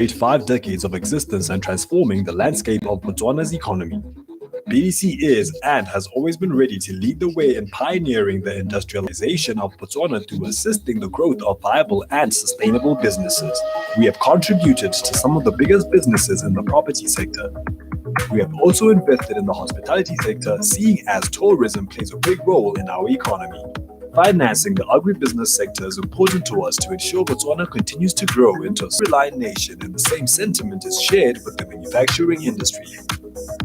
5 decades of existence and transforming the landscape of Botswana's economy. BDC is and has always been ready to lead the way in pioneering the industrialization of Botswana through assisting the growth of viable and sustainable businesses. We have contributed to some of the biggest businesses in the property sector. We have also invested in the hospitality sector, seeing as tourism plays a big role in our economy. Financing the agribusiness sector is important to us to ensure Botswana continues to grow into a self-reliant nation, and the same sentiment is shared with the manufacturing industry.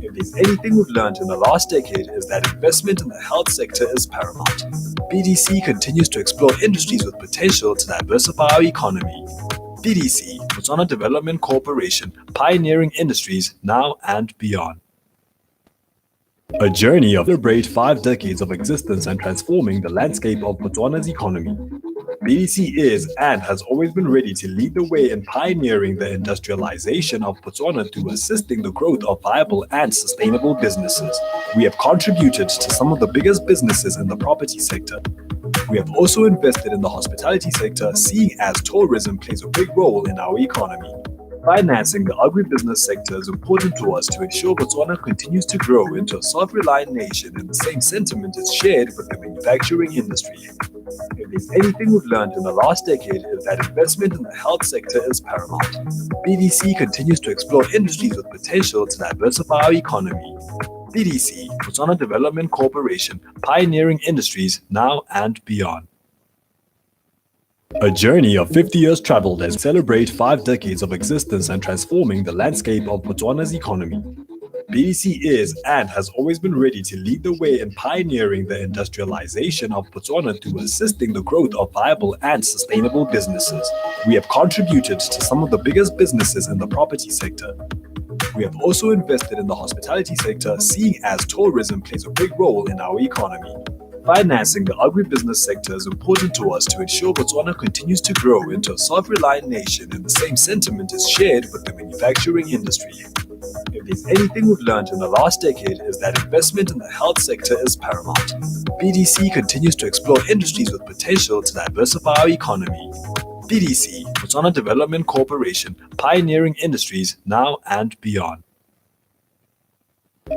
If there's anything we've learned in the last decade is that investment in the health sector is paramount. BDC continues to explore industries with potential to diversify our economy. BDC, Botswana Development Corporation, pioneering industries now and beyond. A journey of celebrate 5 decades of existence and transforming the landscape of Botswana's economy. BDC is and has always been ready to lead the way in pioneering the industrialization of Botswana through assisting the growth of viable and sustainable businesses. We have contributed to some of the biggest businesses in the property sector. We have also invested in the hospitality sector, seeing as tourism plays a big role in our economy. Financing the agribusiness sector is important to us to ensure Botswana continues to grow into a self-reliant nation, and the same sentiment is shared with the manufacturing industry. If there's anything we've learned in the last decade is that investment in the health sector is paramount. BDC continues to explore industries with potential to diversify our economy. BDC, Botswana Development Corporation, pioneering industries now and beyond. A journey of 50 years traveled as we celebrate 5 decades of existence and transforming the landscape of Botswana's economy. BDC is and has always been ready to lead the way in pioneering the industrialization of Botswana through assisting the growth of viable and sustainable businesses. We have contributed to some of the biggest businesses in the property sector. We have also invested in the hospitality sector, seeing as tourism plays a big role in our economy. Financing the agribusiness sector is important to us to ensure Botswana continues to grow into a self-reliant nation, and the same sentiment is shared with the manufacturing industry. If there's anything we've learned in the last decade is that investment in the health sector is paramount. BDC continues to explore industries with potential to diversify our economy. BDC, Botswana Development Corporation, pioneering industries now and beyond.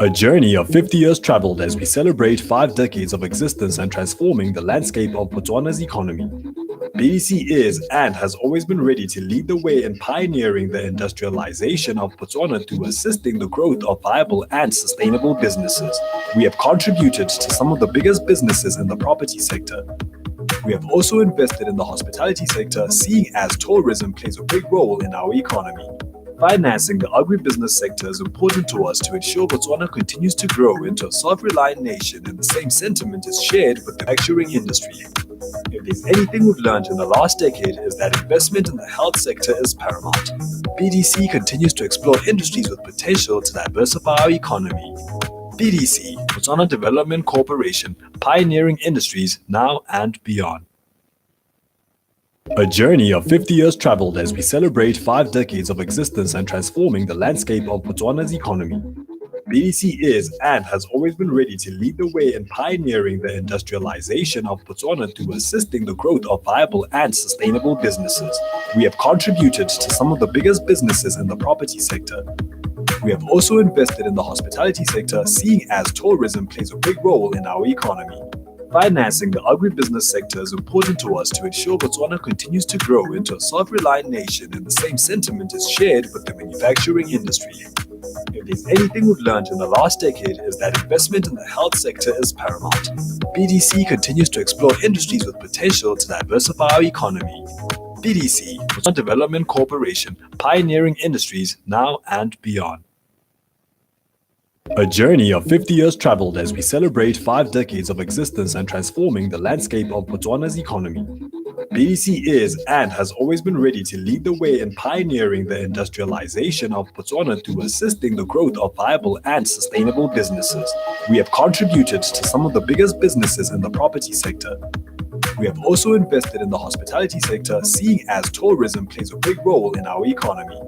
A journey of 50 years traveled as we celebrate 5 decades of existence and transforming the landscape of Botswana's economy. BDC is and has always been ready to lead the way in pioneering the industrialization of Botswana through assisting the growth of viable and sustainable businesses. We have contributed to some of the biggest businesses in the property sector. We have also invested in the hospitality sector, seeing as tourism plays a big role in our economy. Financing the agribusiness sector is important to us to ensure Botswana continues to grow into a self-reliant nation, and the same sentiment is shared with the manufacturing industry. If there's anything we've learned in the last decade is that investment in the health sector is paramount. BDC continues to explore industries with potential to diversify our economy. BDC, Botswana Development Corporation, pioneering industries now and beyond. A journey of 50 years traveled as we celebrate 5 decades of existence and transforming the landscape of Botswana's economy. BDC is and has always been ready to lead the way in pioneering the industrialization of Botswana through assisting the growth of viable and sustainable businesses. We have contributed to some of the biggest businesses in the property sector. We have also invested in the hospitality sector, seeing as tourism plays a big role in our economy. Financing the agribusiness sector is important to us to ensure Botswana continues to grow into a self-reliant nation, and the same sentiment is shared with the manufacturing industry. If there's anything we've learned in the last decade is that investment in the health sector is paramount. BDC continues to explore industries with potential to diversify our economy. BDC, Botswana Development Corporation, pioneering industries now and beyond. A journey of 50 years traveled as we celebrate 5 decades of existence and transforming the landscape of Botswana's economy. BDC is and has always been ready to lead the way in pioneering the industrialization of Botswana through assisting the growth of viable and sustainable businesses. We have contributed to some of the biggest businesses in the property sector. We have also invested in the hospitality sector, seeing as tourism plays a big role in our economy.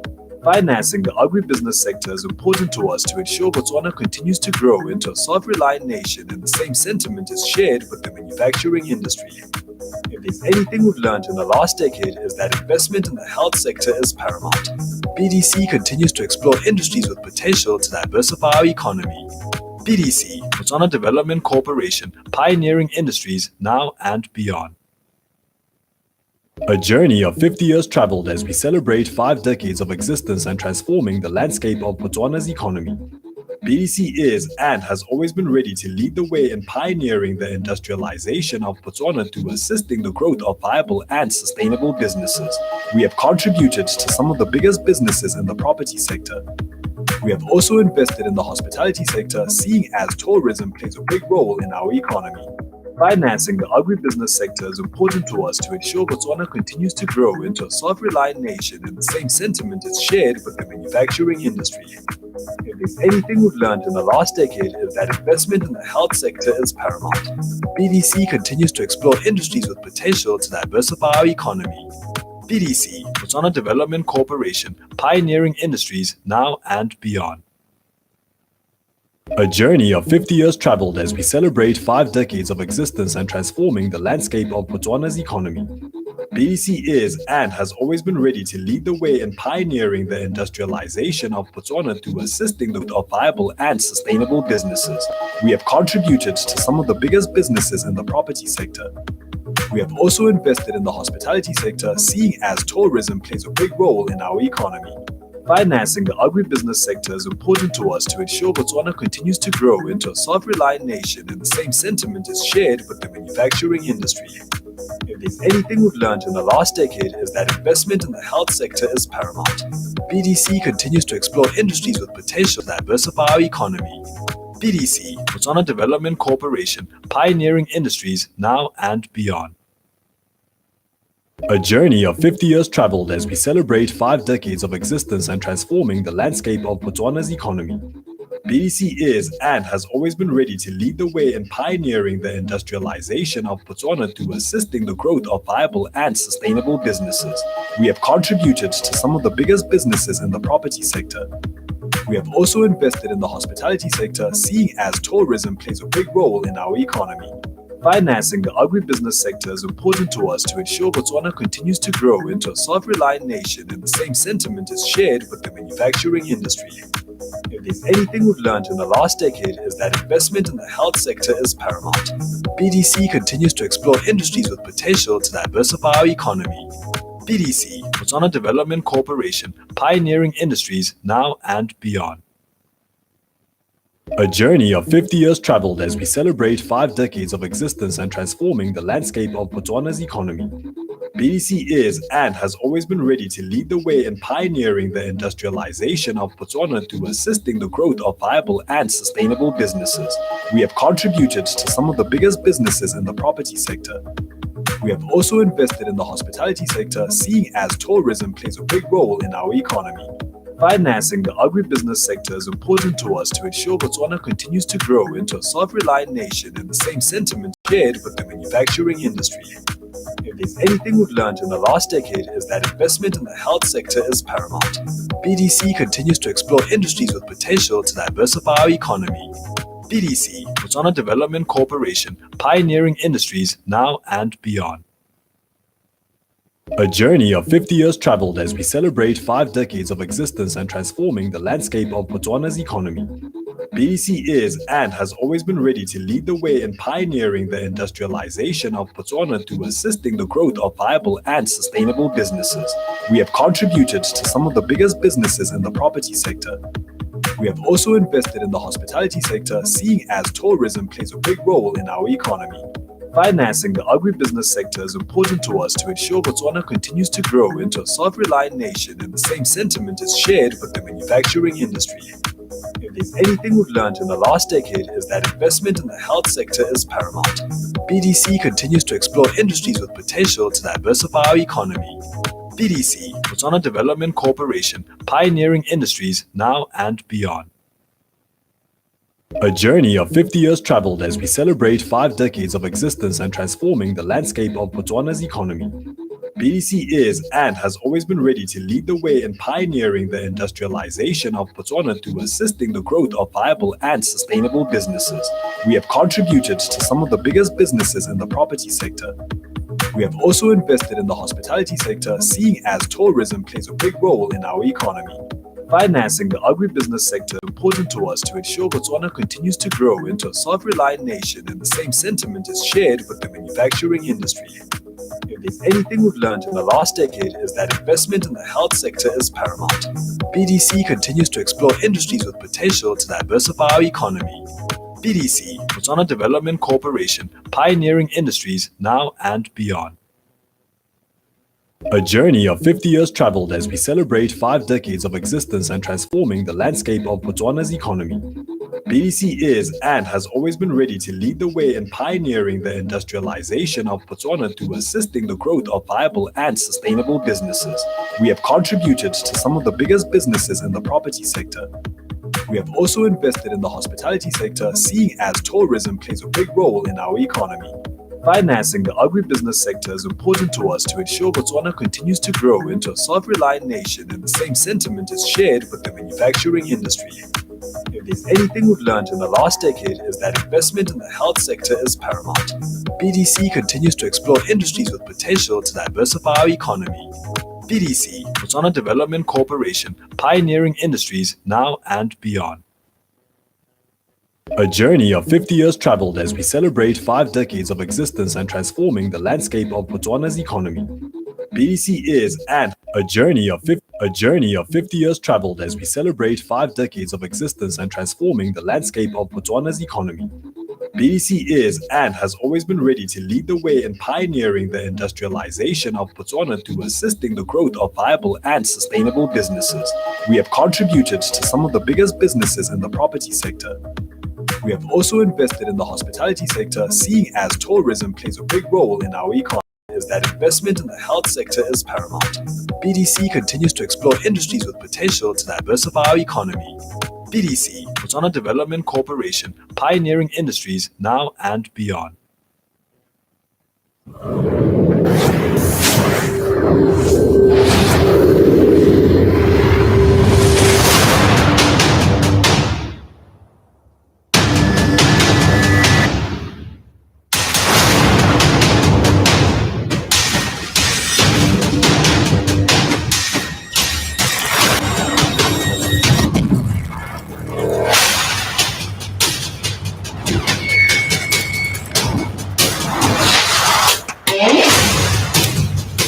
Financing the agribusiness sector is important to us to ensure Botswana continues to grow into a self-reliant nation, and the same sentiment is shared with the manufacturing industry. If there's anything we've learned in the last decade is that investment in the health sector is paramount. BDC continues to explore industries with potential to diversify our economy. BDC, Botswana Development Corporation, pioneering industries now and beyond. A journey of 50 years traveled as we celebrate 5 decades of existence and transforming the landscape of Botswana's economy. BDC is and has always been ready to lead the way in pioneering the industrialization of Botswana through assisting the growth of viable and sustainable businesses. We have contributed to some of the biggest businesses in the property sector. We have also invested in the hospitality sector, seeing as tourism plays a big role in our economy. Financing the agribusiness sector is important to us to ensure Botswana continues to grow into a self-reliant nation, and the same sentiment is shared with the manufacturing industry. If there's anything we've learned in the last decade is that investment in the health sector is paramount. BDC continues to explore industries with potential to diversify our economy. BDC, Botswana Development Corporation, pioneering industries now and beyond. A journey of 50 years traveled as we celebrate 5 decades of existence and transforming the landscape of Botswana's economy. BDC is and has always been ready to lead the way in pioneering the industrialization of Botswana through assisting the growth of viable and sustainable businesses. We have contributed to some of the biggest businesses in the property sector. We have also invested in the hospitality sector, seeing as tourism plays a big role in our economy. Financing the agribusiness sector is important to us to ensure Botswana continues to grow into a self-reliant nation, and the same sentiment is shared with the manufacturing industry. If there's anything we've learned in the last decade is that investment in the health sector is paramount. BDC continues to explore industries with potential to diversify our economy. BDC, Botswana Development Corporation, pioneering industries now and beyond. A journey of 50 years traveled as we celebrate 5 decades of existence and transforming the landscape of Botswana's economy. BDC is and has always been ready to lead the way in pioneering the industrialization of Botswana through assisting the growth of viable and sustainable businesses. We have contributed to some of the biggest businesses in the property sector. We have also invested in the hospitality sector, seeing as tourism plays a big role in our economy. Financing the agribusiness sector is important to us to ensure Botswana continues to grow into a self-reliant nation, and the same sentiment is shared with the manufacturing industry. If there's anything we've learned in the last decade is that investment in the health sector is paramount. BDC continues to explore industries with potential to diversify our economy. BDC, Botswana Development Corporation, pioneering industries now and beyond. A journey of 50 years traveled as we celebrate 5 decades of existence and transforming the landscape of Botswana's economy. BDC is and has always been ready to lead the way in pioneering the industrialization of Botswana through assisting the growth of viable and sustainable businesses. We have contributed to some of the biggest businesses in the property sector. We have also invested in the hospitality sector, seeing as tourism plays a big role in our economy. Financing the agribusiness sector is important to us to ensure Botswana continues to grow into a self-reliant nation, and the same sentiment shared with the manufacturing industry. If there's anything we've learned in the last decade is that investment in the health sector is paramount. BDC continues to explore industries with potential to diversify our economy. BDC, Botswana Development Corporation, pioneering industries now and beyond. A journey of 50 years traveled as we celebrate 5 decades of existence and transforming the landscape of Botswana's economy. BDC is and has always been ready to lead the way in pioneering the industrialization of Botswana through assisting the growth of viable and sustainable businesses. We have contributed to some of the biggest businesses in the property sector. We have also invested in the hospitality sector, seeing as tourism plays a big role in our economy. Financing the agribusiness sector is important to us to ensure Botswana continues to grow into a self-reliant nation, and the same sentiment is shared with the manufacturing industry. If there's anything we've learned in the last decade is that investment in the health sector is paramount. BDC continues to explore industries with potential to diversify our economy. BDC, Botswana Development Corporation, pioneering industries now and beyond. A journey of 50 years traveled as we celebrate 5 decades of existence and transforming the landscape of Botswana's economy. BDC is and has always been ready to lead the way in pioneering the industrialization of Botswana through assisting the growth of viable and sustainable businesses. We have contributed to some of the biggest businesses in the property sector. We have also invested in the hospitality sector, seeing as tourism plays a big role in our economy. Financing the agribusiness sector is important to us to ensure Botswana continues to grow into a self-reliant nation, and the same sentiment is shared with the manufacturing industry. If there's anything we've learned in the last decade, is that investment in the health sector is paramount. BDC continues to explore industries with potential to diversify our economy. BDC, Botswana Development Corporation, pioneering industries now and beyond. A journey of 50 years traveled as we celebrate 5 decades of existence and transforming the landscape of Botswana's economy. BDC is and has always been ready to lead the way in pioneering the industrialization of Botswana through assisting the growth of viable and sustainable businesses. We have contributed to some of the biggest businesses in the property sector. We have also invested in the hospitality sector, seeing as tourism plays a big role in our economy. Financing the agribusiness sector is important to us to ensure Botswana continues to grow into a self-reliant nation, and the same sentiment is shared with the manufacturing industry. If there's anything we've learned in the last decade, is that investment in the health sector is paramount. BDC continues to explore industries with potential to diversify our economy. BDC, Botswana Development Corporation, pioneering industries now and beyond. A journey of 50 years traveled as we celebrate 5 decades of existence and transforming the landscape of Botswana's economy. BDC is and a journey of 50 years traveled as we celebrate 5 decades of existence and transforming the landscape of Botswana's economy. BDC is and has always been ready to lead the way in pioneering the industrialization of Botswana through assisting the growth of viable and sustainable businesses. We have contributed to some of the biggest businesses in the property sector. We have also invested in the hospitality sector, seeing as tourism plays a big role in our economy. Is that investment in the health sector is paramount. BDC continues to explore industries with potential to diversify our economy. BDC, Botswana Development Corporation, pioneering industries now and beyond.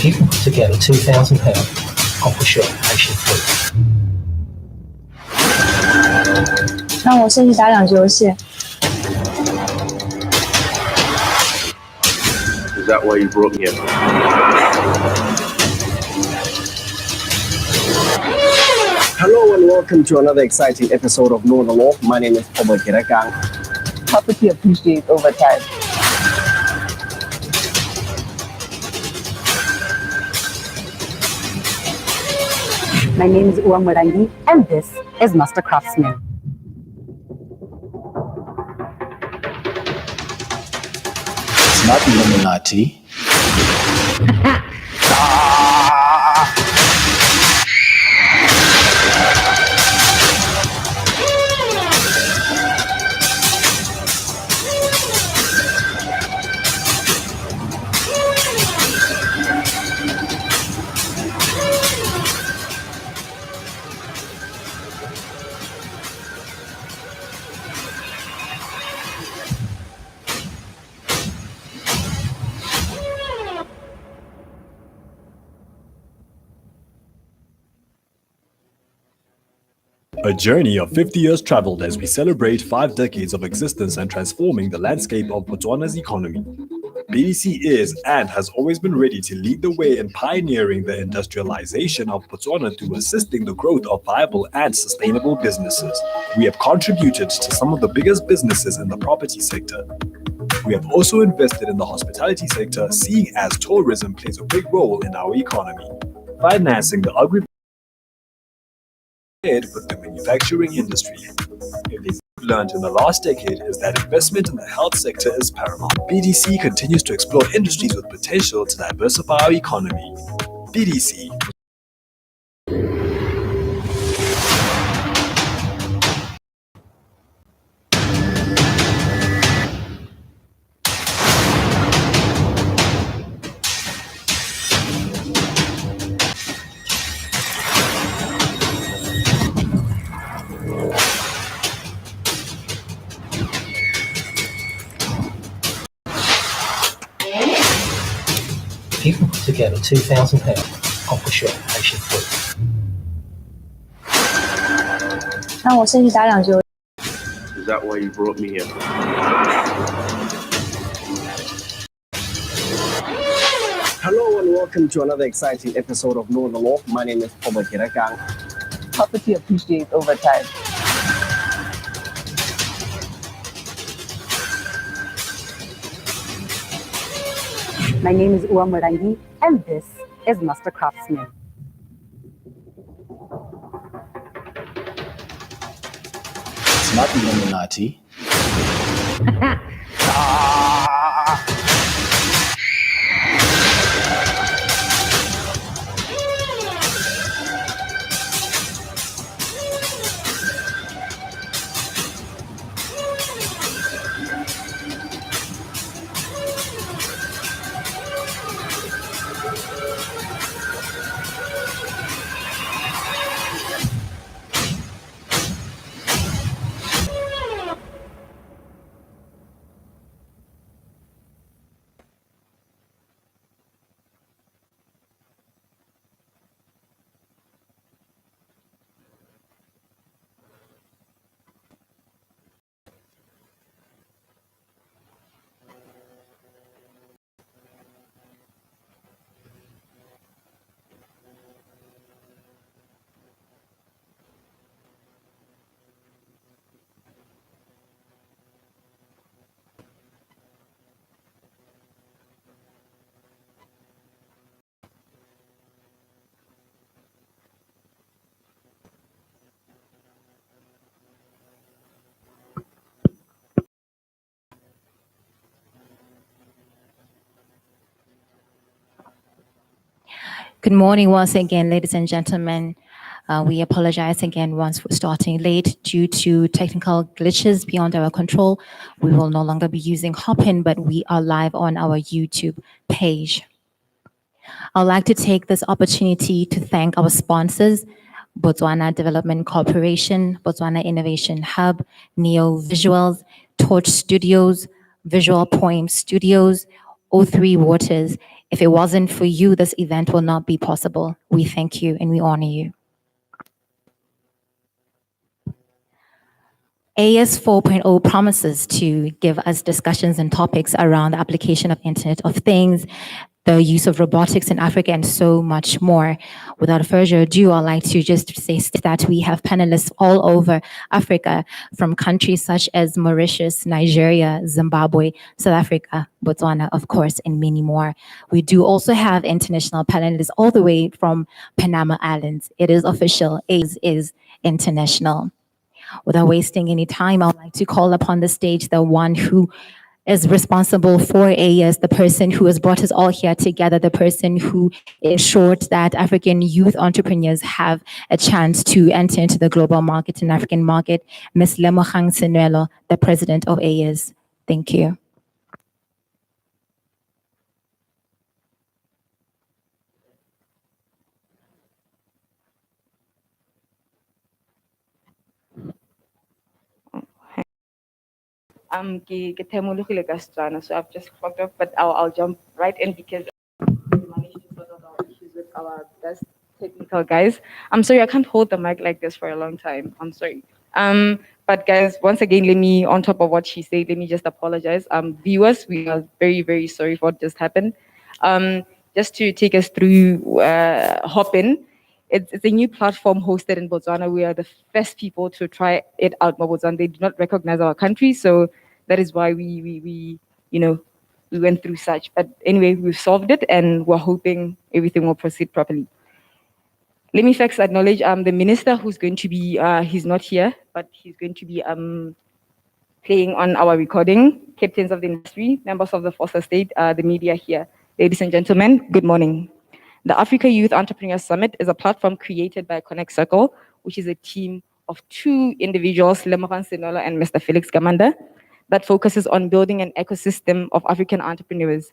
If you can put together £2,000, I'll push your application through. 让我先去打2局游戏。 Is that why you brought me in? Hello and welcome to another exciting episode of Know the Law. My name is Pobo Kirakang. Property appreciates over time. My name is Uwa Murangi, and this is Master Craftsman. It's not Illuminati. A journey of 50 years traveled as we celebrate 5 decades of existence and transforming the landscape of Botswana's economy. BDC is and has always been ready to lead the way in pioneering the industrialization of Botswana through assisting the growth of viable and sustainable businesses. We have contributed to some of the biggest businesses in the property sector. We have also invested in the hospitality sector, seeing as tourism plays a big role in our economy. Financing the ahead with the manufacturing industry. If we've learned in the last decade is that investment in the health sector is paramount. BDC continues to explore industries with potential to diversify our economy. BDC. If you can put together £2,000, I'll push your application through. 那我先去打2局。 Is that why you brought me here? Hello and welcome to another exciting episode of Know the Law. My name is Pobo Kirakang. Property appreciates over time. My name is Uwa Murangi, and this is Master Craftsman. It's not Illuminati. Good morning once again, ladies and gentlemen. We apologize again once for starting late due to technical glitches beyond our control. We will no longer be using Hopin, but we are live on our YouTube page. I'd like to take this opportunity to thank our sponsors, Botswana Development Corporation, Botswana Innovation Hub, Neo Visuals, Torch Studios, Visual Poem Studios, O3 Waters. If it wasn't for you, this event will not be possible. We thank you and we honor you. AS 4.0 promises to give us discussions and topics around the application of Internet of Things, the use of robotics in Africa, and so much more. Without further ado, I'd like to just say that we have panelists all over Africa, from countries such as Mauritius, Nigeria, Zimbabwe, South Africa, Botswana, of course, and many more. We do also have international panelists all the way from Panama Islands. It is official, AS is international. Without wasting any time, I would like to call upon the stage the one who is responsible for AS, the person who has brought us all here together, the person who ensured that African youth entrepreneurs have a chance to enter into the global market and African market, Ms. Lemogang Senwelo, the president of AS. Thank you. So I've just fucked up, but I'll jump right in because we managed to sort out our issues with our best technical guys. I'm sorry, I can't hold the mic like this for a long time. I'm sorry. But guys, once again, on top of what she said, let me just apologize. Viewers, we are very, very sorry for what just happened. Just to take us through Hopin. It's a new platform hosted in Botswana. We are the first people to try it out in Botswana. They do not recognize our country, so that is why we went through such. But anyway, we've solved it, and we're hoping everything will proceed properly. Let me first acknowledge the minister who's going to be, he's not here, but he's going to be playing on our recording, captains of the industry, members of the force of state, the media here. Ladies and gentlemen, good morning. The Africa Youth Entrepreneur Summit is a platform created by Connect Circle, which is a team of two individuals, Lemoran Senolo and Mr. Felix Gamanda, that focuses on building an ecosystem of African entrepreneurs.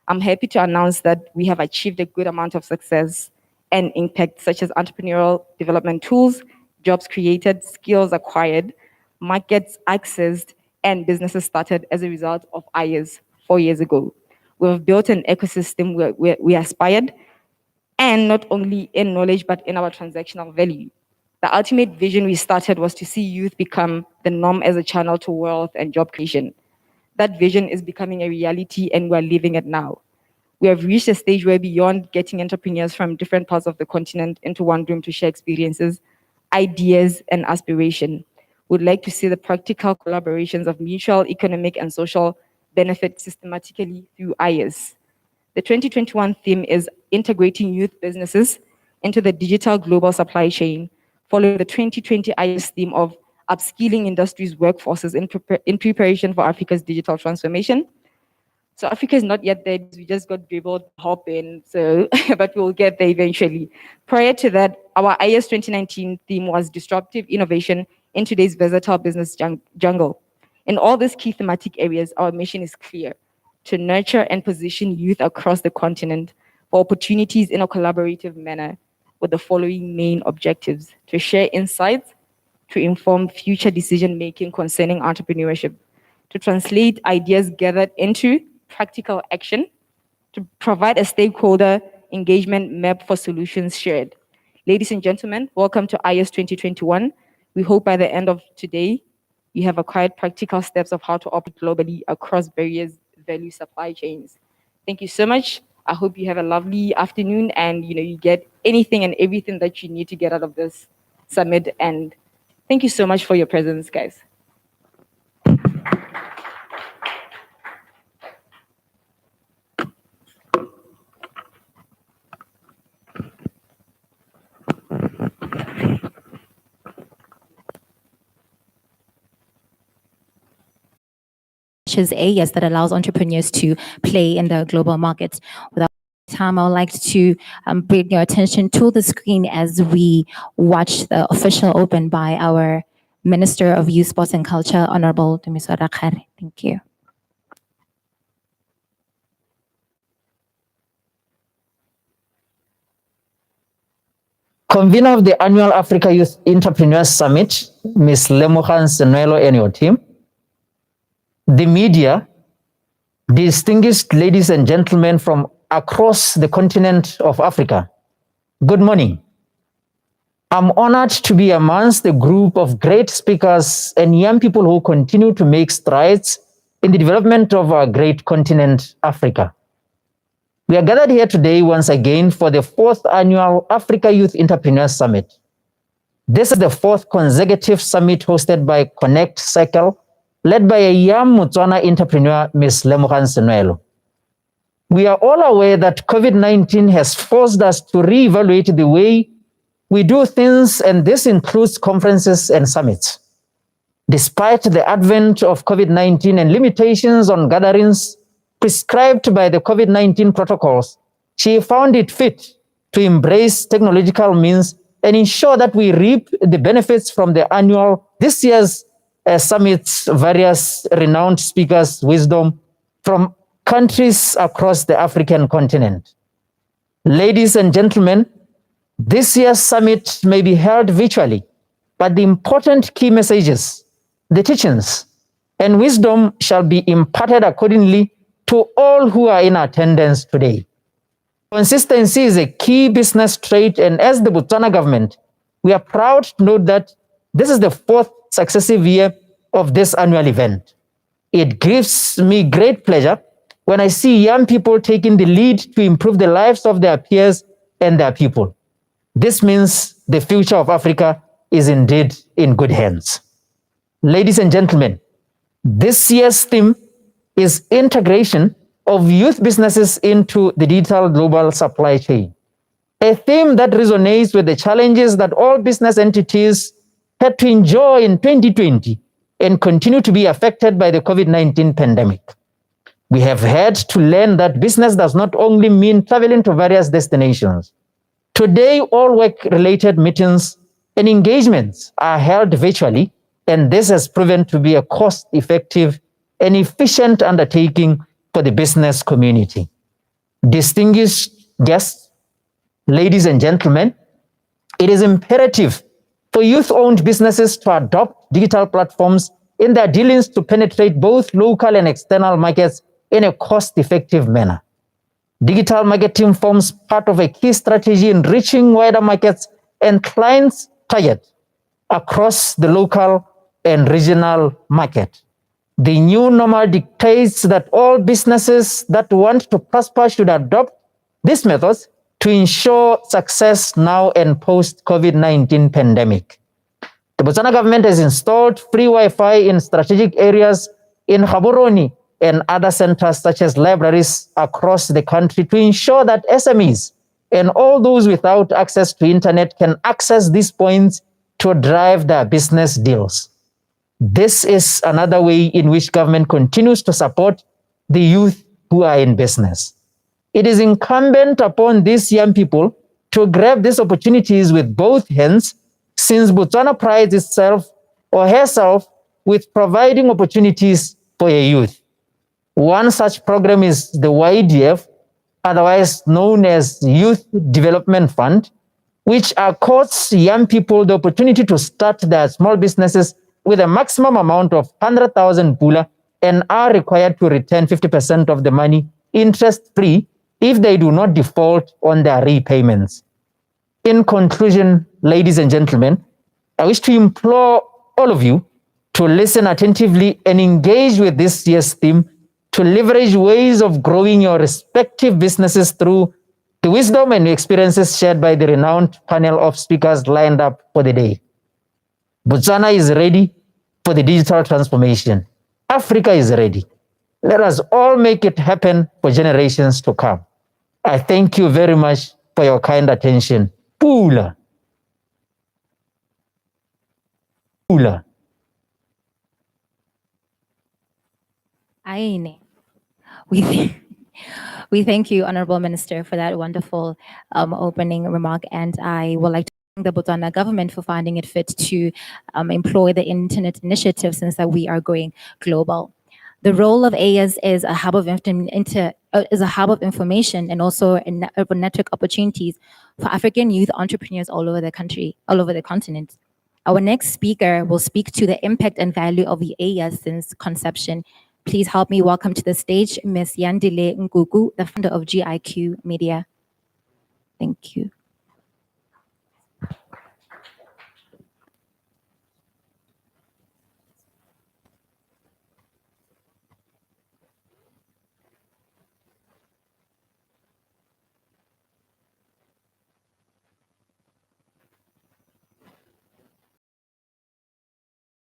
I'm happy to announce that we have achieved a good amount of success and impact, such as entrepreneurial development tools, jobs created, skills acquired, markets accessed, and businesses started as a result of IAS 4 years ago. We have built an ecosystem where we aspired, and not only in knowledge, but in our transactional value. The ultimate vision we started was to see youth become the norm as a channel to wealth and job creation. That vision is becoming a reality, and we're living it now. We have reached a stage where beyond getting entrepreneurs from different parts of the continent into one room to share experiences, ideas, and aspiration, we'd like to see the practical collaborations of mutual economic and social benefit systematically through IAS. The 2021 theme is integrating youth businesses into the digital global supply chain, following the 2020 IAS theme of upskilling industries' workforces in preparation for Africa's digital transformation. So Africa is not yet there. We just got dribbled, hop in, so, but we'll get there eventually. Prior to that, our IAS 2019 theme was disruptive innovation in today's versatile business jungle. In all these key thematic areas, our mission is clear: to nurture and position youth across the continent for opportunities in a collaborative manner, with the following main objectives: to share insights, to inform future decision-making concerning entrepreneurship, to translate ideas gathered into practical action, to provide a stakeholder engagement map for solutions shared. Ladies and gentlemen, welcome to IAS 2021. We hope by the end of today, you have acquired practical steps of how to operate globally across various value supply chains. Thank you so much. I hope you have a lovely afternoon, and you get anything and everything that you need to get out of this summit. And thank you so much for your presence, guys. Yes, that allows entrepreneurs to play in the global market. Without time, I would like to bring your attention to the screen as we watch the official open by our Minister of Youth, Sports and Culture, Honorable Dumiso Rakhare. Thank you. Convener of the annual Africa Youth Entrepreneurs Summit, Ms. Lemoran Senolo and your team, the media, distinguished ladies and gentlemen from across the continent of Africa, good morning. I'm honored to be amongst the group of great speakers and young people who continue to make strides in the development of our great continent, Africa. We are gathered here today once again for the 4th annual Africa Youth Entrepreneurs Summit. This is the 4th consecutive summit hosted by Connect Circle, led by a young Botswana entrepreneur, Ms. Lemoran Senolo. We are all aware that COVID-19 has forced us to reevaluate the way we do things, and this includes conferences and summits. Despite the advent of COVID-19 and limitations on gatherings prescribed by the COVID-19 protocols, she found it fit to embrace technological means and ensure that we reap the benefits from this year's summit's various renowned speakers' wisdom from countries across the African continent. Ladies and gentlemen, this year's summit may be held virtually, but the important key messages, the teachings, and wisdom shall be imparted accordingly to all who are in attendance today. Consistency is a key business trait, and as the Botswana government, we are proud to note that this is the 4th successive year of this annual event. It gives me great pleasure when I see young people taking the lead to improve the lives of their peers and their people. This means the future of Africa is indeed in good hands. Ladies and gentlemen, this year's theme is integration of youth businesses into the digital global supply chain. a theme that resonates with the challenges that all business entities had to enjoy in 2020 and continue to be affected by the COVID-19 pandemic. We have had to learn that business does not only mean traveling to various destinations. Today, all work-related meetings and engagements are held virtually, and this has proven to be a cost-effective and efficient undertaking for the business community. Distinguished guests, ladies and gentlemen, it is imperative for youth-owned businesses to adopt digital platforms in their dealings to penetrate both local and external markets in a cost-effective manner. Digital marketing forms part of a key strategy in reaching wider markets and clients' target across the local and regional market. The new normal dictates that all businesses that want to prosper should adopt these methods to ensure success now and post-COVID-19 pandemic. The Botswana government has installed free Wi-Fi in strategic areas in Gaborone and other centers such as libraries across the country to ensure that SMEs and all those without access to internet can access these points to drive their business deals. This is another way in which government continues to support the youth who are in business. It is incumbent upon these young people to grab these opportunities with both hands, since Botswana prides itself or herself with providing opportunities for a youth. One such program is the YDF, otherwise known as Youth Development Fund, which accords young people the opportunity to start their small businesses with a maximum amount of 100,000 pula and are required to return 50% of the money interest-free if they do not default on their repayments. In conclusion, ladies and gentlemen, I wish to implore all of you to listen attentively and engage with this year's theme to leverage ways of growing your respective businesses through the wisdom and experiences shared by the renowned panel of speakers lined up for the day. Botswana is ready for the digital transformation. Africa is ready. Let us all make it happen for generations to come. I thank you very much for your kind attention. Pula. Pula. Aine. We thank you, Honorable Minister, for that wonderful opening remark, and I would like to thank the Botswana government for finding it fit to employ the Internet Initiative, since that we are going global. The role of AYAS is a hub of information and also a urban network opportunities for African youth entrepreneurs all over the country, all over the continent. Our next speaker will speak to the impact and value of the AYAS since conception. Please help me welcome to the stage Ms. Yandile Ngugu, the founder of GIQ Media. Thank you.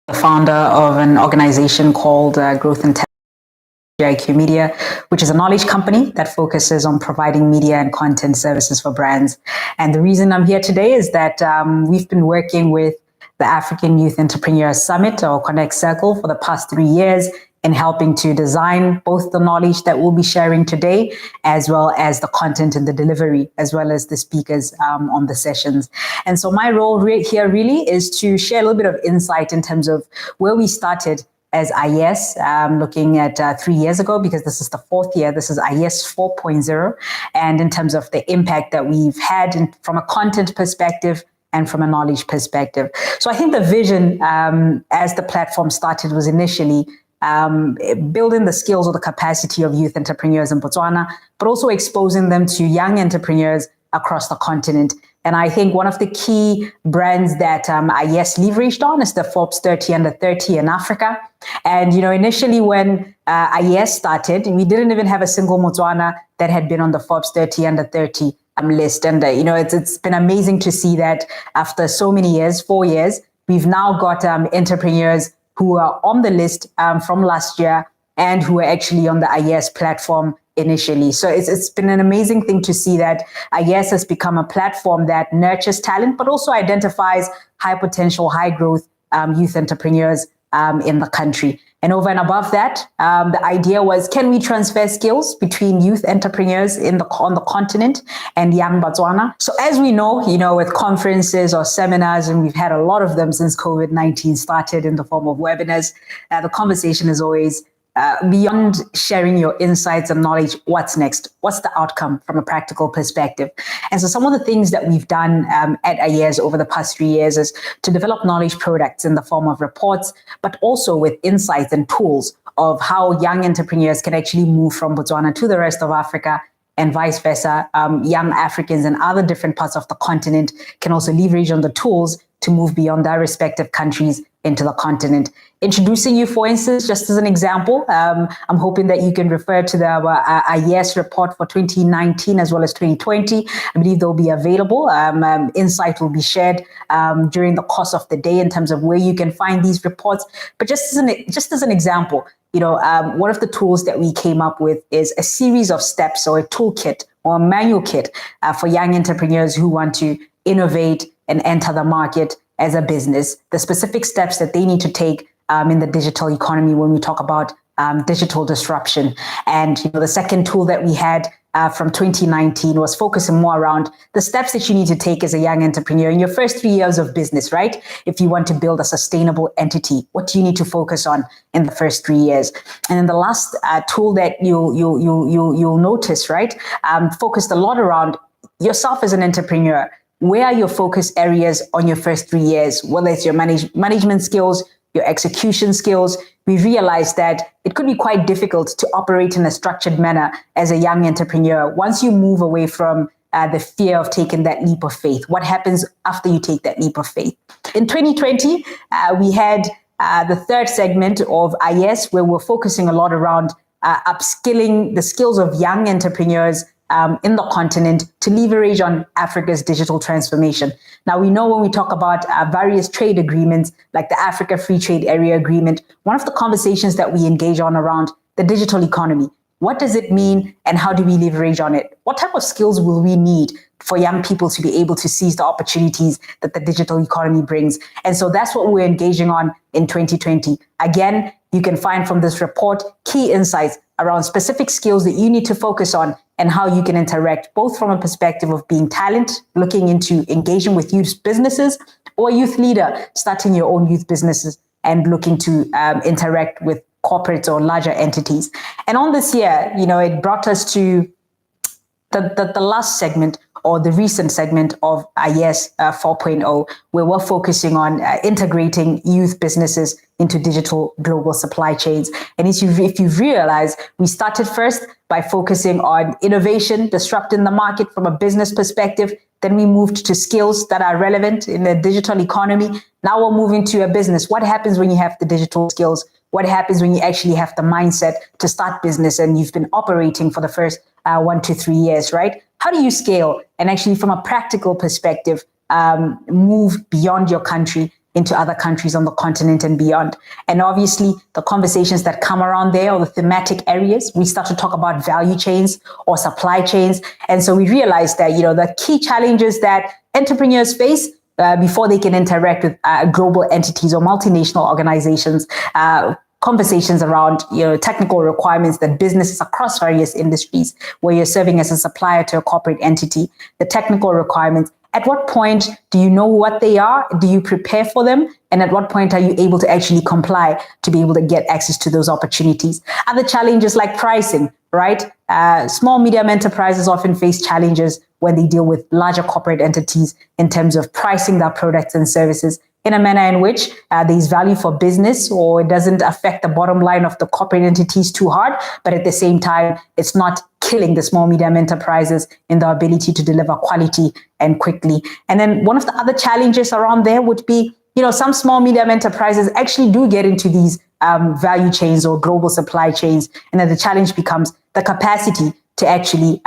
The founder of an organization called Growth and Tech GIQ Media, which is a knowledge company that focuses on providing media and content services for brands. And the reason I'm here today is that we've been working with the African Youth Entrepreneur Summit, or Connect Circle, for the past 3 years in helping to design both the knowledge that we'll be sharing today, as well as the content and the delivery, as well as the speakers on the sessions. And so my role here really is to share a little bit of insight in terms of where we started as IES, looking at 3 years ago, because this is the 4th year. This is IES 4.0. And in terms of the impact that we've had from a content perspective and from a knowledge perspective. So I think the vision as the platform started was initially building the skills or the capacity of youth entrepreneurs in Botswana, but also exposing them to young entrepreneurs across the continent. And I think one of the key brands that IES leveraged on is the Forbes 30 Under 30 in Africa. And, you know, initially when IES started, we didn't even have a single Botswana that had been on the Forbes 30 Under 30 list. And, you know, it's been amazing to see that after so many years, 4 years, we've now got entrepreneurs who are on the list from last year and who are actually on the IES platform initially. So it's been an amazing thing to see that IES has become a platform that nurtures talent, but also identifies high potential, high growth youth entrepreneurs in the country. And over and above that, the idea was, can we transfer skills between youth entrepreneurs on the continent and young Botswana? So as we know, with conferences or seminars, and we've had a lot of them since COVID-19 started in the form of webinars, the conversation is always beyond sharing your insights and knowledge, what's next? What's the outcome from a practical perspective? And so some of the things that we've done at IES over the past 3 years is to develop knowledge products in the form of reports, but also with insights and tools of how young entrepreneurs can actually move from Botswana to the rest of Africa and vice versa. Young Africans in other different parts of the continent can also leverage on the tools to move beyond their respective countries into the continent. Introducing you, for instance, just as an example, I'm hoping that you can refer to the IES report for 2019 as well as 2020. I believe they'll be available. Insight will be shared during the course of the day in terms of where you can find these reports. But just as an example, one of the tools that we came up with is a series of steps or a toolkit or a manual kit for young entrepreneurs who want to innovate and enter the market as a business, the specific steps that they need to take in the digital economy when we talk about digital disruption. And the second tool that we had from 2019 was focusing more around the steps that you need to take as a young entrepreneur in your first 3 years of business, right? If you want to build a sustainable entity, what do you need to focus on in the first 3 years? And then the last tool that you'll notice, right, focused a lot around yourself as an entrepreneur. Where are your focus areas on your first 3 years? Whether it's your management skills, your execution skills, we realized that it could be quite difficult to operate in a structured manner as a young entrepreneur once you move away from the fear of taking that leap of faith. What happens after you take that leap of faith? In 2020, we had the third segment of IES, where we're focusing a lot around upskilling the skills of young entrepreneurs in the continent to leverage on Africa's digital transformation. Now, we know when we talk about various trade agreements like the Africa Free Trade Area Agreement, one of the conversations that we engage on around the digital economy. What does it mean and how do we leverage on it? What type of skills will we need for young people to be able to seize the opportunities that the digital economy brings? And so that's what we're engaging on in 2020. Again, you can find from this report key insights around specific skills that you need to focus on and how you can interact, both from a perspective of being talent, looking into engaging with youth businesses, or a youth leader, starting your own youth businesses and looking to interact with corporates or larger entities. And on this year, it brought us to the last segment or the recent segment of IES 4.0, where we're focusing on integrating youth businesses into digital global supply chains. And if you've realized, we started first by focusing on innovation, disrupting the market from a business perspective. Then we moved to skills that are relevant in the digital economy. Now we're moving to a business. What happens when you have the digital skills? What happens when you actually have the mindset to start business and you've been operating for the first 1 to 3 years, right? How do you scale and actually, from a practical perspective, move beyond your country into other countries on the continent and beyond? And obviously, the conversations that come around there, or the thematic areas, we start to talk about value chains or supply chains. And so we realized that, the key challenges that entrepreneurs face before they can interact with global entities or multinational organizations, conversations around technical requirements that businesses across various industries, where you're serving as a supplier to a corporate entity, the technical requirements. At what point do you know what they are? Do you prepare for them? And at what point are you able to actually comply to be able to get access to those opportunities? Other challenges like pricing, right? Small, medium enterprises often face challenges when they deal with larger corporate entities in terms of pricing their products and services in a manner in which there's value for business, or it doesn't affect the bottom line of the corporate entities too hard, but at the same time, it's not killing the small, medium enterprises in the ability to deliver quality and quickly. And then one of the other challenges around there would be, some small, medium enterprises actually do get into these value chains or global supply chains. And then the challenge becomes the capacity to actually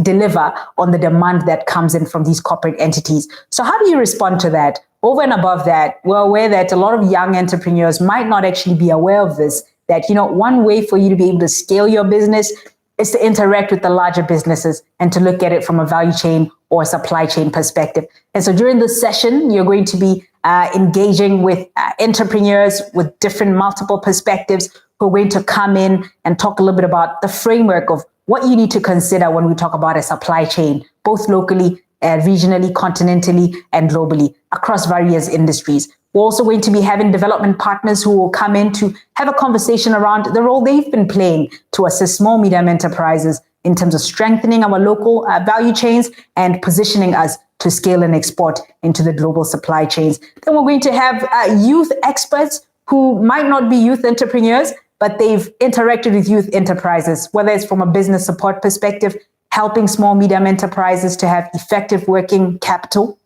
deliver on the demand that comes in from these corporate entities. So how do you respond to that? Over and above that, we're aware that a lot of young entrepreneurs might not actually be aware of this, that, one way for you to be able to scale your business is to interact with the larger businesses and to look at it from a value chain or supply chain perspective. And so during this session, you're going to be engaging with entrepreneurs with different multiple perspectives who are going to come in and talk a little bit about the framework of what you need to consider when we talk about a supply chain, both locally, regionally, continentally, and globally across various industries. We're also going to be having development partners who will come in to have a conversation around the role they've been playing to assist small, medium enterprises in terms of strengthening our local value chains and positioning us to scale and export into the global supply chains. Then we're going to have youth experts who might not be youth entrepreneurs, but they've interacted with youth enterprises, whether it's from a business support perspective, helping small, medium enterprises to have effective working capital,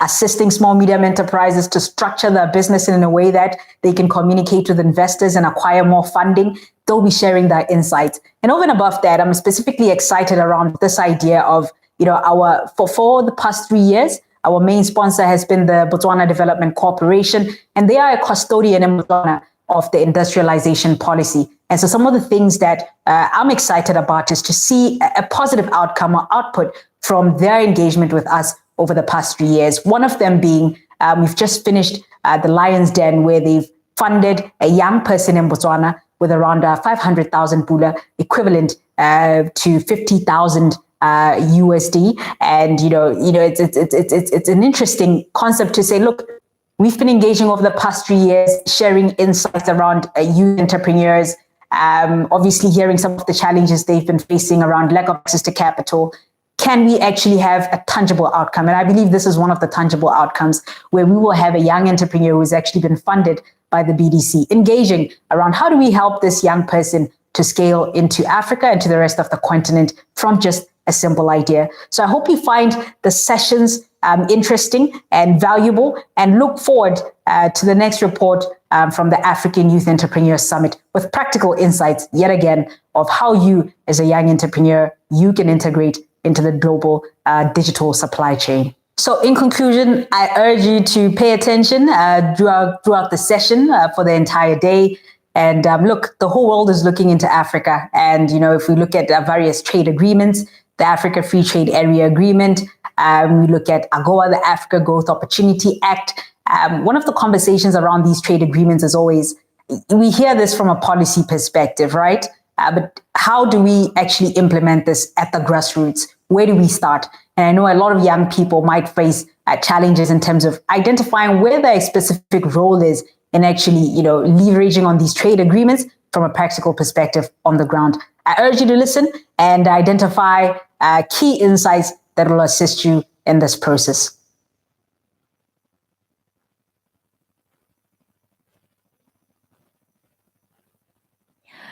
assisting small, medium enterprises to structure their business in a way that they can communicate with investors and acquire more funding. They'll be sharing their insights. And over and above that, I'm specifically excited around this idea of, for the past 3 years, our main sponsor has been the Botswana Development Corporation, and they are a custodian in Botswana of the industrialization policy. And so some of the things that I'm excited about is to see a positive outcome or output from their engagement with us over the past 3 years. One of them being, we've just finished the Lion's Den, where they've funded a young person in Botswana with around 500,000 pula, equivalent to 50,000 USD. And it's an interesting concept to say, look, we've been engaging over the past 3 years, sharing insights around youth entrepreneurs, obviously hearing some of the challenges they've been facing around lack of access to capital. Can we actually have a tangible outcome? And I believe this is one of the tangible outcomes, where we will have a young entrepreneur who's actually been funded by the BDC, engaging around how do we help this young person to scale into Africa and to the rest of the continent from just a simple idea. So I hope you find the sessions interesting and valuable, and look forward to the next report from the African Youth Entrepreneur Summit with practical insights, yet again, of how you as a young entrepreneur, you can integrate into the global digital supply chain. So in conclusion, I urge you to pay attention throughout the session for the entire day. And look, the whole world is looking into Africa. And, if we look at various trade agreements, the Africa Free Trade Area Agreement, we look at AGOA, the Africa Growth Opportunity Act. One of the conversations around these trade agreements is always, we hear this from a policy perspective, right? But how do we actually implement this at the grassroots? Where do we start? And I know a lot of young people might face challenges in terms of identifying where their specific role is in actually, leveraging on these trade agreements from a practical perspective on the ground. I urge you to listen and identify key insights that will assist you in this process.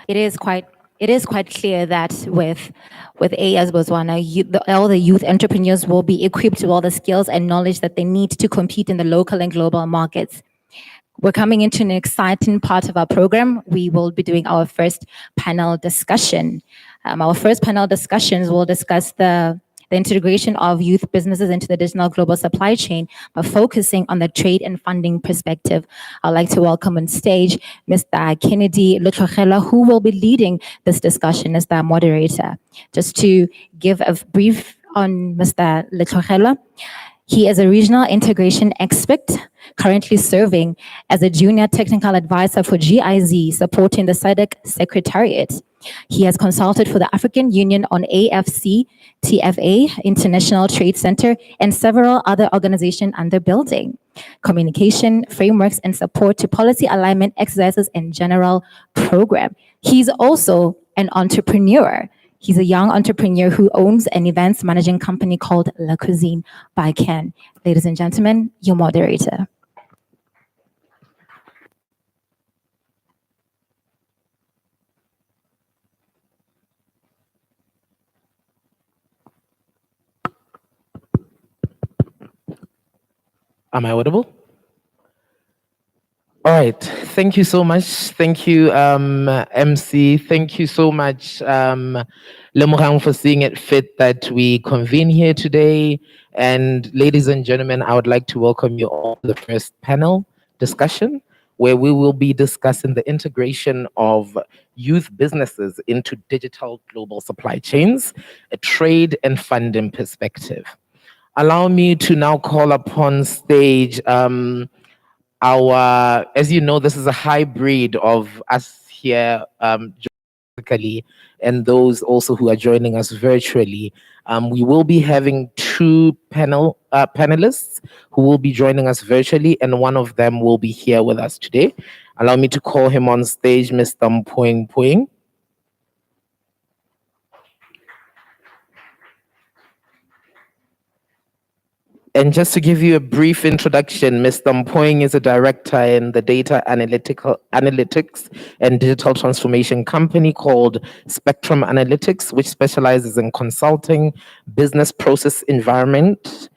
It is quite clear that with AES Botswana, all the youth entrepreneurs will be equipped with all the skills and knowledge that they need to compete in the local and global markets. We're coming into an exciting part of our program. We will be doing our first panel discussion. Our first panel discussions will discuss the integration of youth businesses into the digital global supply chain, but focusing on the trade and funding perspective. I'd like to welcome on stage Mr. Kennedy Letlogela, who will be leading this discussion as the moderator. Just to give a brief on Mr. Letlogela, he is a regional integration expert, currently serving as a junior technical advisor for GIZ, supporting the SADC Secretariat. He has consulted for the African Union on AFC, TFA, International Trade Center, and several other organizations under building, communication, frameworks, and support to policy alignment exercises and general program. He's also an entrepreneur. He's a young entrepreneur who owns an events managing company called La Cuisine by Ken. Ladies and gentlemen, your moderator. Am I audible? All right. Thank you so much. Thank you, MC. Thank you so much, Lemogang, for seeing it fit that we convene here today. And ladies and gentlemen, I would like to welcome you all to the first panel discussion, where we will be discussing the integration of youth businesses into digital global supply chains, a trade and funding perspective. Allow me to now call upon stage as you know, this is a hybrid of us here physically and those also who are joining us virtually. We will be having two panelists who will be joining us virtually, and one of them will be here with us today. Allow me to call him on stage, Mr. Mpoeng Poeng. And just to give you a brief introduction, Mr. Mpoeng is a director in the data analytics and digital transformation company called Spectrum Analytics, which specializes in consulting, business process improvement,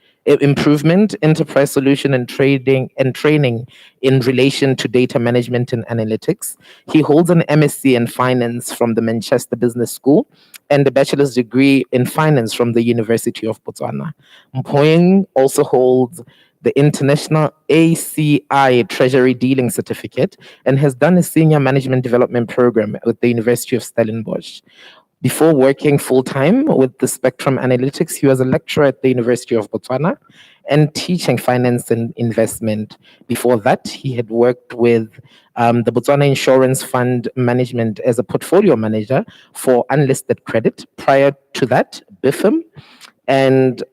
enterprise solution and training in relation to data management and analytics. He holds an MSc in finance from the Manchester Business School and a bachelor's degree in finance from the University of Botswana. Mpoeng also holds the International ACI Treasury Dealing Certificate and has done a senior management development program with the University of Stellenbosch. Before working full-time with the Spectrum Analytics, he was a lecturer at the University of Botswana and teaching finance and investment. Before that, he had worked with the Botswana Insurance Fund Management as a portfolio manager for unlisted credit. Prior to that, BIFM, and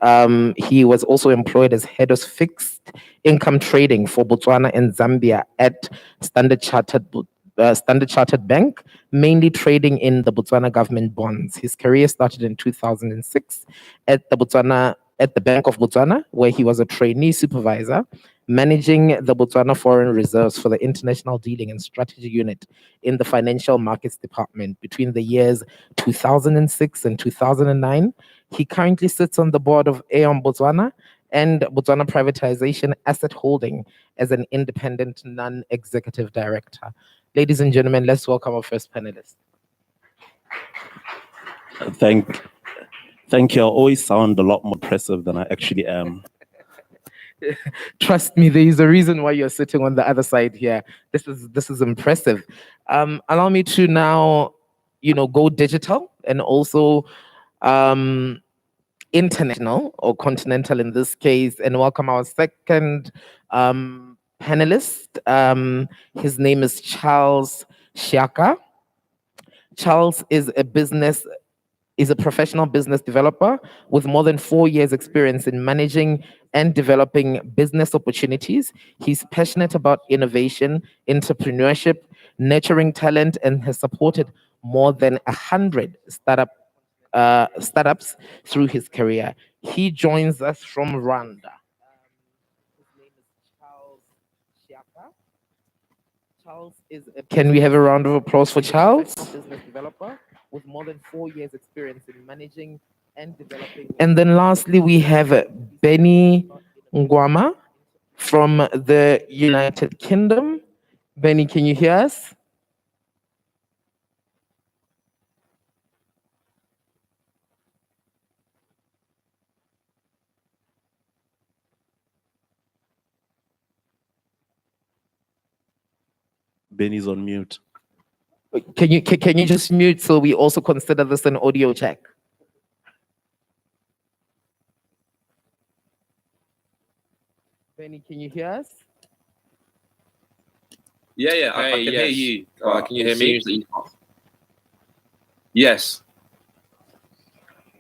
he was also employed as head of fixed income trading for Botswana and Zambia at Standard Chartered Bank, mainly trading in the Botswana government bonds. His career started in 2006 at the Bank of Botswana, where he was a trainee supervisor, managing the Botswana Foreign Reserves for the International Dealing and Strategy Unit in the Financial Markets Department between the years 2006 and 2009. He currently sits on the board of Aeon Botswana and Botswana Privatization Asset Holding as an independent non-executive director. Ladies and gentlemen, let's welcome our first panelist. Thank you. I always sound a lot more impressive than I actually am. Trust me, there is a reason why you're sitting on the other side here. This is impressive. Allow me to now, go digital and also international or continental in this case, and welcome our second panelist. His name is Charles Shiaka. Charles is a professional business developer with more than 4 years experience in managing and developing business opportunities. He's passionate about innovation, entrepreneurship, nurturing talent, and has supported more than 100 startups through his career. He joins us from Rwanda. His name is Charles Shiaka. Charles can we have a round of applause for Charles? Business developer with more than 4 years experience in managing and developing. And then lastly, we have Benny Ngwama from the United Kingdom. Benny, can you hear us? Benny's on mute. Can you just mute so we also consider this an audio check? Benny, can you hear us? Yeah, I can hear you. Can you hear me? Yes.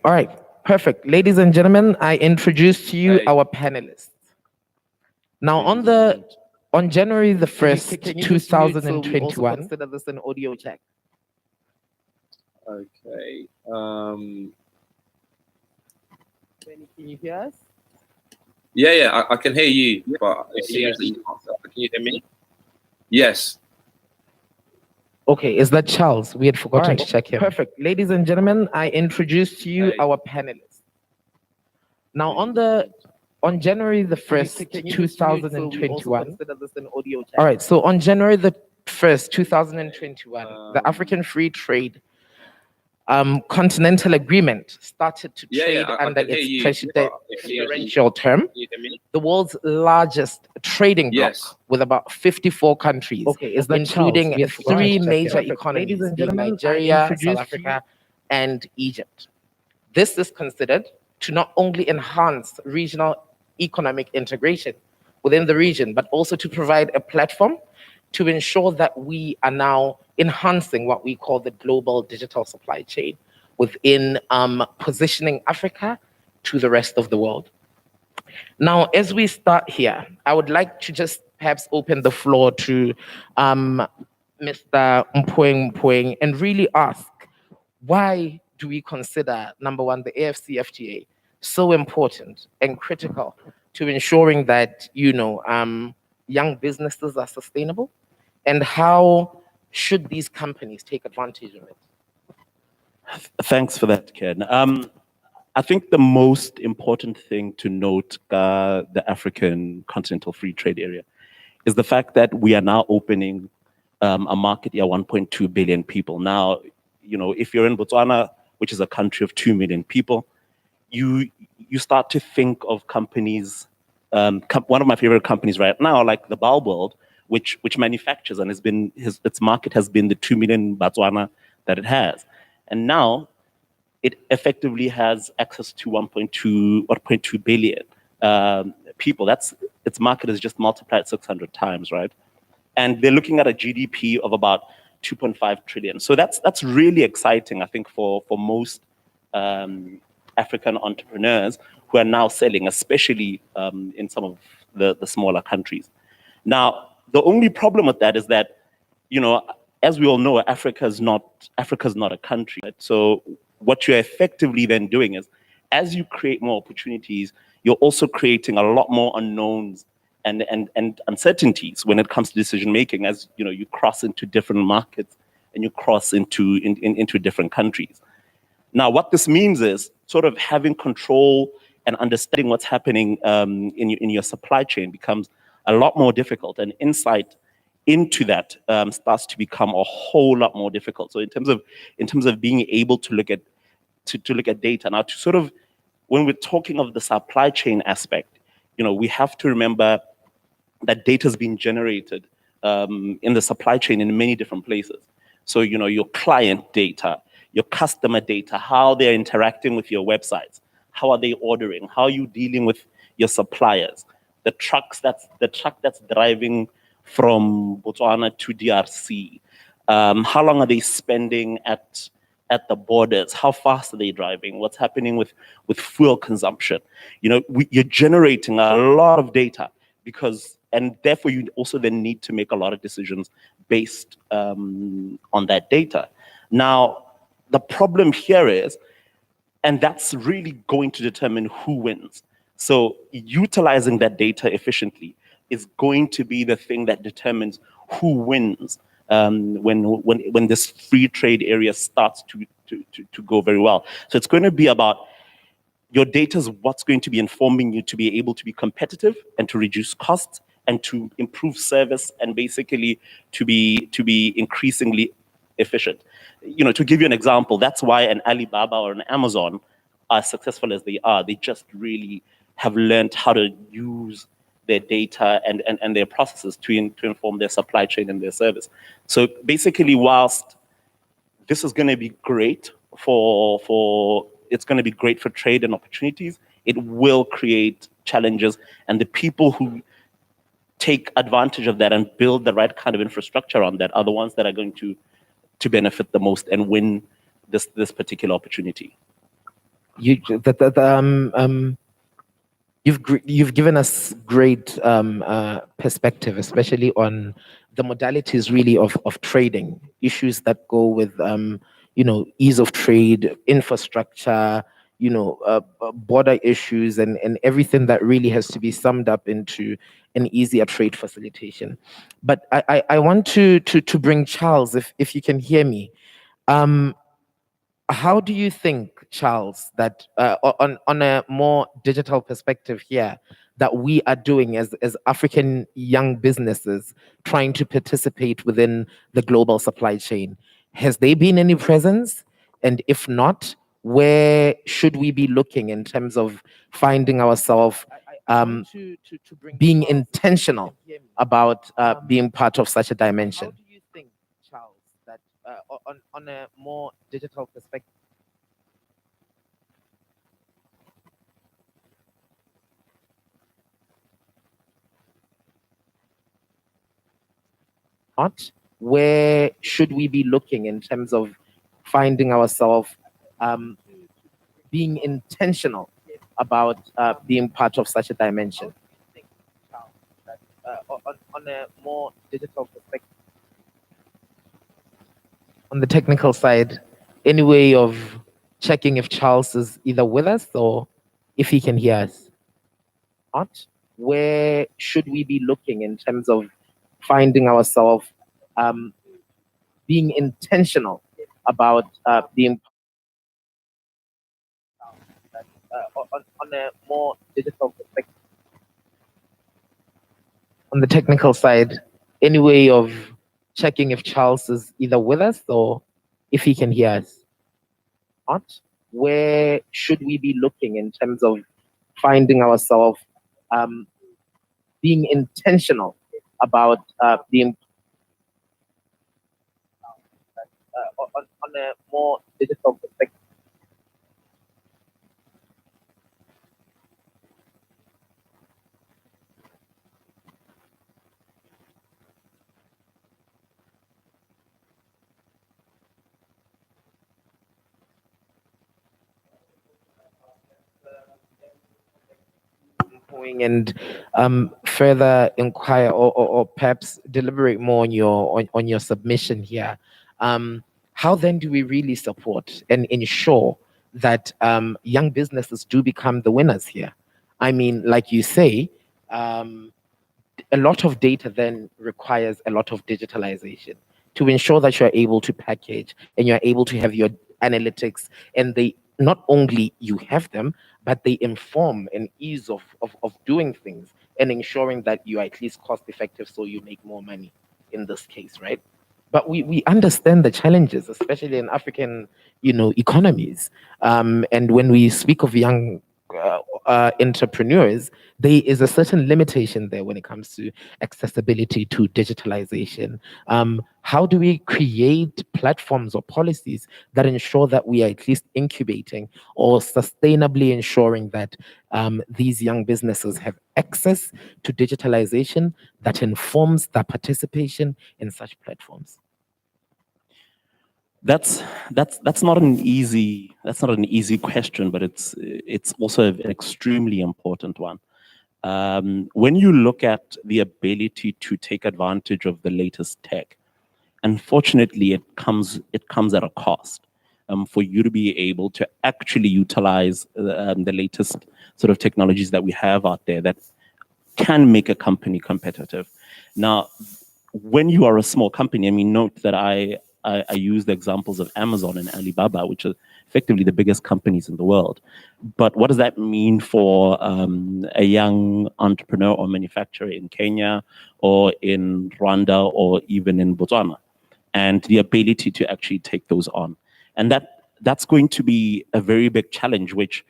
All right, perfect. Ladies and gentlemen, I introduce to you our panelists. Now, on January the 1st, 2021. Consider this an audio check. Okay. Benny, can you hear us? Yeah, I can hear you, but it seems that you can't. Can you hear me? Yes. Okay, is that Charles? We had forgotten to check him. Perfect. Ladies and gentlemen, I introduce to you our panelists. Now, on January the 1st, 2021. All right, so on January the 1st, 2021, the African Free Trade Continental Agreement started to trade I under can hear its you, preferential term, Can you hear me? the world's largest trading bloc Yes. with about 54 countries, including three major economies, being Nigeria, South Africa, and Egypt. This is considered to not only enhance regional economic integration within the region, but also to provide a platform to ensure that we are now enhancing what we call the global digital supply chain within positioning Africa to the rest of the world. Now, as we start here, I would like to just perhaps open the floor to Mr. Mpweng and really ask, why do we consider, number one, the AfCFTA so important and critical to ensuring that, young businesses are sustainable? And how should these companies take advantage of it? Thanks for that, Ken. I think the most important thing to note, the African Continental Free Trade Area, is the fact that we are now opening a market here, 1.2 billion people. Now, if you're in Botswana, which is a country of 2 million people, you start to think of companies. One of my favorite companies right now, like the Bulb World, which manufactures and its market has been the 2 million Botswana that it has, and now it effectively has access to 1.2 billion people. Its market is just multiplied 600 times, right? And they're looking at a GDP of about 2.5 trillion. So that's really exciting, I think, for most African entrepreneurs who are now selling, especially in some of the smaller countries. Now, the only problem with that is that, as we all know, Africa's not a country. Right? So what you're effectively then doing is, as you create more opportunities, you're also creating a lot more unknowns and uncertainties when it comes to decision making. As you cross into different markets and you cross into different countries. Now, what this means is sort of having control and understanding what's happening in your supply chain becomes a lot more difficult, and insight into that starts to become a whole lot more difficult. So in terms of being able to look at data now, to sort of, when we're talking of the supply chain aspect, we have to remember that data is being generated in the supply chain in many different places. So your client data, your customer data, how they're interacting with your websites, how are they ordering, how are you dealing with your suppliers, the truck that's driving from Botswana to DRC, how long are they spending at the borders, how fast are they driving, what's happening with fuel consumption. You're generating a lot of data and therefore you also then need to make a lot of decisions based on that data. Now, the problem here is, and that's really going to determine who wins. So utilizing that data efficiently is going to be the thing that determines who wins when this free trade area starts to go very well. So it's going to be about your data is what's going to be informing you to be able to be competitive and to reduce costs and to improve service and basically to be increasingly efficient. To give you an example, that's why an Alibaba or an Amazon are successful as they are. They just really have learned how to use their data and their processes to inform their supply chain and their service. So basically, whilst this is going to be great it's going to be great for trade and opportunities, it will create challenges, and the people who take advantage of that and build the right kind of infrastructure on that are the ones that are going to benefit the most and win this particular opportunity. You've given us great perspective, especially on the modalities really of trading, issues that go with ease of trade, infrastructure, border issues, and everything that really has to be summed up into an easier trade facilitation. But I want to bring Charles, if you can hear me. How do you think, Charles, that on a more digital perspective here, that we are doing as African young businesses trying to participate within the global supply chain? Has there been any presence? And if not, where should we be looking in terms of finding ourselves being intentional about being part of such a dimension? How do you think, Charles, that on a more digital perspective? Not, where should we be looking in terms of finding ourselves being intentional about being part of such a dimension? On a more digital perspective, on the technical side, any way of checking if Charles is either with us or if he can hear us? Not, where should we be looking in terms of finding ourselves being intentional about being on a more digital perspective? On the technical side, any way of checking if Charles is either with us or if he can hear us? Not, where should we be looking in terms of finding ourselves being intentional about being on a more digital perspective? And further inquire or perhaps deliberate more on your submission here. How then do we really support and ensure that young businesses do become the winners here? I mean, like you say, a lot of data then requires a lot of digitalization to ensure that you're able to package and you're able to have your analytics, and they not only you have them, but they inform an ease of doing things and ensuring that you are at least cost effective so you make more money in this case, right? But we understand the challenges, especially in African, economies. And when we speak of young entrepreneurs, there is a certain limitation there when it comes to accessibility to digitalization. How do we create platforms or policies that ensure that we are at least incubating or sustainably ensuring that these young businesses have access to digitalization that informs their participation in such platforms? That's not an easy question, but it's also an extremely important one. When you look at the ability to take advantage of the latest tech, unfortunately, it comes at a cost. For you to be able to actually utilize the latest sort of technologies that we have out there that can make a company competitive. Now, when you are a small company, I mean, note that I use the examples of Amazon and Alibaba, which are effectively the biggest companies in the world. But what does that mean for a young entrepreneur or manufacturer in Kenya or in Rwanda or even in Botswana? And the ability to actually take those on. And that's going to be a very big challenge, which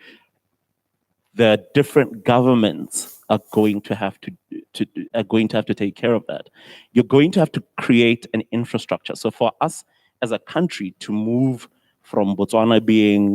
the different governments are going to have to take care of that. You're going to have to create an infrastructure. So for us as a country to move from Botswana being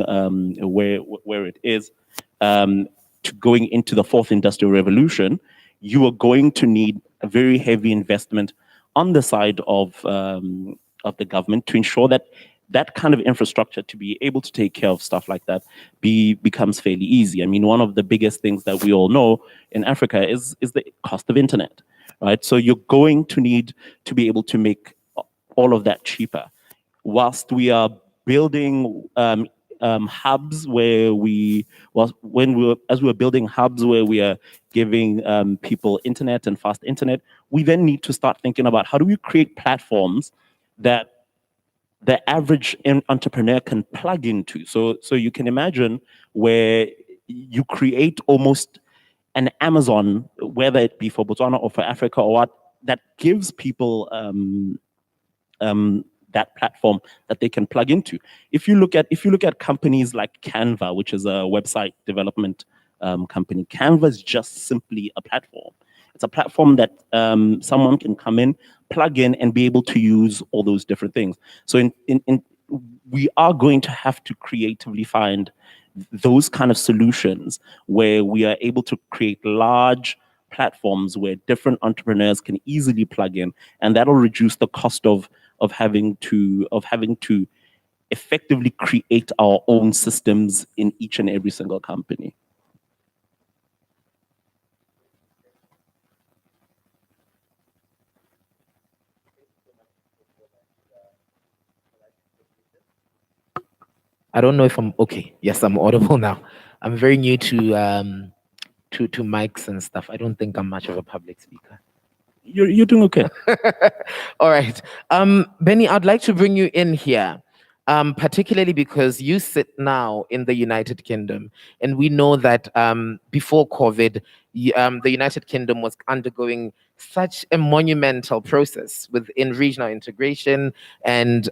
where it is to going into the fourth industrial revolution, you are going to need a very heavy investment on the side of the government to ensure that that kind of infrastructure to be able to take care of stuff like that becomes fairly easy. I mean, one of the biggest things that we all know in Africa is the cost of internet, right? So you're going to need to be able to make all of that cheaper. Whilst we are building hubs where we were building hubs where we are giving people internet and fast internet, we then need to start thinking about how do we create platforms that the average entrepreneur can plug into. So you can imagine where you create almost an Amazon, whether it be for Botswana or for Africa or what, that gives people that platform that they can plug into. If you look at companies like Canva, which is a website development company, Canva is just simply a platform. It's a platform that someone can come in, plug in, and be able to use all those different things. So we are going to have to creatively find those kind of solutions where we are able to create large platforms where different entrepreneurs can easily plug in, and that'll reduce the cost of having to effectively create our own systems in each and every single company. I don't know if I'm okay. Yes, I'm audible now. I'm very new to mics and stuff. I don't think I'm much of a public speaker. You're doing okay. All right. Benny, I'd like to bring you in here, particularly because you sit now in the United Kingdom, and we know that before COVID, the United Kingdom was undergoing such a monumental process within regional integration and,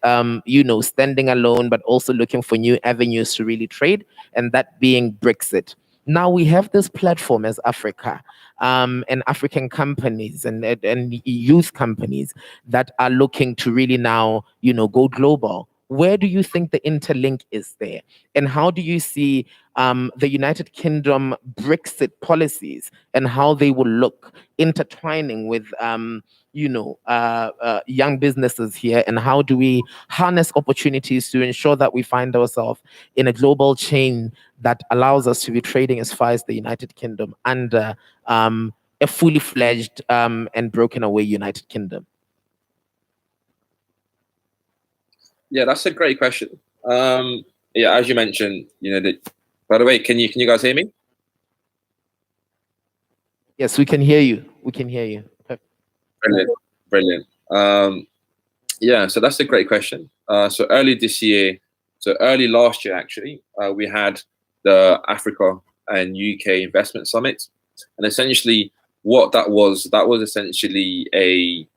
standing alone, but also looking for new avenues to really trade, and that being Brexit. Now we have this platform as Africa, and African companies and youth companies that are looking to really now, go global. Where do you think the interlink is there? And how do you see the United Kingdom Brexit policies and how they will look intertwining with, young businesses here? And how do we harness opportunities to ensure that we find ourselves in a global chain that allows us to be trading as far as the United Kingdom under a fully fledged and broken away United Kingdom? Yeah, that's a great question. Yeah, as you mentioned, by the way, can you guys hear me? Yes, we can hear you. We can hear you. Brilliant. Yeah, so that's a great question. So early last year, actually, we had the Africa and UK Investment Summit, and essentially what that was essentially a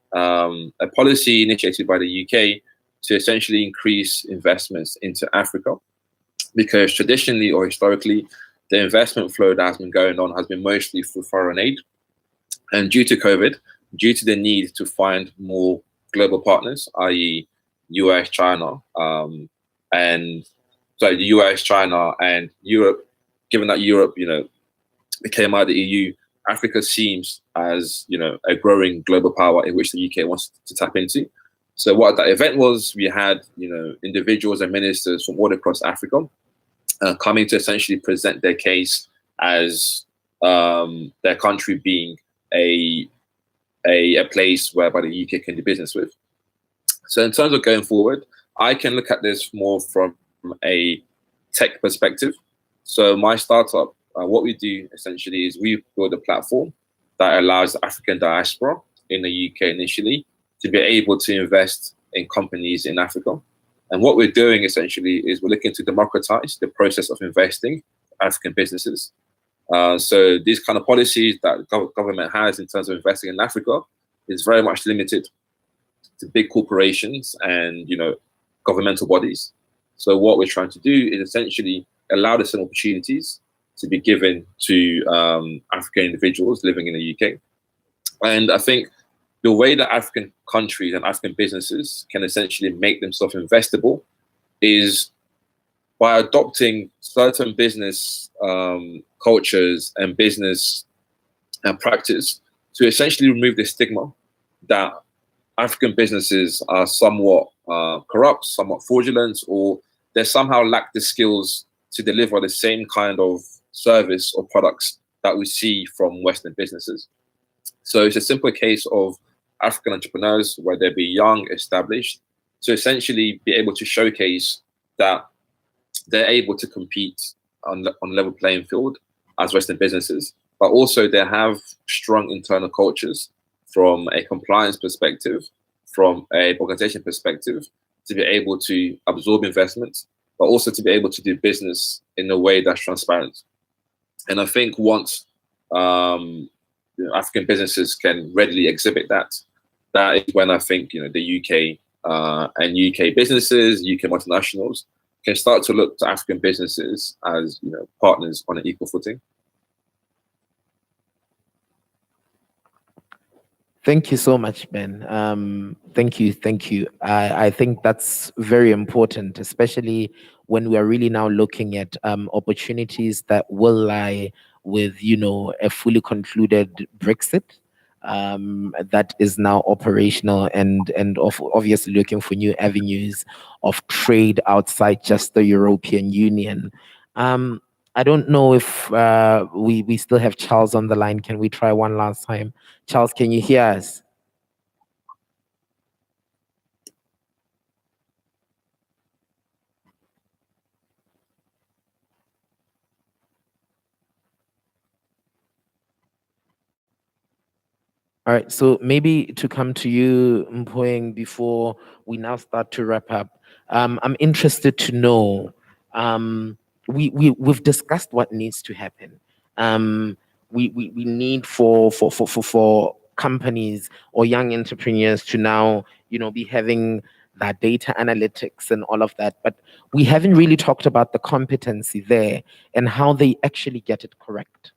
policy initiated by the UK to essentially increase investments into Africa, because traditionally or historically, the investment flow that has been going on has been mostly through foreign aid. And due to COVID, due to the need to find more global partners, i.e. US, China, the US, China, and Europe, given that Europe, became out of the EU, Africa seems as, a growing global power in which the UK wants to tap into. So what that event was, we had, individuals and ministers from all across Africa coming to essentially present their case as their country being a place whereby the UK can do business with. So in terms of going forward, I can look at this more from a tech perspective. So my startup, what we do essentially is we build a platform that allows the African diaspora in the UK initially to be able to invest in companies in Africa. And what we're doing essentially is we're looking to democratize the process of investing African businesses. So these kind of policies that government has in terms of investing in Africa is very much limited to big corporations and governmental bodies. So what we're trying to do is essentially allow the same opportunities to be given to African individuals living in the UK. And I think the way that African countries and African businesses can essentially make themselves investable is by adopting certain business cultures and business practice to essentially remove the stigma that African businesses are somewhat corrupt, somewhat fraudulent, or they somehow lack the skills to deliver the same kind of service or products that we see from Western businesses. So it's a simple case of African entrepreneurs, whether they be young, established, to essentially be able to showcase that they're able to compete on level playing field as Western businesses, but also they have strong internal cultures from a compliance perspective, from a organization perspective, to be able to absorb investments, but also to be able to do business in a way that's transparent. And I think once African businesses can readily exhibit that, that is when I think the UK and UK businesses, UK multinationals can start to look to African businesses as partners on an equal footing. Thank you so much, Ben. Thank you. I think that's very important, especially when we are really now looking at opportunities that will lie with, a fully concluded Brexit that is now operational and obviously looking for new avenues of trade outside just the European Union. I don't know if we still have Charles on the line. Can we try one last time? Charles, can you hear us? All right, so maybe to come to you, Mpoeng, before we now start to wrap up, I'm interested to know, we've discussed what needs to happen. We need for companies or young entrepreneurs to now, be having that data analytics and all of that, but we haven't really talked about the competency there and how they actually get it correct,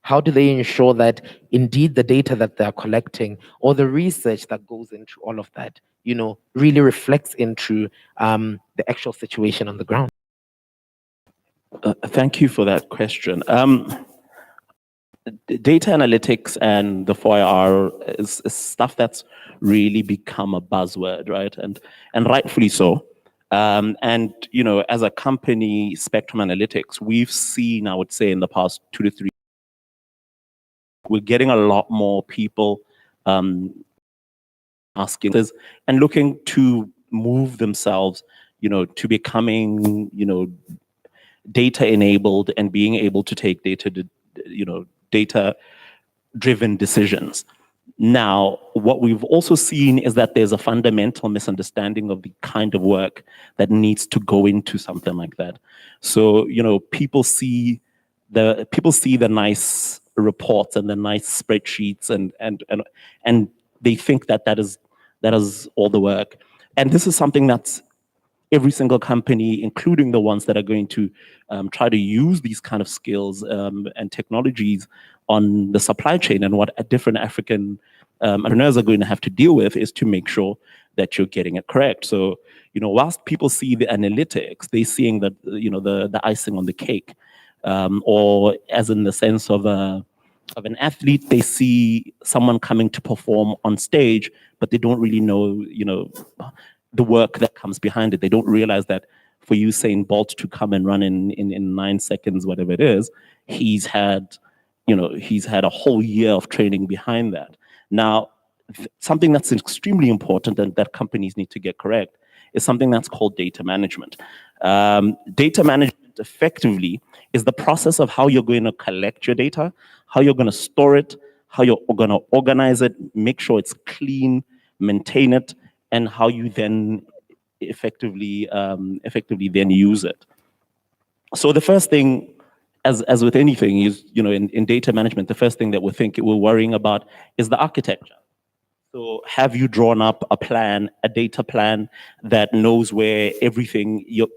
How do they ensure that indeed the data that they're collecting or the research that goes into all of that, really reflects into the actual situation on the ground? Thank you for that question. Data analytics and the 4IR is stuff that's really become a buzzword, right? And rightfully so. And as a company, Spectrum Analytics, we've seen, I would say, in the past 2 to 3 we're getting a lot more people asking this and looking to move themselves, to becoming, data enabled and being able to take data-driven decisions. Now, what we've also seen is that there's a fundamental misunderstanding of the kind of work that needs to go into something like that. So, people see the nice reports and the nice spreadsheets and they think that is all the work. And this is something that's every single company, including the ones that are going to try to use these kind of skills and technologies on the supply chain, and what different African entrepreneurs are going to have to deal with is to make sure that you're getting it correct. So, whilst people see the analytics, they're seeing that, the icing on the cake. Or as in the sense of an athlete, they see someone coming to perform on stage, but they don't really know, the work that comes behind it. They don't realize that for Usain Bolt to come and run in 9 seconds, whatever it is, he's had a whole year of training behind that. Now, something that's extremely important and that companies need to get correct is something that's called data management. Data management effectively is the process of how you're going to collect your data, how you're going to store it, how you're going to organize it, make sure it's clean, maintain it, and how you then effectively then use it. So the first thing, as with anything, is in data management, the first thing that we're worrying about is the architecture. So have you drawn up a data plan that knows where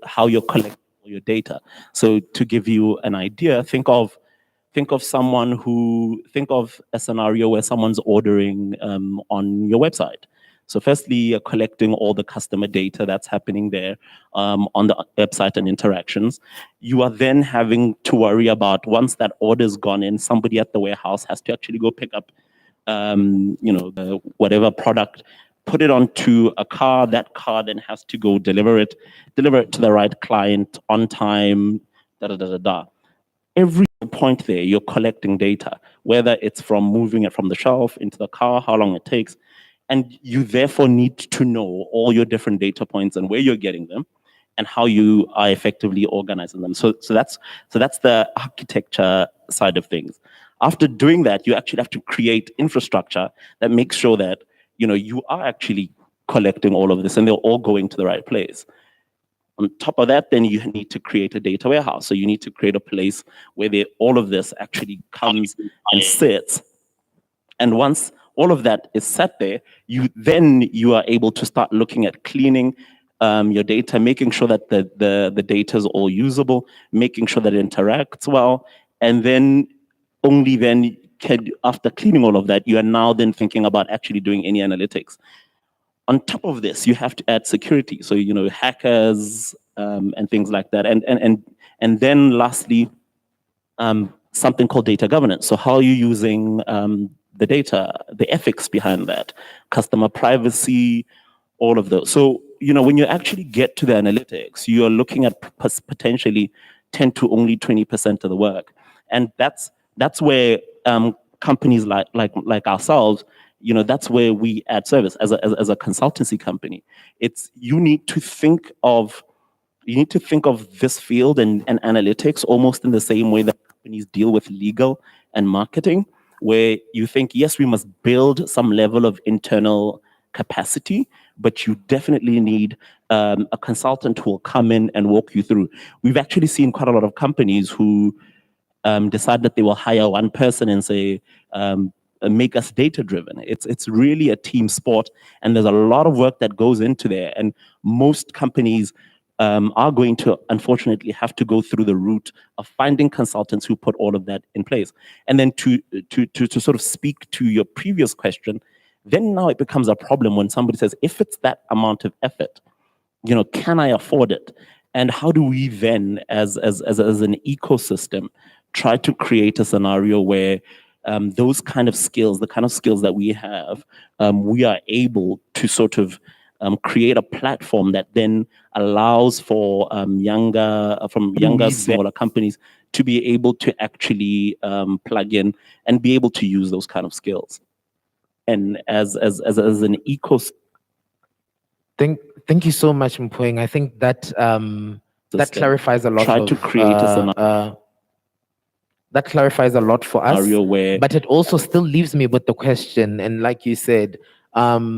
how you're collecting your data? So to give you an idea, think of a scenario where someone's ordering on your website. So firstly, you're collecting all the customer data that's happening there on the website and interactions. You are then having to worry about, once that order's gone in, somebody at the warehouse has to actually go pick up whatever product, put it onto a car. That car then has to go deliver it to the right client on time, Every point there, you're collecting data, whether it's from moving it from the shelf into the car, how long it takes. And you therefore need to know all your different data points and where you're getting them and how you are effectively organizing them. So that's the architecture side of things. After doing that, you actually have to create infrastructure that makes sure that you are actually collecting all of this and they're all going to the right place. On top of that, then you need to create a data warehouse. So you need to create a place where all of this actually comes and sits. And once all of that is set there, you are able to start looking at cleaning your data, making sure that the data is all usable, making sure that it interacts well, and then only then after cleaning all of that, you are now then thinking about actually doing any analytics. On top of this, you have to add security, so hackers and things like that, and then lastly, something called data governance. So how are you using the data, the ethics behind that, customer privacy, all of those. So, when you actually get to the analytics, you are looking at potentially 10 to only 20% of the work. And that's where companies like ourselves, that's where we add service as a consultancy company. You need to think of this field and analytics almost in the same way that companies deal with legal and marketing, where you think, yes, we must build some level of internal capacity, but you definitely need a consultant who will come in and walk you through. We've actually seen quite a lot of companies who decide that they will hire one person and say, make us data-driven. It's really a team sport, and there's a lot of work that goes into there. And most companies are going to, unfortunately, have to go through the route of finding consultants who put all of that in place. And then to sort of speak to your previous question, then now it becomes a problem when somebody says, if it's that amount of effort, can I afford it? And how do we then, as an ecosystem, try to create a scenario where those kind of skills, the kind of skills that we have, we are able to sort of create a platform that then allows for younger, smaller companies to be able to actually plug in and be able to use those kind of skills. And as an ecosystem. Thank you so much, Mphoeng. I think that that clarifies a lot. Try to create a scenario. That clarifies a lot for us, but it also still leaves me with the question. And like you said, how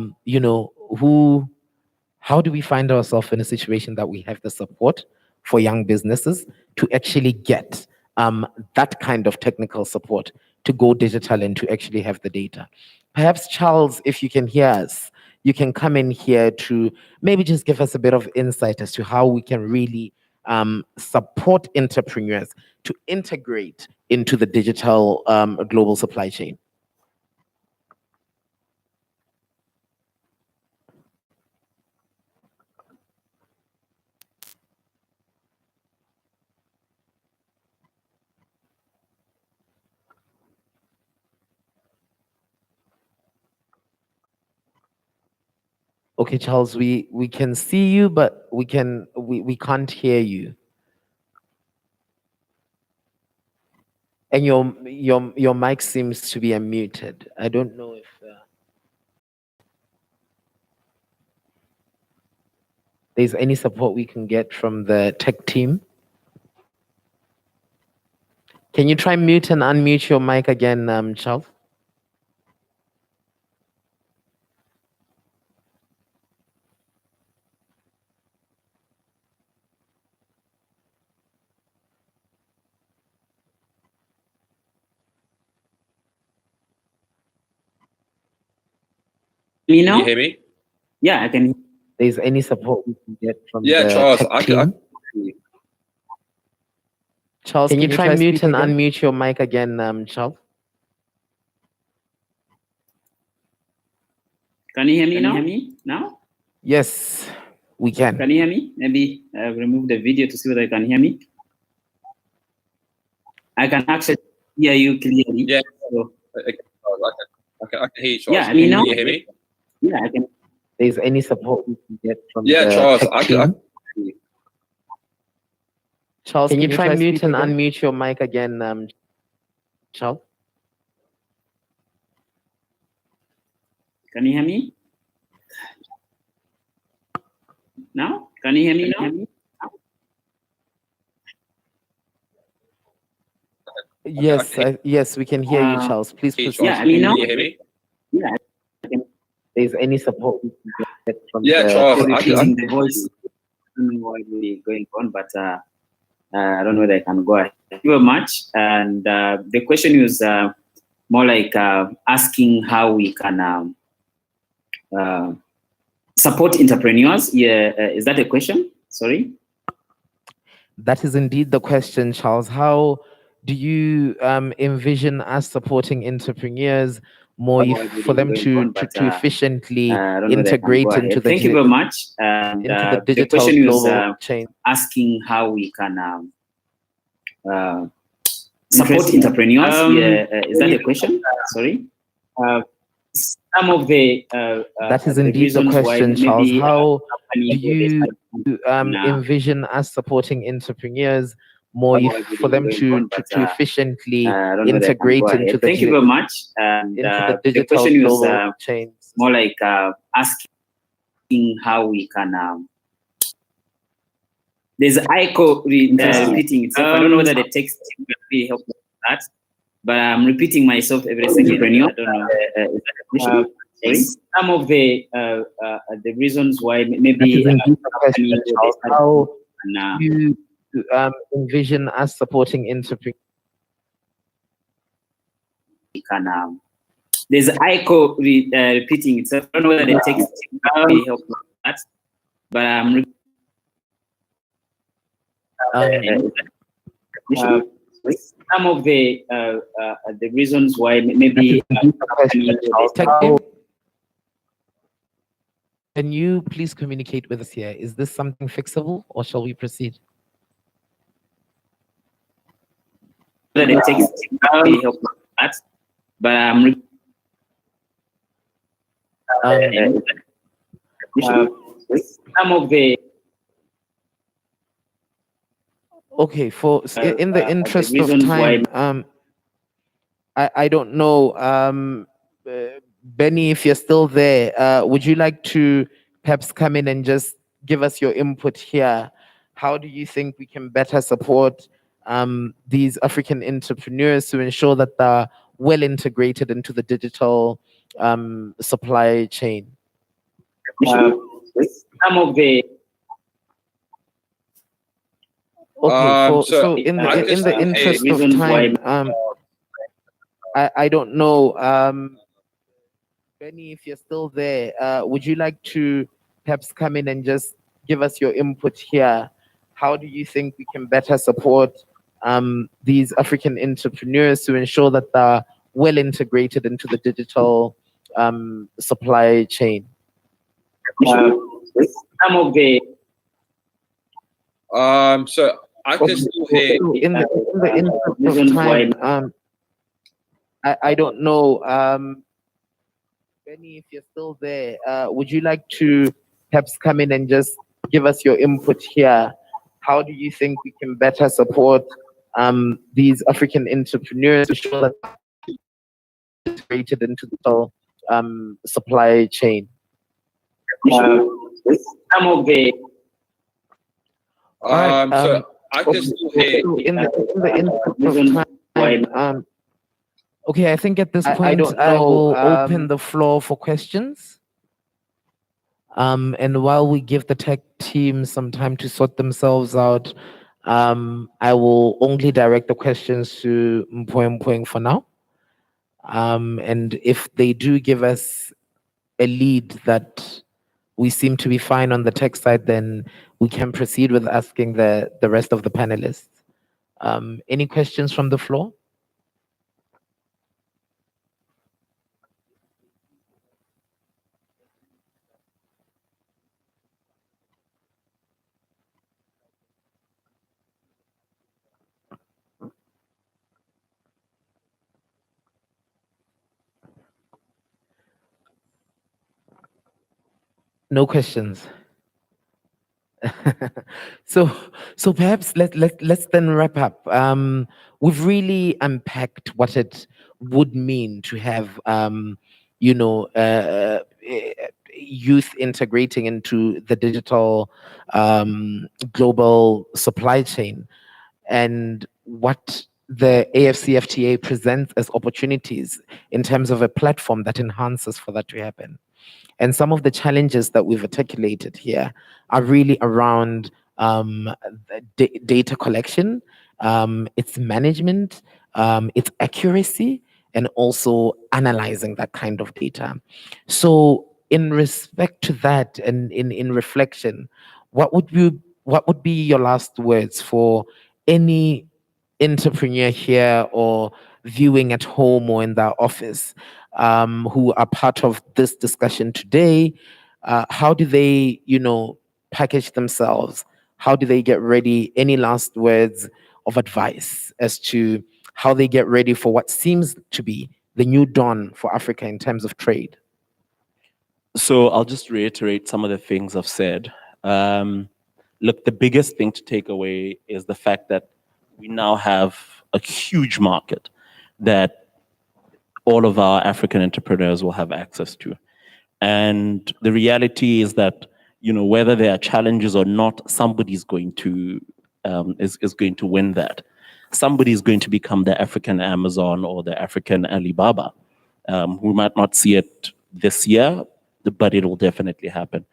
do we find ourselves in a situation that we have the support for young businesses to actually get that kind of technical support to go digital and to actually have the data? Perhaps, Charles, if you can hear us, you can come in here to maybe just give us a bit of insight as to how we can really support entrepreneurs to integrate into the digital global supply chain. Okay, Charles, we can see you, but we can't hear you. And your mic seems to be unmuted. I don't know if there's any support we can get from the tech team. Can you try mute and unmute your mic again, Charles? Me now? Can you hear me? Yeah, I can. There's any support we can get from the Charles, tech team? Charles, can you try mute and unmute your mic again, Charles? Can you hear me now? Can you hear me now? Yes, we can. Can you hear me? Maybe I've removed the video to see whether you can hear me. I can actually hear you clearly. Yeah, so, I can hear you, Charles. Yeah, can you hear me? Yeah, I can. There's any support we can get from Charles, tech team? Charles, can you try mute and unmute your mic again, Charles? Can you hear me? Now? Can you hear me now? Yes, yes, we can hear you, Charles. Please proceed. Yeah, can you hear me? Yeah. There's any support we can get from Charles, the voice. I don't know what is going on, but I don't know whether I can go ahead. Thank you very much. And the question is, more like asking how we can support entrepreneurs. Yeah, is that a question? Sorry. That is indeed the question, Charles. How do you envision us supporting entrepreneurs more for them to efficiently integrate into the Thank you very much. And, into the the digital question global is chain? asking how we can support entrepreneurs. Is that a question? Sorry. Some of the That is the indeed the reasons why question, Charles. maybe How company do you now envision us supporting entrepreneurs more for them to efficiently integrate into the Thank you very much. And into the the digital question is global chain? more like asking how we can. There's ICO repeating itself. I don't know whether the text will really help with that, but I'm repeating myself every second. I don't know. Is that a question? Sorry? Some of the reasons why maybe That is indeed the question, company Charles. How now do you envision us supporting entrepreneurs? can. There's ICO repeating itself. I don't know whether the text will really help with that, but I'm some of the reasons why maybe Can you please communicate with us here? Is this something fixable, or shall we proceed? the text will really help with that, but I'm some of the Okay, in the interest of reasons why- time, I don't know, Benny, if you're still there, would you like to perhaps come in and just give us your input here? How do you think we can better support these African entrepreneurs to ensure that they're well integrated into the digital supply chain? Some of the Okay, so so in I the just- interest of reasons why- time, I don't know, Benny, if you're still there, would you like to perhaps come in and just give us your input here? How do you think we can better support these African entrepreneurs to ensure that they're well integrated into the digital supply chain? some of the So I can still hear. So in the interest reasons of why- time, I don't know, Benny, if you're still there, would you like to perhaps come in and just give us your input here? How do you think we can better support these African entrepreneurs to ensure that they're integrated into the supply chain? some of the Alright, So I can okay, still hear. so in the interest reasons of why- time, okay, I think at this I point don't I know, will open the floor for questions. And while we give the tech team some time to sort themselves out, I will only direct the questions to Mpoeng for now. And if they do give us a lead that we seem to be fine on the tech side, then we can proceed with asking the rest of the panelists. Any questions from the floor? No questions. so perhaps let's then wrap up. We've really unpacked what it would mean to have youth integrating into the digital global supply chain, and what the AFCFTA presents as opportunities in terms of a platform that enhances for that to happen. And some of the challenges that we've articulated here are really around data collection, its management, its accuracy, and also analyzing that kind of data. So in respect to that and in reflection, what would be your last words for any entrepreneur here or viewing at home or in their office who are part of this discussion today? How do they, package themselves? How do they get ready? Any last words of advice as to how they get ready for what seems to be the new dawn for Africa in terms of trade? So I'll just reiterate some of the things I've said. Look, the biggest thing to take away is the fact that we now have a huge market that all of our African entrepreneurs will have access to. And the reality is that, whether there are challenges or not, somebody's going to is going to win that. Somebody is going to become the African Amazon or the African Alibaba. We might not see it this year, but it will definitely happen.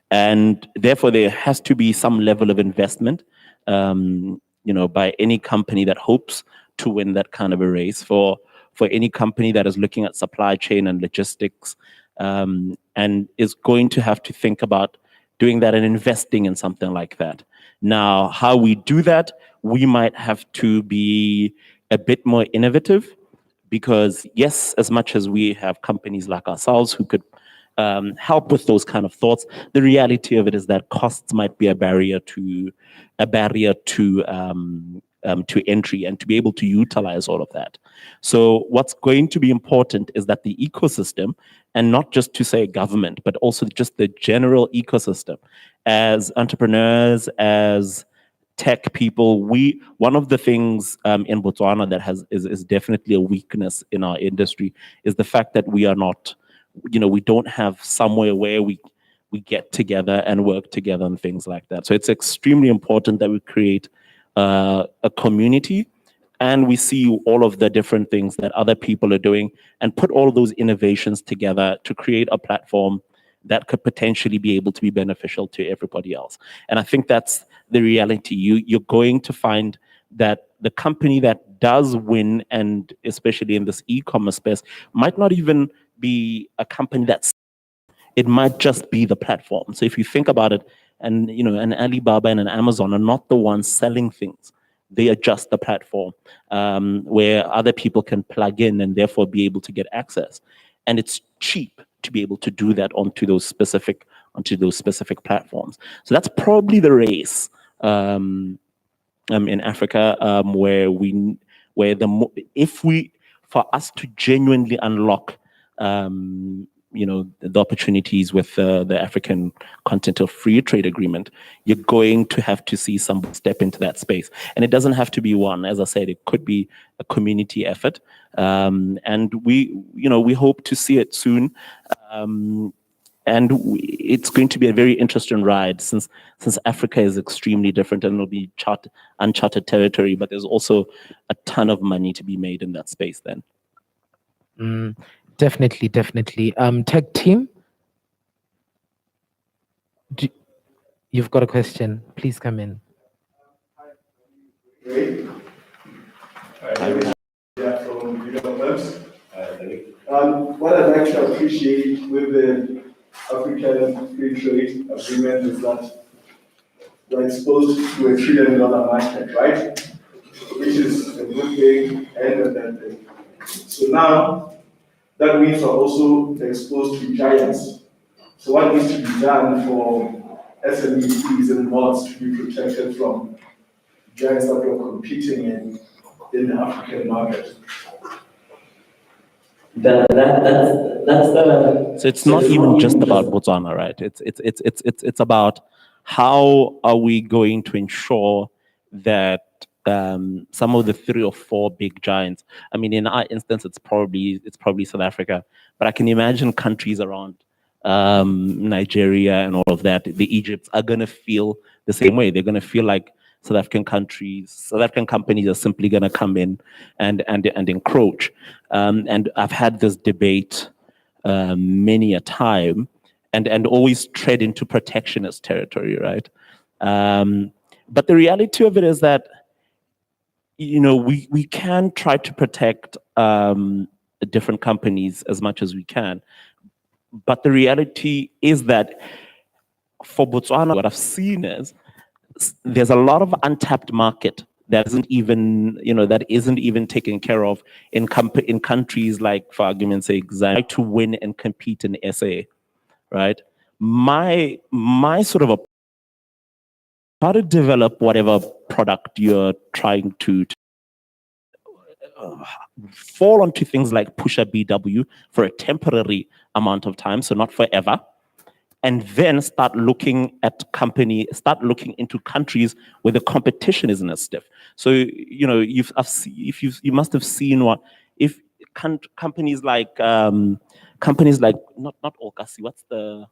And therefore, there has to be some level of investment, by any company that hopes to win that kind of a race, for any company that is looking at supply chain and logistics, and is going to have to think about doing that and investing in something like that. Now, how we do that, we might have to be a bit more innovative, because yes, as much as we have companies like ourselves who could help with those kind of thoughts, the reality of it is that costs might be a barrier to entry and to be able to utilize all of that. So what's going to be important is that the ecosystem, and not just to say government, but also just the general ecosystem, as entrepreneurs, as tech people, one of the things in Botswana that is definitely a weakness in our industry is the fact that we are not, we don't have somewhere where we get together and work together and things like that. So it's extremely important that we create a community, and we see all of the different things that other people are doing and put all of those innovations together to create a platform that could potentially be able to be beneficial to everybody else. And I think that's the reality. You're going to find that the company that does win, and especially in this e-commerce space, might not even be a company it might just be the platform. So if you think about it, and an Alibaba and an Amazon are not the ones selling things. They are just the platform where other people can plug in and therefore be able to get access. And it's cheap to be able to do that onto those specific platforms. So that's probably the race in Africa, for us to genuinely unlock the opportunities with the African Continental Free Trade Agreement, you're going to have to see somebody step into that space. And it doesn't have to be one. As I said, it could be a community effort. And we hope to see it soon. It's going to be a very interesting ride, since Africa is extremely different and it'll be uncharted territory, but there's also a ton of money to be made in that space then. Definitely. Tech team, you've got a question. Please come in. Great. What I'd like to appreciate with the African Free Trade Agreement is that we're exposed to $1 trillion market, right? Which is a good thing and a bad thing. So now, that means we're also exposed to giants. So what needs to be done for SMEs and bots to be protected from giants that we're competing in the African market? So it's not even just about Botswana, right? It's about how are we going to ensure that some of the 3 or 4 big giants. I mean, in our instance, it's probably South Africa, but I can imagine countries around Nigeria and all of that. The Egypts are going to feel the same way. They're going to feel like South African companies are simply going to come in and encroach. And I've had this debate many a time, and always tread into protectionist territory, right? But the reality of it is that we can try to protect different companies as much as we can. But the reality is that for Botswana, what I've seen is there's a lot of untapped market that isn't even taken care of in countries like, for argument's sake, Zambia, to win and compete in SA, right? My sort of how to develop whatever product you're trying to fall onto things like Pusha BW for a temporary amount of time, so not forever, and then start looking into countries where the competition isn't as stiff. So you must have seen if companies like not Okasi,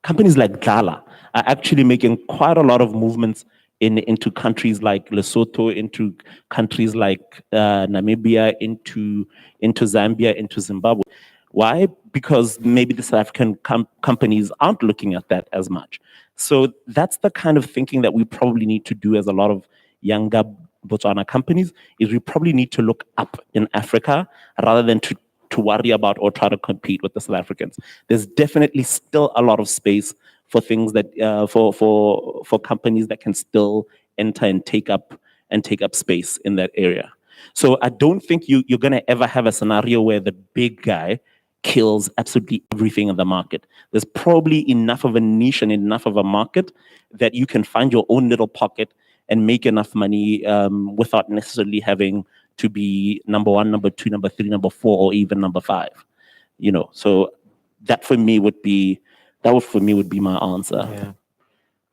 companies like Dlala are actually making quite a lot of movements into countries like Lesotho, into countries like Namibia, into Zambia, into Zimbabwe. Why? Because maybe the South African companies aren't looking at that as much. So that's the kind of thinking that we probably need to do as a lot of younger Botswana companies, is we probably need to look up in Africa rather than to worry about or try to compete with the South Africans. There's definitely still a lot of space for things that for companies that can still enter and take up space in that area. So I don't think you're going to ever have a scenario where the big guy kills absolutely everything in the market. There's probably enough of a niche and enough of a market that you can find your own little pocket and make enough money without necessarily having to be number 1, number 2, number 3, number 4, or even number 5. So that for me would be my answer. Yeah.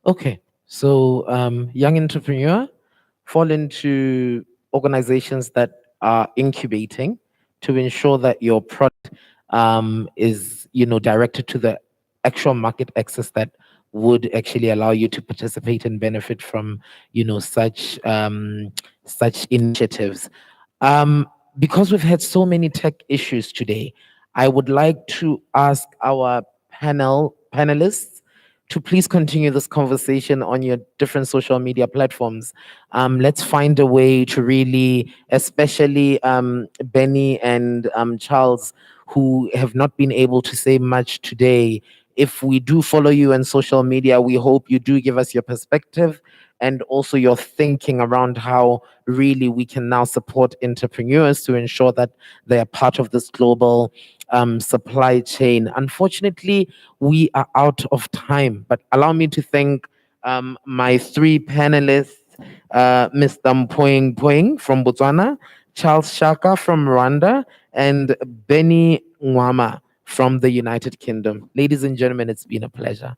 Okay. So young entrepreneur, fall into organizations that are incubating to ensure that your product is directed to the actual market access that would actually allow you to participate and benefit from such initiatives. Because we've had so many tech issues today, I would like to ask our panelists to please continue this conversation on your different social media platforms. Let's find a way to really, especially Benny and Charles, who have not been able to say much today. If we do follow you on social media, we hope you do give us your perspective and also your thinking around how really we can now support entrepreneurs to ensure that they are part of this global supply chain. Unfortunately, we are out of time, but allow me to thank my 3 panelists, Mr. Mpoeng Poeng from Botswana, Charles Shaka from Rwanda, and Benny Nwama from the United Kingdom. Ladies and gentlemen, it's been a pleasure.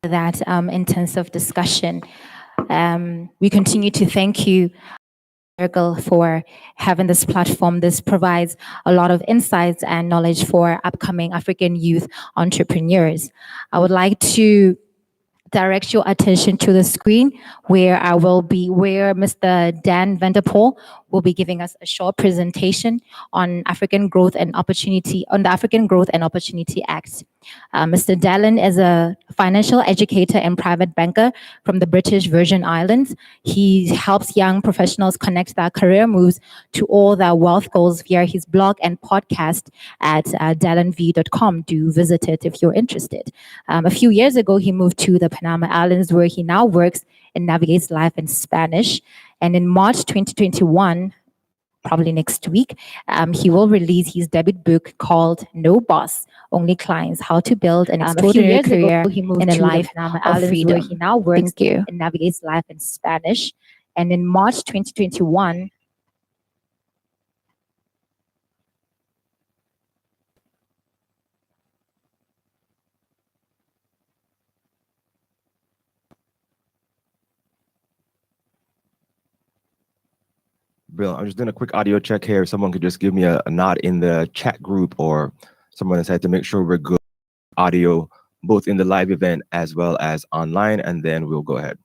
That intensive discussion. We continue to thank you, Circle, for having this platform. This provides a lot of insights and knowledge for upcoming African youth entrepreneurs. I would like to direct your attention to the screen where Mr. Dan Vanderpoel will be giving us a short presentation on the African Growth and Opportunity Act. Mr. Dallin is a financial educator and private banker from the British Virgin Islands. He helps young professionals connect their career moves to all their wealth goals via his blog and podcast at dallinv.com. Do visit it if you're interested. A few years ago, he moved to the Panama Islands, where he now works and navigates life in Spanish. And in March 2021, probably next week, he will release his debut book called No Boss, Only Clients: How to Build an Extraordinary Career in a Life of Freedom. Where he now works and navigates life in Spanish. And in March 2021, Bill, I'm just doing a quick audio check here. If someone could just give me a nod in the chat group, or someone inside, to make sure we're good audio, both in the live event as well as online, and then we'll go ahead.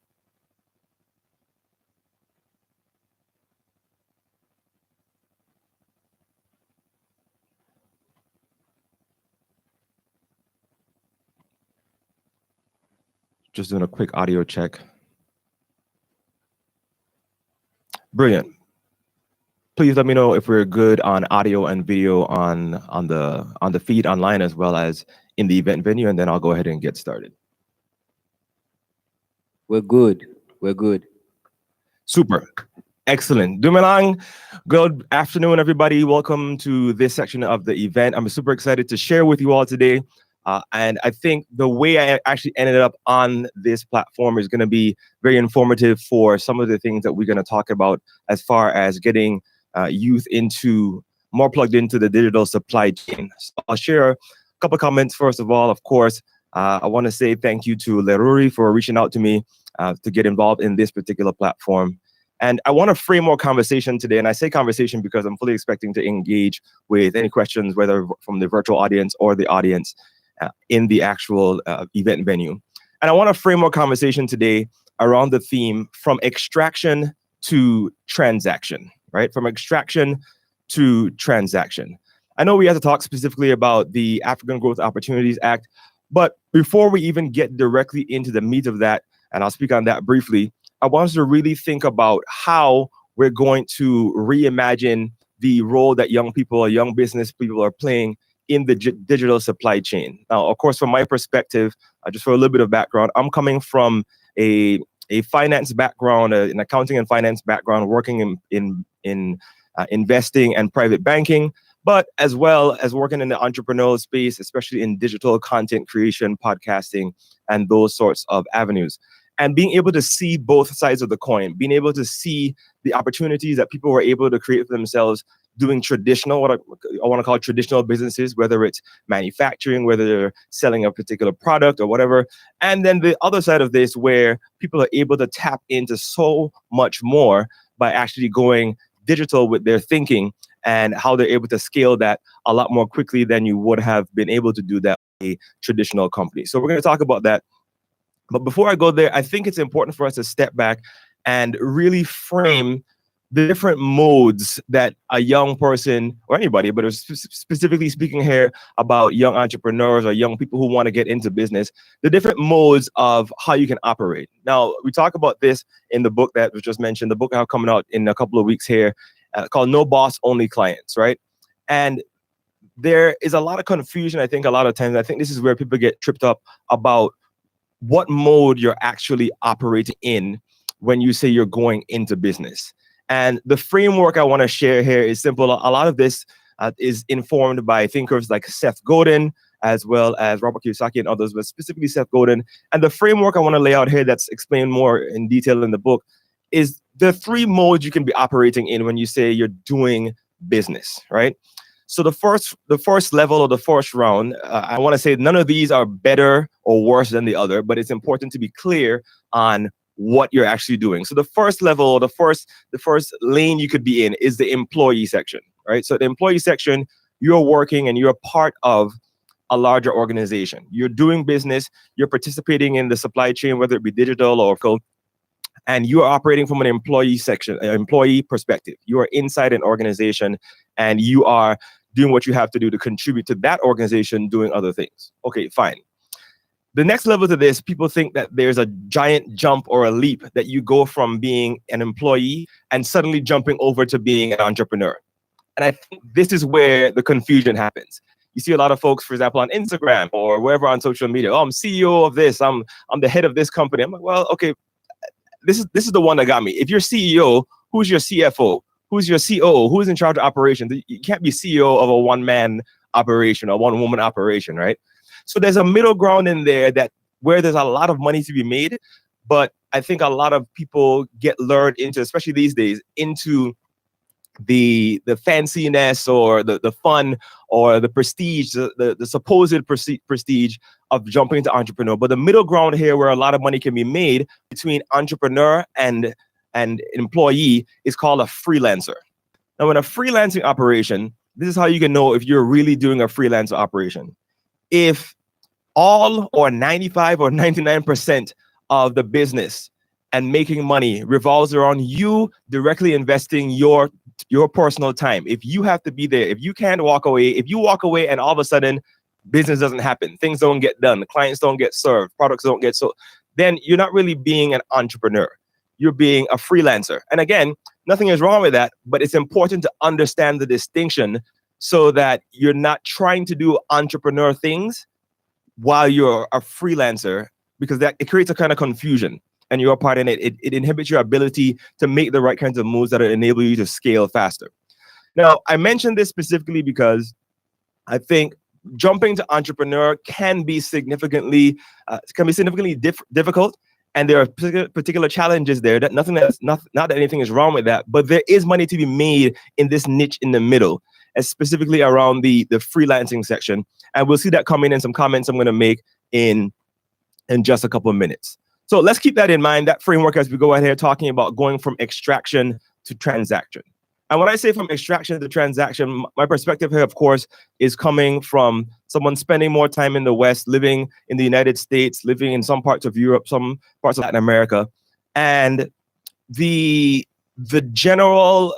Just doing a quick audio check. Brilliant. Please let me know if we're good on audio and video on the feed online as well as in the event venue, and then I'll go ahead and get started. We're good. We're good. Super. Excellent. Dumelang. Good afternoon, everybody. Welcome to this section of the event. I'm super excited to share with you all today. And I think the way I actually ended up on this platform is going to be very informative for some of the things that we're going to talk about as far as getting youth more plugged into the digital supply chain. So I'll share a couple comments. First of all, of course, I want to say thank you to Leruri for reaching out to me to get involved in this particular platform. And I want to frame more conversation today. And I say conversation because I'm fully expecting to engage with any questions, whether from the virtual audience or the audience in the actual event venue. And I want to frame more conversation today around the theme from extraction to transaction, right? From extraction to transaction. I know we have to talk specifically about the African Growth Opportunities Act, but before we even get directly into the meat of that, and I'll speak on that briefly, I want us to really think about how we're going to reimagine the role that young people or young business people are playing in the digital supply chain. Now, of course, from my perspective, just for a little bit of background, I'm coming from a finance background, an accounting and finance background, working in investing and private banking, but as well as working in the entrepreneurial space, especially in digital content creation, podcasting, and those sorts of avenues. And being able to see both sides of the coin, being able to see the opportunities that people were able to create for themselves doing traditional, what I want to call traditional businesses, whether it's manufacturing, whether they're selling a particular product or whatever. And then the other side of this, where people are able to tap into so much more by actually going digital with their thinking and how they're able to scale that a lot more quickly than you would have been able to do that with a traditional company. So we're going to talk about that. But before I go there, I think it's important for us to step back and really frame the different modes that a young person or anybody, but specifically speaking here about young entrepreneurs or young people who want to get into business, the different modes of how you can operate. Now, we talk about this in the book that was just mentioned, the book I have coming out in a couple of weeks here called No Boss, Only Clients, right? And there is a lot of confusion, I think, a lot of times. I think this is where people get tripped up about what mode you're actually operating in when you say you're going into business. And the framework I want to share here is simple. A lot of this is informed by thinkers like Seth Godin, as well as Robert Kiyosaki and others, but specifically Seth Godin. And the framework I want to lay out here that's explained more in detail in the book is the three modes you can be operating in when you say you're doing business, right? So the first level or the first round, I want to say none of these are better or worse than the other, but it's important to be clear on what you're actually doing. So the first level, or the first lane you could be in is the employee section, right? So the employee section, you're working and you're part of a larger organization. You're doing business, you're participating in the supply chain, whether it be digital or physical, and you are operating from an employee perspective. You are inside an organization and you are doing what you have to do to contribute to that organization doing other things. Okay, fine. The next level to this, people think that there's a giant jump or a leap that you go from being an employee and suddenly jumping over to being an entrepreneur. And I think this is where the confusion happens. You see a lot of folks, for example, on Instagram or wherever on social media, oh, I'm CEO of this, I'm the head of this company. I'm like, well, okay, this is the one that got me. If you're CEO, who's your CFO? Who's your COO? Who's in charge of operations? You can't be CEO of a one-man operation or one-woman operation, right? So there's a middle ground in there that where there's a lot of money to be made, but I think a lot of people get lured into, especially these days, into the fanciness or the fun or the prestige, the supposed prestige of jumping into entrepreneur. But the middle ground here where a lot of money can be made between entrepreneur and employee is called a freelancer. Now, in a freelancing operation, this is how you can know if you're really doing a freelance operation. If all or 95 or 99% of the business and making money revolves around you directly investing your personal time, if you have to be there, if you can't walk away, if you walk away and all of a sudden business doesn't happen, things don't get done, clients don't get served, products don't get sold, then you're not really being an entrepreneur. You're being a freelancer. And again, nothing is wrong with that, but it's important to understand the distinction so that you're not trying to do entrepreneur things while you're a freelancer, because that it creates a kind of confusion and you're a part in it. It inhibits your ability to make the right kinds of moves that will enable you to scale faster. Now, I mentioned this specifically because I think jumping to entrepreneur can be significantly difficult, and there are particular challenges there. That not that anything is wrong with that, but there is money to be made in this niche in the middle, and specifically around the freelancing section. And we'll see that coming in some comments I'm going to make in just a couple of minutes. So let's keep that in mind, that framework, as we go ahead here talking about going from extraction to transaction. And when I say from extraction to transaction, my perspective here, of course, is coming from someone spending more time in the West, living in the United States, living in some parts of Europe, some parts of Latin America. And the general,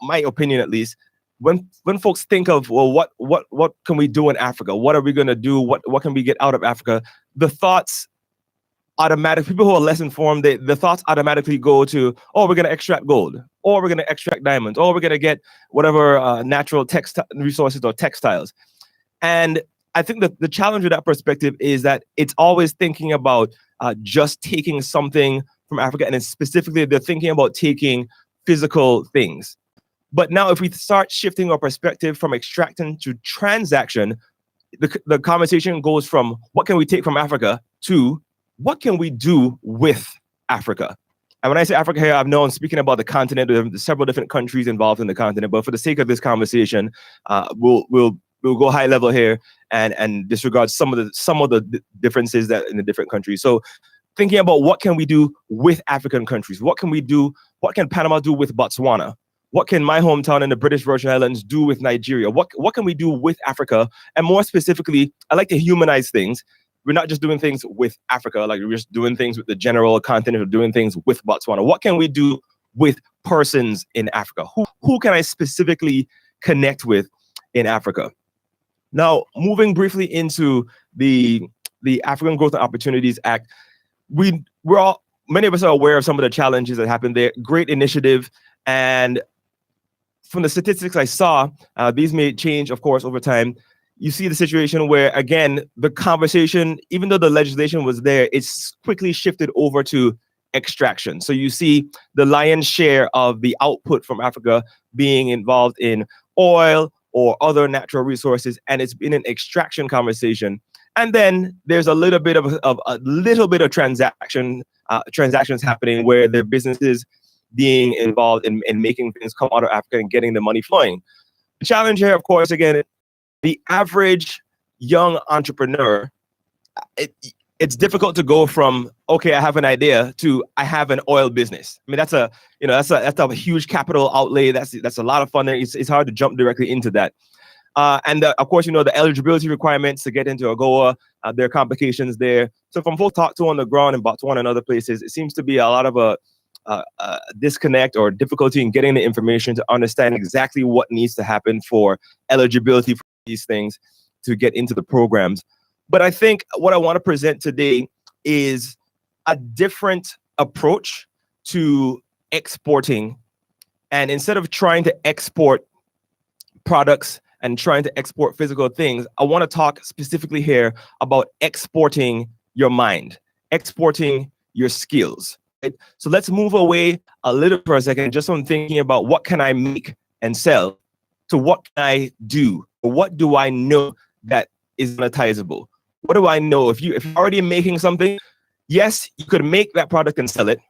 my opinion at least, when folks think of, well, what can we do in Africa? What are we going to do? What can we get out of Africa? The thoughts automatic, people who are less informed, the thoughts automatically go to, oh, we're going to extract gold, or we're going to extract diamonds, or we're going to get whatever natural resources or textiles. And I think that the challenge with that perspective is that it's always thinking about just taking something from Africa, and it's specifically they're thinking about taking physical things. But now if we start shifting our perspective from extraction to transaction, the conversation goes from what can we take from Africa to what can we do with Africa? And when I say Africa here, I'm speaking about the continent. There are several different countries involved in the continent, but for the sake of this conversation, we'll go high level here and disregard some of the differences that in the different countries. So thinking about what can we do with African countries? What can Panama do with Botswana? What can my hometown in the British Virgin Islands do with Nigeria? What can we do with Africa? And more specifically, I like to humanize things. We're not just doing things with Africa, like we're just doing things with the general continent, or doing things with Botswana. What can we do with persons in Africa? Who can I specifically connect with in Africa? Now, moving briefly into the African Growth and Opportunities Act, many of us are aware of some of the challenges that happened there. Great initiative, and from the statistics I saw, these may change, of course, over time. You see the situation where, again, the conversation, even though the legislation was there, it's quickly shifted over to extraction. So you see the lion's share of the output from Africa being involved in oil or other natural resources, and it's been an extraction conversation. And then there's a little bit of transactions happening where there are businesses being involved in making things come out of Africa and getting the money flowing. The challenge here, of course, again, the average young entrepreneur, it's difficult to go from, okay, I have an idea, to I have an oil business. I mean, that's a huge capital outlay. That's a lot of fun. It's hard to jump directly into that. And of course, the eligibility requirements to get into AGOA, there are complications there. So from folks talked to on the ground in Botswana and other places, it seems to be a lot of a disconnect or difficulty in getting the information to understand exactly what needs to happen for eligibility for these things to get into the programs. But I think what I want to present today is a different approach to exporting. And instead of trying to export products and trying to export physical things, I want to talk specifically here about exporting your mind, exporting your skills. Right? So let's move away a little for a second, just from thinking about what can I make and sell to what can I do? What do I know that is monetizable? What do I know? If you're already making something, yes, you could make that product and sell it,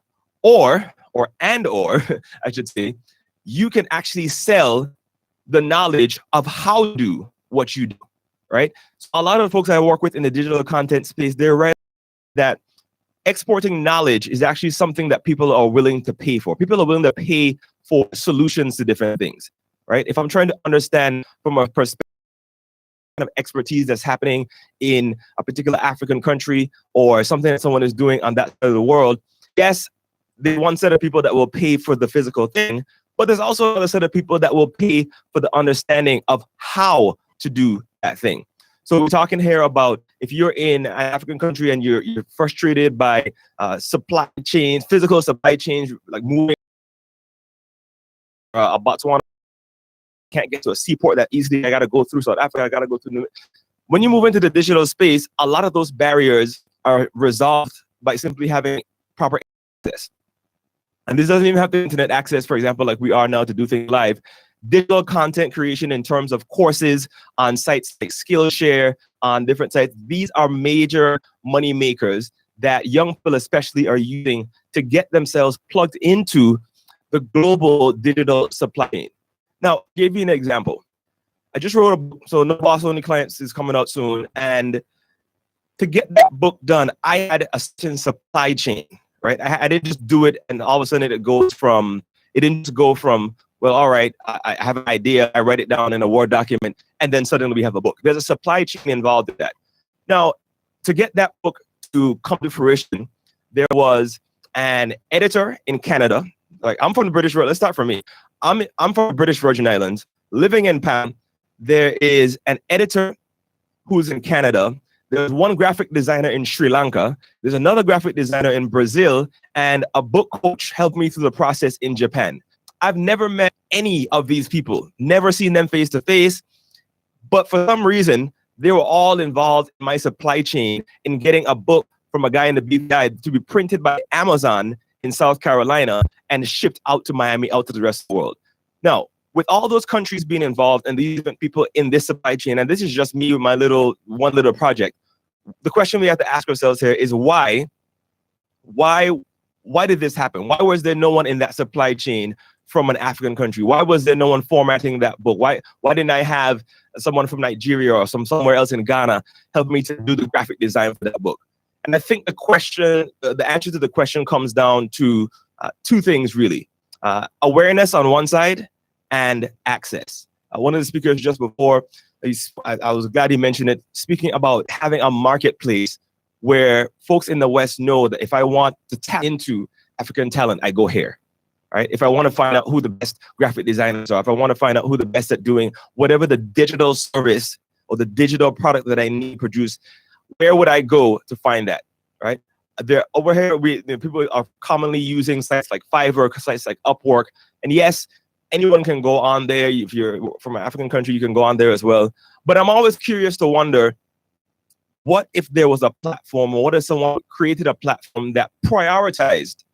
or I should say, you can actually sell the knowledge of how to do what you do, right? So a lot of folks I work with in the digital content space, they're right that exporting knowledge is actually something that people are willing to pay for. People are willing to pay for solutions to different things, right? If I'm trying to understand from a perspective of expertise that's happening in a particular African country or something that someone is doing on that side of the world, yes, there's one set of people that will pay for the physical thing, but there's also another set of people that will pay for the understanding of how to do that thing. So we're talking here about if you're in an African country and you're frustrated by supply chains, physical supply chains, like moving a Botswana, can't get to a seaport that easily. I got to go through South Africa. I got to go through. When you move into the digital space, a lot of those barriers are resolved by simply having proper access. And this doesn't even have the internet access, for example, like we are now to do things live. Digital content creation in terms of courses on sites like Skillshare, on different sites. These are major money makers that young people especially are using to get themselves plugged into the global digital supply chain. Now, I'll give you an example. I just wrote a book, so No Boss Only Clients is coming out soon. And to get that book done, I had a certain supply chain, right? I didn't just do it and all of a sudden it didn't just go from, well, all right, I have an idea, I write it down in a Word document, and then suddenly we have a book. There's a supply chain involved in that. Now, to get that book to come to fruition, there was an editor in Canada. Like, I'm from the British Virgin. Let's start from me. I'm from the British Virgin Islands, living in Pan. There is an editor who's in Canada. There's one graphic designer in Sri Lanka. There's another graphic designer in Brazil, and a book coach helped me through the process in Japan. I've never met any of these people, never seen them face to face, but for some reason, they were all involved in my supply chain in getting a book from a guy in the BVI to be printed by Amazon in South Carolina and shipped out to Miami, out to the rest of the world. Now, with all those countries being involved and these different people in this supply chain, and this is just me with my one little project, the question we have to ask ourselves here is why did this happen? Why was there no one in that supply chain from an African country? Why was there no one formatting that book? Why didn't I have someone from Nigeria or somewhere else in Ghana help me to do the graphic design for that book? And I think the answer to the question comes down to two things really. Awareness on one side and access. One of the speakers just before, I was glad he mentioned it, speaking about having a marketplace where folks in the West know that if I want to tap into African talent, I go here. Right? If I want to find out who the best graphic designers are, if I want to find out who the best at doing whatever the digital service or the digital product that I need to produce, where would I go to find that? Right? Over here, people are commonly using sites like Fiverr, sites like Upwork, and yes, anyone can go on there. If you're from an African country, you can go on there as well. But I'm always curious to wonder, what if there was a platform, or what if someone created a platform that prioritized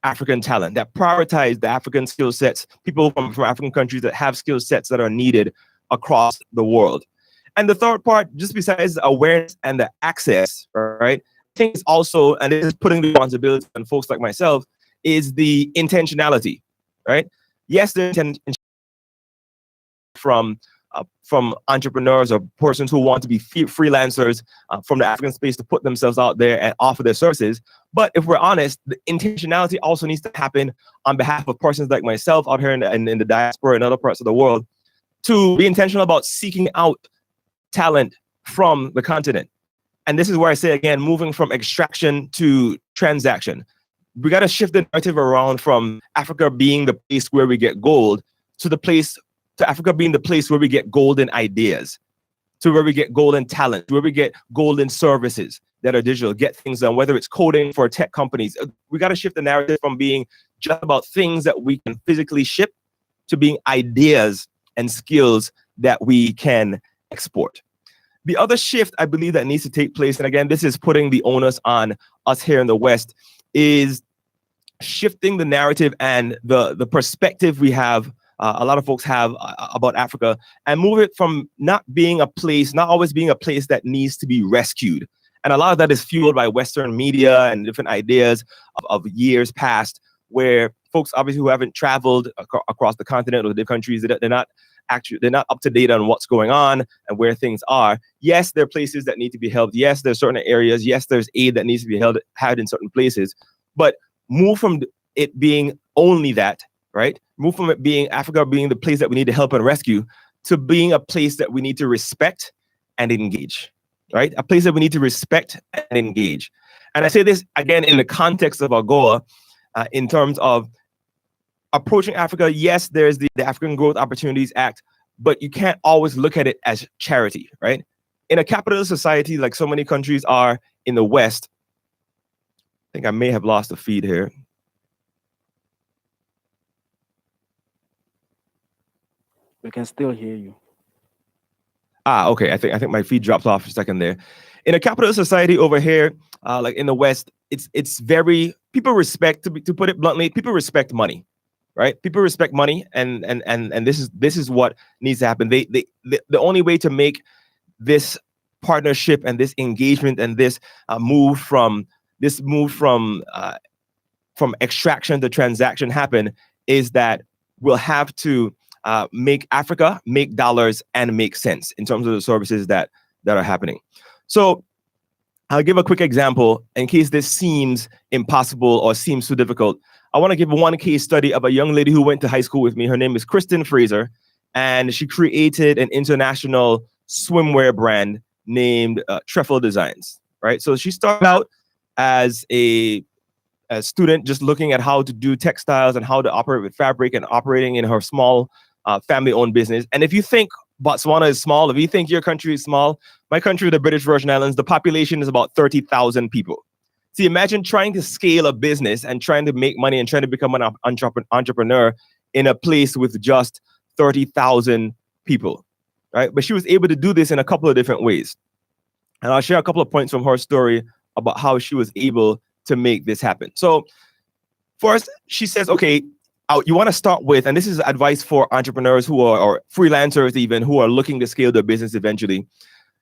African talent, that prioritize the African skill sets, people from African countries that have skill sets that are needed across the world. And the third part, just besides the awareness and the access, right, I think it's also, and this is putting the responsibility on folks like myself, is the intentionality, right? Yes, there's intention from entrepreneurs or persons who want to be freelancers from the African space to put themselves out there and offer their services. But if we're honest, the intentionality also needs to happen on behalf of persons like myself out here in the diaspora and other parts of the world, to be intentional about seeking out talent from the continent. And this is where I say again, moving from extraction to transaction. We got to shift the narrative around from Africa being the place where we get gold to Africa being the place where we get golden ideas, to where we get golden talent, to where we get golden services that are digital, get things done, whether it's coding for tech companies. We got to shift the narrative from being just about things that we can physically ship to being ideas and skills that we can export. The other shift I believe that needs to take place, and again, this is putting the onus on us here in the West, is shifting the narrative and the perspective we have, a lot of folks have about Africa, and move it from not always being a place that needs to be rescued. And a lot of that is fueled by Western media and different ideas of years past, where folks obviously who haven't traveled across the continent or the countries, they're not up to date on what's going on and where things are. Yes, there are places that need to be helped. Yes, there's certain areas. Yes, there's aid that needs to be had in certain places. But move from it being only that, right? Move from it being Africa being the place that we need to help and rescue, to being a place that we need to respect and engage, right? A place that we need to respect and engage. And I say this again in the context of AGOA, in terms of approaching Africa. Yes, there's the African Growth Opportunities Act, but you can't always look at it as charity, right? in a capitalist society like so many countries are in the West, I think I may have lost the feed here. We can still hear you. Okay. I think my feed dropped off for a second there. In a capitalist society over here, like in the West, it's very, people respect, to put it bluntly, people respect money, right? People respect money, and this is what needs to happen. The only way to make this partnership and this engagement and this move from extraction to transaction happen is that we'll have to make Africa make dollars and make sense in terms of the services that are happening. So I'll give a quick example in case this seems impossible or seems too difficult. I want to give one case study of a young lady who went to high school with me. Her name is Kristen Fraser, and she created an international swimwear brand named Treffle Designs, right? So she started out as a student just looking at how to do textiles and how to operate with fabric and operating in her small family-owned business. And if you think Botswana is small, if you think your country is small, my country, the British Virgin Islands, the population is about 30,000 people. See, imagine trying to scale a business and trying to make money and trying to become an entrepreneur in a place with just 30,000 people, right? But she was able to do this in a couple of different ways. And I'll share a couple of points from her story about how she was able to make this happen. So first, she says, okay, you want to start with, and this is advice for entrepreneurs who are, or freelancers even, who are looking to scale their business eventually.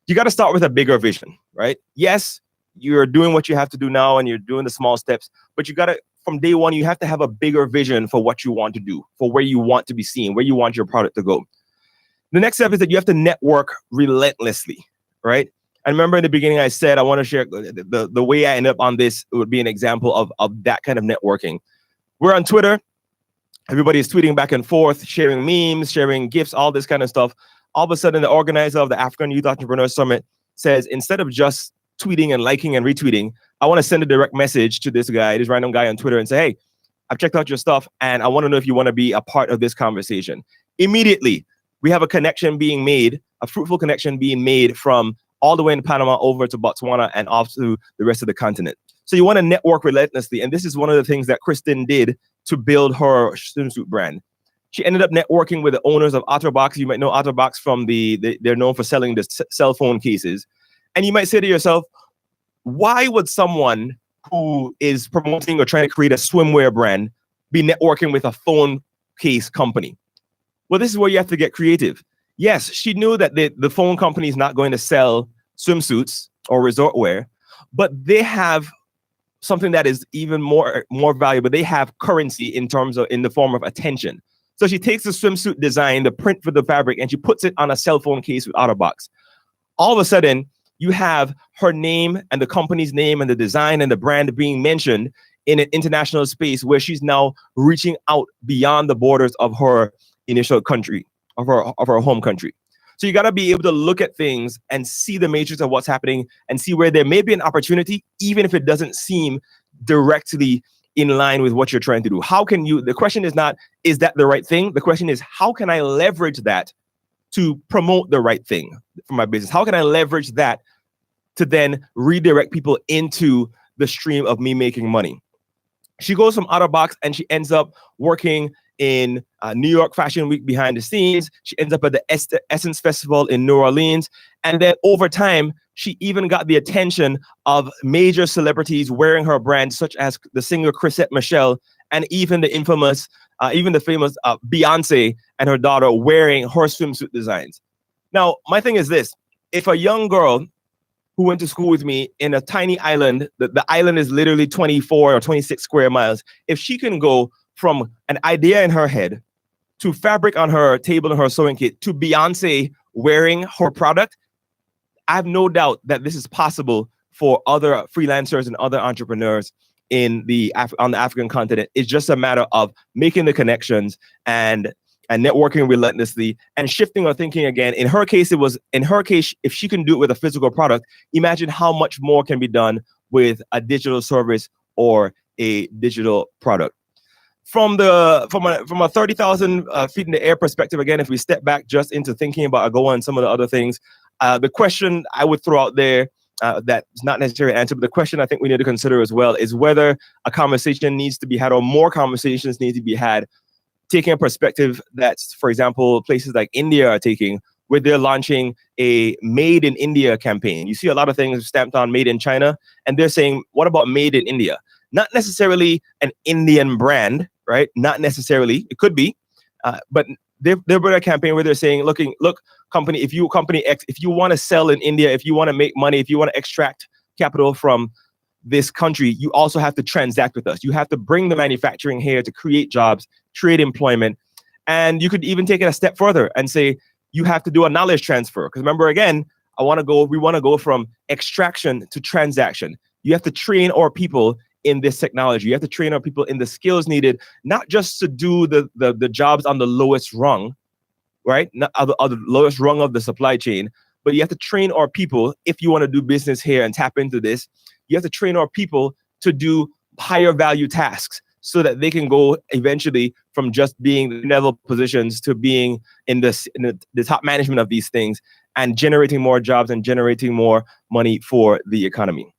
You got to start with a bigger vision, right? Yes, you're doing what you have to do now and you're doing the small steps, but you got to, from day one, you have to have a bigger vision for what you want to do, for where you want to be seen, where you want your product to go. The next step is that you have to network relentlessly, right? I remember in the beginning, I said, I want to share the way I end up on this would be an example of that kind of networking. We're on Twitter. Everybody is tweeting back and forth, sharing memes, sharing GIFs, all this kind of stuff. All of a sudden, the organizer of the African Youth Entrepreneur Summit says, instead of just tweeting and liking and retweeting, I want to send a direct message to this guy, this random guy on Twitter, and say, hey, I've checked out your stuff, and I want to know if you want to be a part of this conversation. Immediately, we have a connection being made, a fruitful connection being made from all the way in Panama over to Botswana and off to the rest of the continent. So you want to network relentlessly. And this is one of the things that Kristen did to build her swimsuit brand. She ended up networking with the owners of OtterBox. You might know OtterBox from they're known for selling the cell phone cases. And you might say to yourself, why would someone who is promoting or trying to create a swimwear brand be networking with a phone case company? Well, this is where you have to get creative. Yes, she knew that the phone company is not going to sell swimsuits or resort wear, but they have something that is even more valuable. They have currency in the form of attention. So she takes the swimsuit design, the print for the fabric, and she puts it on a cell phone case with OtterBox. All of a sudden, you have her name and the company's name and the design and the brand being mentioned in an international space where she's now reaching out beyond the borders of her initial country, of her home country. So you got to be able to look at things and see the matrix of what's happening and see where there may be an opportunity, even if it doesn't seem directly in line with what you're trying to do. How can you, the question is not, is that the right thing? The question is, how can I leverage that to promote the right thing for my business? How can I leverage that to then redirect people into the stream of me making money? She goes from OtterBox and she ends up working in New York Fashion Week behind the scenes. She ends up at the Essence Festival in New Orleans. And then over time, she even got the attention of major celebrities wearing her brand, such as the singer Chrisette Michele, and even the famous Beyonce and her daughter wearing her swimsuit designs. Now, my thing is this. If a young girl who went to school with me in a tiny island, the island is literally 24 or 26 square miles, if she can go from an idea in her head to fabric on her table and her sewing kit to Beyonce wearing her product, I have no doubt that this is possible for other freelancers and other entrepreneurs on the African continent. It's just a matter of making the connections and networking relentlessly and shifting our thinking again. In her case, if she can do it with a physical product, imagine how much more can be done with a digital service or a digital product. From a 30,000 feet in the air perspective, again, if we step back just into thinking about AGOA and some of the other things, The question I would throw out there that's not necessarily an answer, but the question I think we need to consider as well is whether a conversation needs to be had or more conversations need to be had, taking a perspective that, for example, places like India are taking, where they're launching a Made in India campaign. You see a lot of things stamped on Made in China, and they're saying, what about Made in India? Not necessarily an Indian brand, right? Not necessarily. It could be, but they've brought a campaign where they're saying, look, company X, if you want to sell in India, if you want to make money, if you want to extract capital from this country, you also have to transact with us. You have to bring the manufacturing here to create jobs, create employment. And you could even take it a step further and say, you have to do a knowledge transfer. Because remember, again, we want to go from extraction to transaction. You have to train our people in this technology. You have to train our people in the skills needed, not just to do the jobs on the lowest rung, right? Not on the lowest rung of the supply chain, but you have to train our people. If you want to do business here and tap into this, you have to train our people to do higher value tasks so that they can go eventually from just being the level positions to being in the top management of these things and generating more jobs and generating more money for the economy.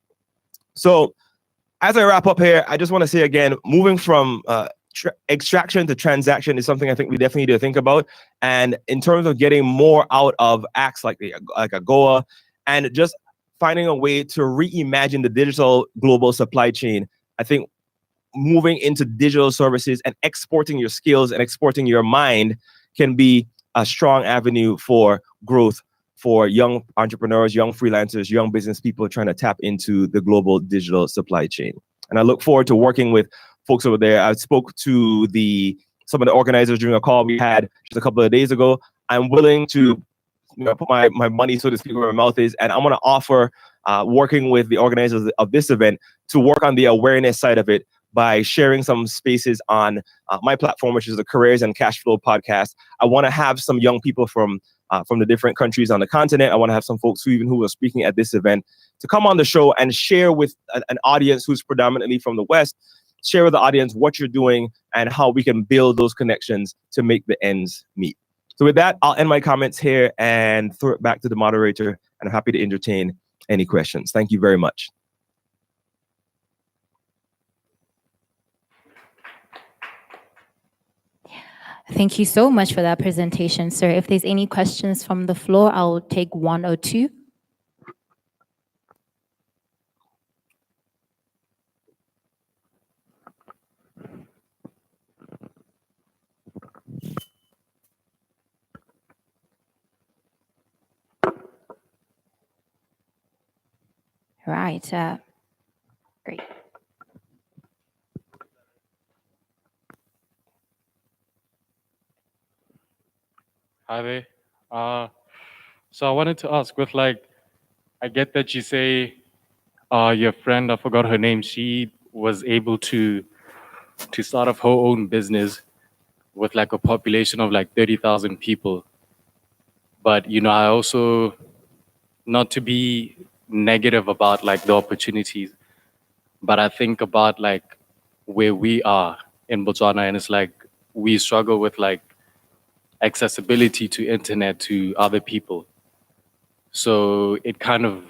So as I wrap up here, I just want to say again, moving from extraction to transaction is something I think we definitely need to think about. And in terms of getting more out of acts like AGOA and just finding a way to reimagine the digital global supply chain, I think moving into digital services and exporting your skills and exporting your mind can be a strong avenue for growth for young entrepreneurs, young freelancers, young business people trying to tap into the global digital supply chain. And I look forward to working with folks over there. I spoke to some of the organizers during a call we had just a couple of days ago. I'm willing to put my money, so to speak, where my mouth is, and I'm going to offer working with the organizers of this event to work on the awareness side of it by sharing some spaces on my platform, which is the Careers and Cash Flow podcast. I want to have some young people from the different countries on the continent. I want to have some folks who are speaking at this event to come on the show and share with an audience who's predominantly from the West, share with the audience what you're doing and how we can build those connections to make the ends meet. So with that, I'll end my comments here and throw it back to the moderator, and I'm happy to entertain any questions. Thank you very much. Thank you so much for that presentation, sir. If there's any questions from the floor, I'll take one or two. Right. Great. Hi there. So I wanted to ask, with I get that you say your friend, I forgot her name, she was able to start off her own business with a population of 30,000 people. But, I also, not to be negative about the opportunities, but I think about where we are in Botswana, and it's we struggle with accessibility to internet to other people. So it kind of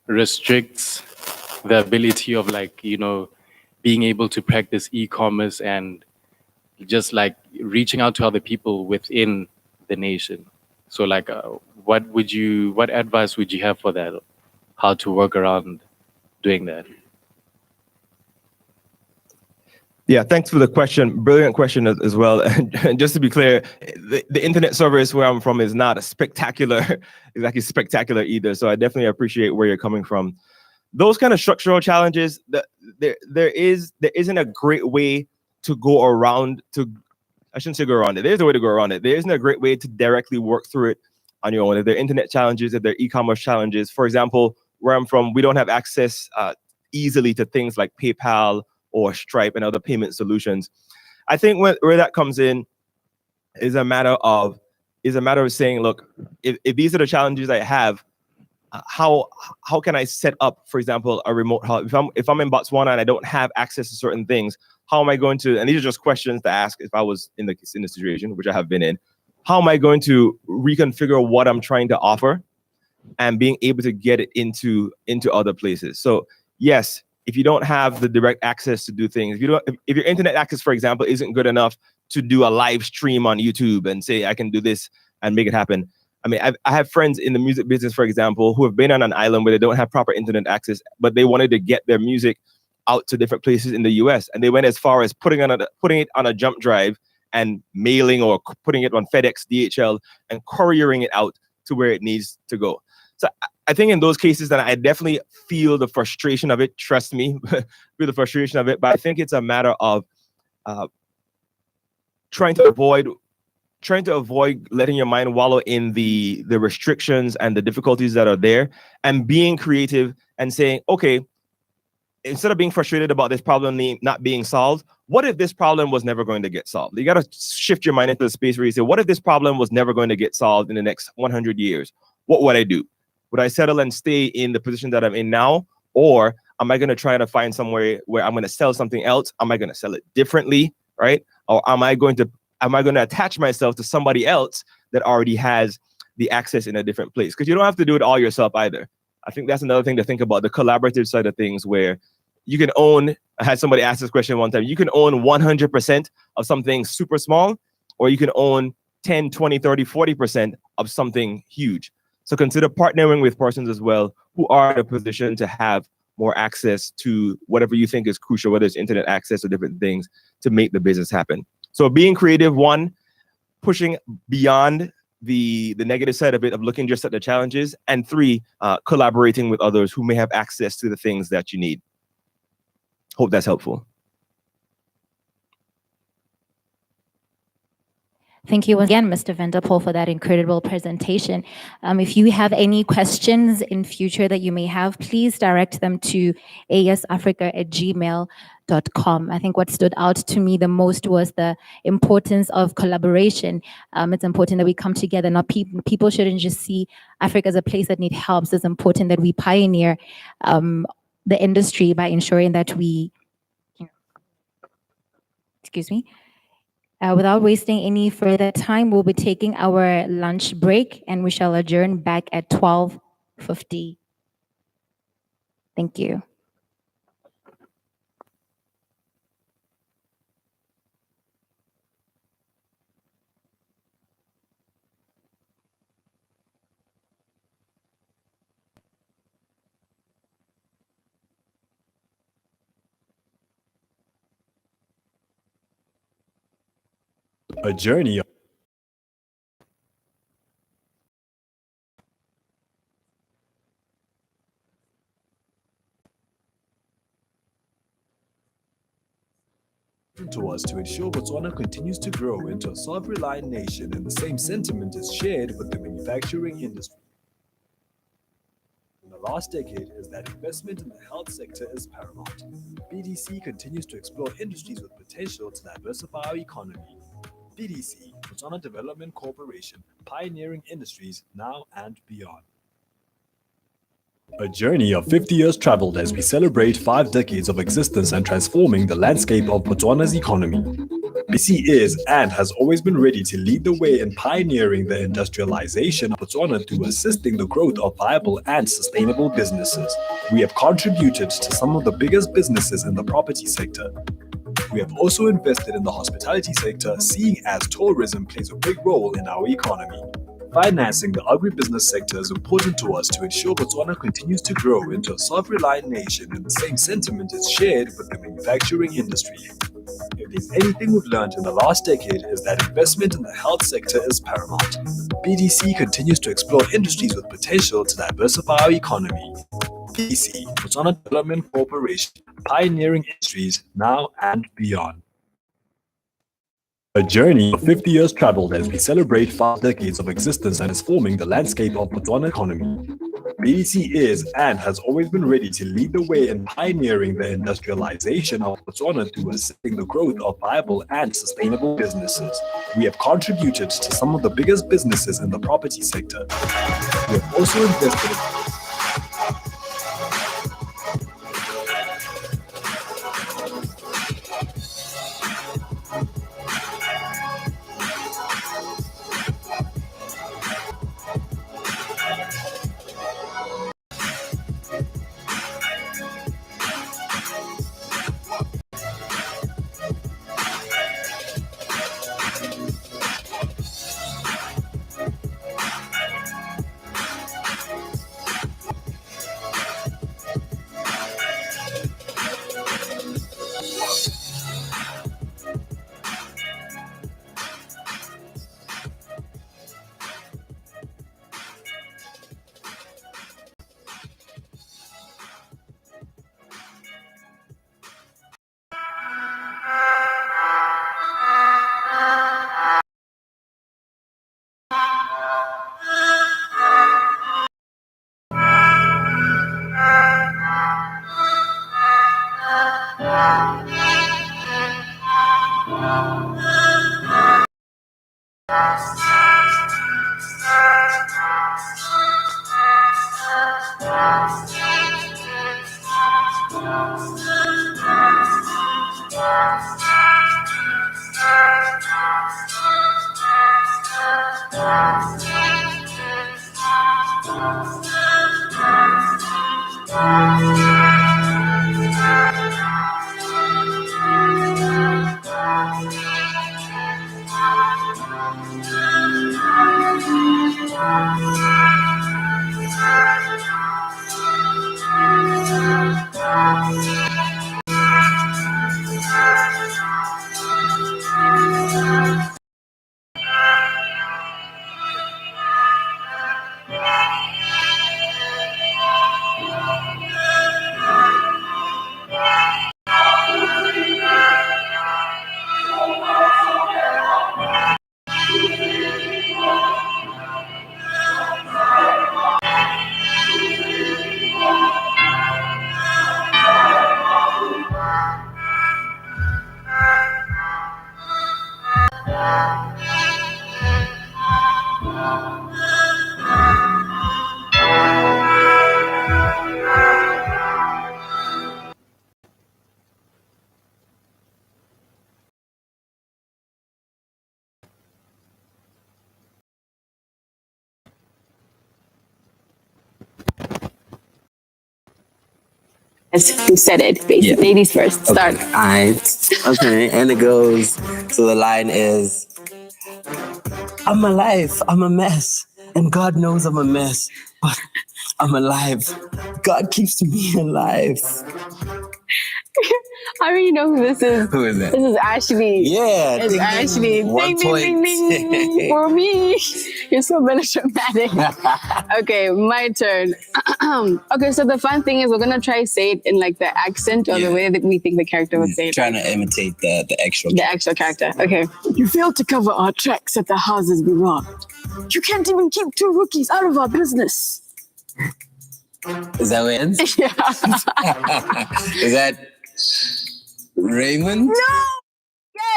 restricts the ability of being able to practice e-commerce and just reaching out to other people within the nation. So what advice would you have for that? How to work around doing that? Yeah, thanks for the question. Brilliant question as well. And just to be clear, the internet service where I'm from is not exactly spectacular either. So I definitely appreciate where you're coming from. Those kind of structural challenges, there isn't a great way to go around I shouldn't say go around it. There's a way to go around it. There isn't a great way to directly work through it on your own. If there are internet challenges, if there are e-commerce challenges, for example, where I'm from, we don't have access easily to things like PayPal or Stripe and other payment solutions. I think where that comes in is a matter of saying, look, if these are the challenges I have, how can I set up, for example, a remote help? If I'm in Botswana and I don't have access to certain things, how am I going to? And these are just questions to ask if I was in the situation, which I have been in. how am I going to reconfigure what I'm trying to offer and being able to get it into other places? So yes, if you don't have the direct access to do things, if your internet access, for example, isn't good enough to do a live stream on YouTube and say, I can do this and make it happen. I mean, I have friends in the music business, for example, who have been on an island where they don't have proper internet access, but they wanted to get their music out to different places in the US. And they went as far as putting it on a jump drive and mailing or putting it on FedEx, DHL, and couriering it out to where it needs to go. So I think in those cases that I definitely feel the frustration of it, trust me, feel the frustration of it. But I think it's a matter of trying to avoid letting your mind wallow in the restrictions and the difficulties that are there, and being creative and saying, okay, instead of being frustrated about this problem not being solved, what if this problem was never going to get solved? You got to shift your mind into the space where you say, what if this problem was never going to get solved in the next 100 years? What would I do? Would I settle and stay in the position that I'm in now? Or am I going to try to find somewhere where I'm going to sell something else? Am I going to sell it differently, right? Or am I going to attach myself to somebody else that already has the access in a different place? Because you don't have to do it all yourself either. I think that's another thing to think about, the collaborative side of things, where you can own, I had somebody ask this question one time, you can own 100% of something super small, or you can own 10, 20, 30, 40% of something huge. So consider partnering with persons as well who are in a position to have more access to whatever you think is crucial, whether it's internet access or different things, to make the business happen. So being creative, one, pushing beyond the negative side of it, of looking just at the challenges, and three, collaborating with others who may have access to the things that you need. Hope that's helpful. Thank you again, Mr. Vanderpoel, for that incredible presentation. If you have any questions in future that you may have, please direct them to asafrica@gmail.com. I think what stood out to me the most was the importance of collaboration. It's important that we come together. Not people shouldn't just see Africa as a place that needs help. So it's important that we pioneer the industry by ensuring that we, without wasting any further time, we'll be taking our lunch break and we shall adjourn back at 12:50. Thank you. A journey to us to ensure Botswana continues to grow into a self-reliant nation, and the same sentiment is shared with the manufacturing industry. In the last decade is that investment in the health sector is paramount. BDC continues to explore industries with potential to diversify our economy. BDC, Botswana Development Corporation, pioneering industries now and beyond. A journey of 50 years traveled as we celebrate 5 decades of existence and transforming the landscape of Botswana's economy. BDC is and has always been ready to lead the way in pioneering the industrialization of Botswana through assisting the growth of viable and sustainable businesses. We have contributed to some of the biggest businesses in the property sector. We have also invested in the hospitality sector, seeing as tourism plays a big role in our economy. Financing the agribusiness sector is important to us to ensure Botswana continues to grow into a self-reliant nation, and the same sentiment is shared with the manufacturing industry. If there's anything we've learned in the last decade is that investment in the health sector is paramount. BDC continues to explore industries with potential to diversify our economy. BDC, Botswana Development Corporation, pioneering industries now and beyond. A journey of 50 years traveled as we celebrate 5 decades of existence and is forming the landscape of Botswana economy. BDC is and has always been ready to lead the way in pioneering the industrialization of Botswana through assisting the growth of viable and sustainable businesses. We have contributed to some of the biggest businesses in the property sector. We have also invested in Who said it, basically. Yeah. Ladies first, start. Okay, and it goes, so the line is, I'm alive, I'm a mess, and God knows I'm a mess, but I'm alive. God keeps me alive. I already know who this is. Who is it? This is Ashley. Yeah, It's ding, ding. Ashley. 1 Ding, ding, ding, ding, for me. You're so melodramatic. Okay, my turn. Okay, so the fun thing is we're gonna try to say it in like the accent or the way that we think the character would say it. Trying to imitate the actual character. Okay. You failed to cover our tracks at the houses we robbed. You can't even keep 2 rookies out of our business. Is that what it ends? Yeah. Is that Raymond? No!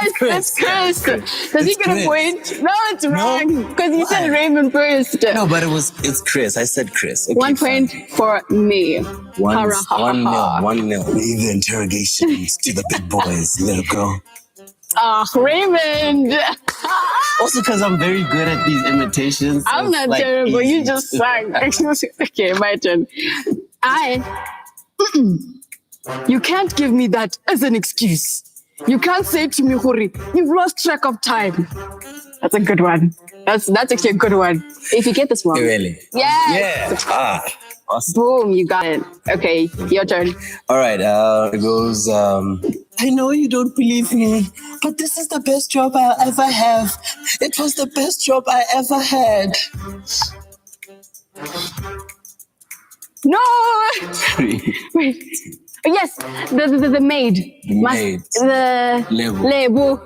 Yes, that's Chris. Does he get a point? No, it's wrong. Because you said Raymond first. No, but it's Chris. I said Chris. Okay, 1 point for me. 1-0. 1-0. Leave the interrogations to the big boys, little girl. Raymond. Also, because I'm very good at these imitations. So I'm not terrible. You just sang. Okay, my turn. You can't give me that as an excuse. You can't say to me, Hori, you've lost track of time. That's a good one. That's actually a good one. If you get this one. Really? Yes. Yeah. Awesome. Boom, you got it. Okay, your turn. All right, it goes, I know you don't believe me, but this is the best job I'll ever have. It was the best job I ever had. No! Wait. Yes, the maid. The maid. The Lebu.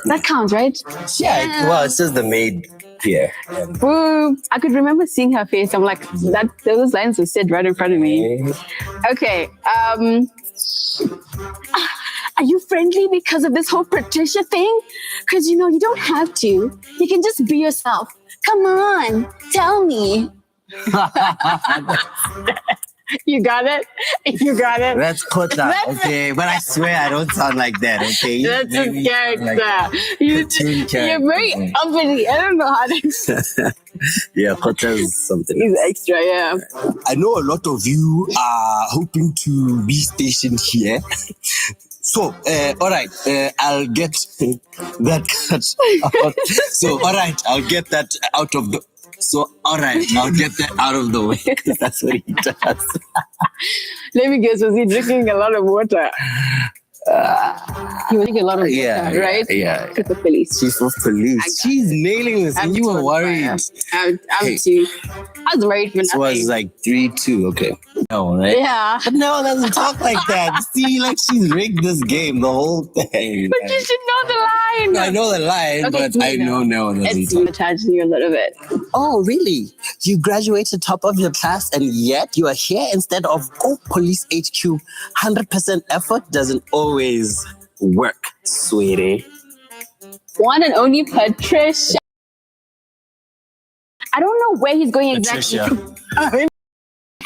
That counts, right? Yeah, well, it says the maid here. Boom. I could remember seeing her face. I'm like, those lines were said right in front of me. Okay. Are you friendly because of this whole Patricia thing? Because, you don't have to. You can just be yourself. Come on, tell me. You got it? You got it? That's Kota, okay? But I swear I don't sound like that, okay? That's his character. You're very uppity. I don't know how to... Yeah, Kota is something. He's extra, yeah. I know a lot of you are hoping to be stationed here. So, all right, I'll get that cut out. So, all right, I'll get that out of the... So, all right, I'll get that out of the way because that's what he does. Let me guess, was he drinking a lot of water? He was drinking a lot of water, right? Yeah. Chief of police. Chief of police. She's nailing this. And you were worried. I'm too. I was worried for nothing. It was like 3-2. Okay. No, right? Yeah. But no, it doesn't talk like that. See, like she's rigged this game, the whole thing. But you should know the line. I know the line, but I know no. It's attaching you a little bit. Oh, really? You graduated top of your class and yet you are here instead of Police HQ. 100% effort doesn't always always work, sweetie. One and only Patricia. I don't know where he's going exactly. I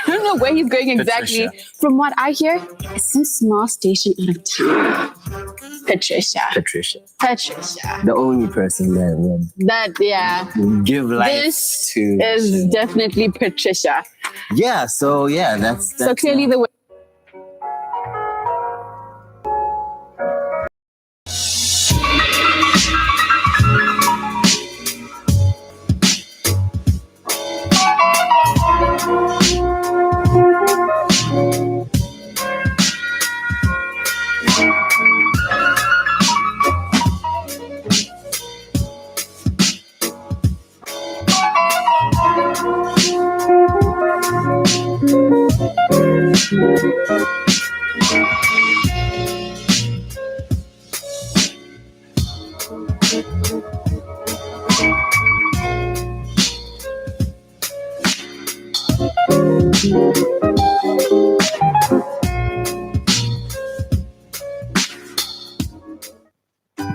don't know where he's going exactly. Patricia. From what I hear, it's some small station out of town. Patricia. The only person that would give life This to. is definitely Patricia. Yeah, so yeah, that's So clearly the way.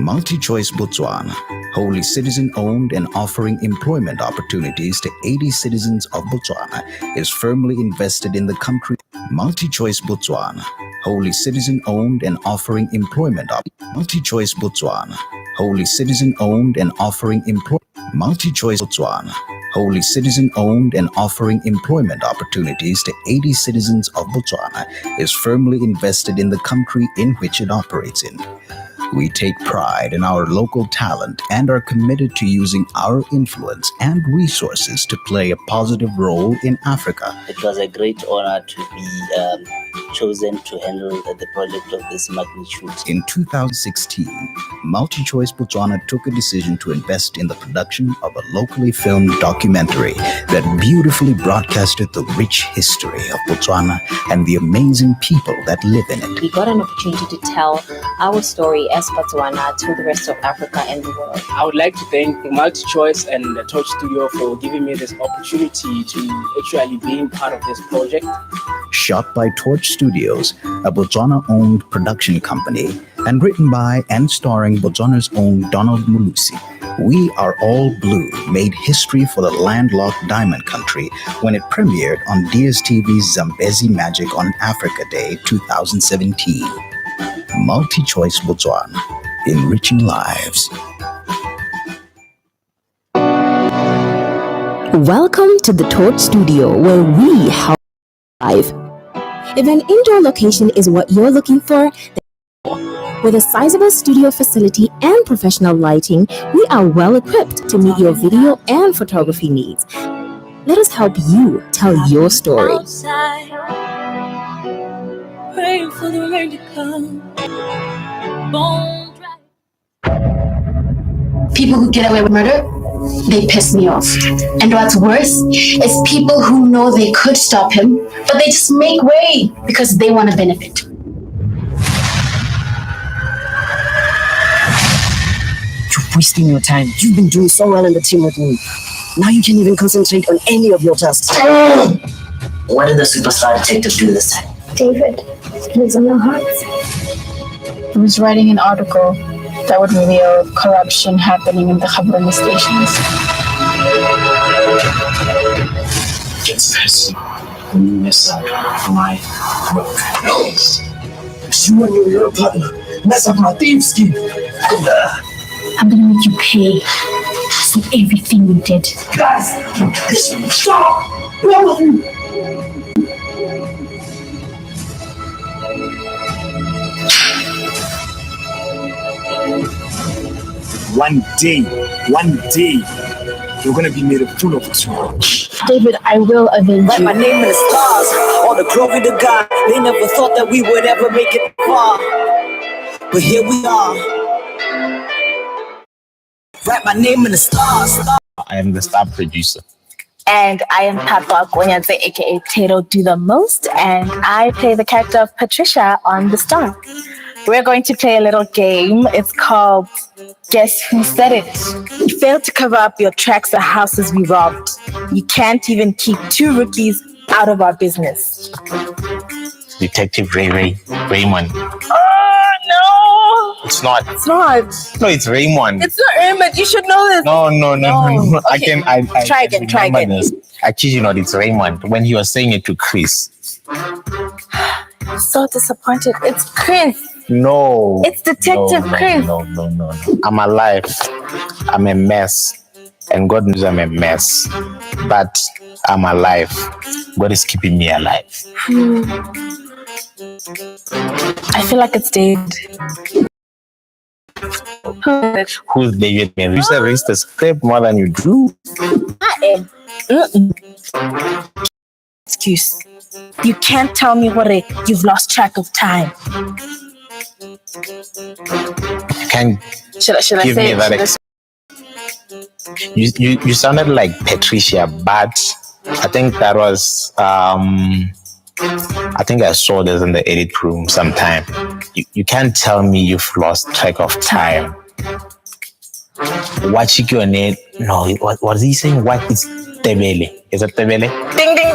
MultiChoice Botswana, wholly citizen-owned and offering employment opportunities to 80 citizens of Botswana, is firmly invested in the country. MultiChoice Botswana, wholly citizen-owned and offering employment MultiChoice Botswana, wholly citizen-owned and offering MultiChoice Botswana, wholly citizen-owned and offering employment opportunities to 80 citizens of Botswana, is firmly invested in the country in which it operates in. We take pride in our local talent and are committed to using our influence and resources to play a positive role in Africa. It was a great honor to be chosen to handle the project of this magnitude. In 2016, MultiChoice Botswana took a decision to invest in the production of a locally filmed documentary that beautifully broadcasted the rich history of Botswana and the amazing people that live in it. We got an opportunity to tell our story as Botswana to the rest of Africa and the world. I would like to thank MultiChoice and the Torch Studio for giving me this opportunity to actually being part of this project. Shot by Torch Studios, a Botswana-owned production company, and written by and starring Botswana's own Donald Mulusi. We Are All Blue made history for the landlocked Diamond Country when it premiered on DSTV's Zambezi Magic on Africa Day 2017. MultiChoice Botswana, enriching lives. Welcome to the Torch Studio, where we help live. If an indoor location is what you're looking for, with a sizable studio facility and professional lighting, we are well equipped to meet your video and photography needs. Let us help you tell your story. Praying for the rain to come. People who get away with murder, they piss me off. And what's worse is people who know they could stop him, but they just make way because they want to benefit. You're wasting your time. You've been doing so well in the team with me. Now you can't even concentrate on any of your tasks. What did the superstar detective do this time? David lives in our hearts. He was writing an article that would reveal corruption happening in the Gaborone stations. It's personal. You mess up my work. You and your Euro partner mess up my theme scheme. I'm gonna make you pay for everything you did. Guys, stop! Where are you? One day, you're gonna be made a fool of us. David, I will avenge Write you. my name in the stars, all the glory to God. They never thought that we would ever make it far, but here we are. Write my name in the stars. I am the star producer. And I am Papa Gonyadze, aka Tato Do the Most, and I play the character of Patricia on The Star. We're going to play a little game. It's called Guess Who Said It? You failed to cover up your tracks or houses we robbed. You can't even keep two rookies out of our business. Detective Raymond. Oh It's not. It's not. No, it's Raymond. It's not Raymond. You should know this. No. No. I Okay. can. I Try can again, try remember again. This. I kid you not, it's Raymond when he was saying it to Chris. I'm so disappointed. It's Chris. No. It's Detective Chris. No. I'm alive. I'm a mess. And God knows I'm a mess. But I'm alive. God is keeping me alive. I feel like it's David. Who's David? Man, you said read the script more than you do. Excuse. You can't tell me what you've lost track of time. Can Should I give say me it? that? Should You sounded like Patricia, but I think that was I think I saw this in the edit room sometime. You can't tell me you've lost track of time. What your name? No, what was he saying? What is Tebele? Is it Tebele? Ding, ding, ding, ding.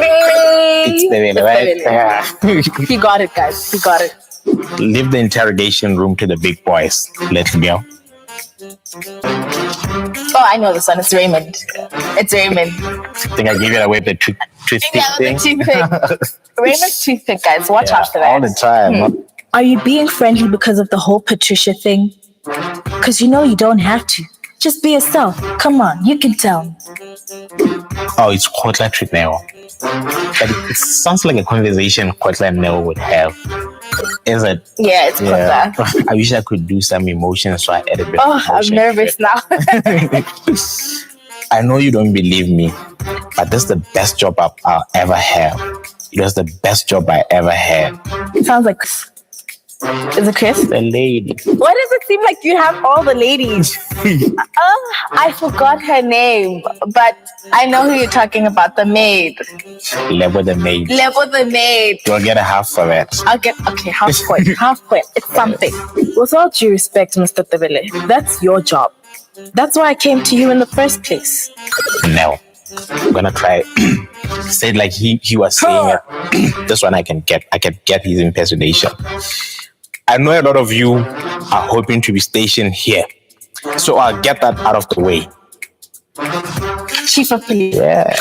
It's Tebele, right? Yeah. You got it, guys. You got it. Leave the interrogation room to the big boys. Let's go. Oh, I know this one. It's Raymond. It's Raymond. I think I gave it away with the toothpick Yeah, thing. the toothpick. Raymond's toothpick, guys. Watch Yeah, out for that. all the time. Are you being friendly because of the whole Patricia thing? Because you know you don't have to. Just be yourself. Come on, you can tell me. Oh, it's Kotla Trineo. But it sounds like a conversation Kotla and Neo would have. Is it? Yeah, it's Kotla. I wish I could do some emotion, so I add a bit Oh, of I'm emotion. nervous now. I know you don't believe me, but this is the best job I'll ever have. It was the best job I ever had. Sounds like. Is it Chris? The lady. Why does it seem like you have all the ladies? I forgot her name, but I know who you're talking about. The maid. Level the maid. Level the maid. You'll get a half for that. I'll get, okay, half point. Half point. It's something. With all due respect, Mr. Tebele, that's your job. That's why I came to you in the first place. No. I'm gonna try say it like he was saying it. This one I can get his impersonation. I know a lot of you are hoping to be stationed here, so I'll get that out of the way. Chief of police. Yeah.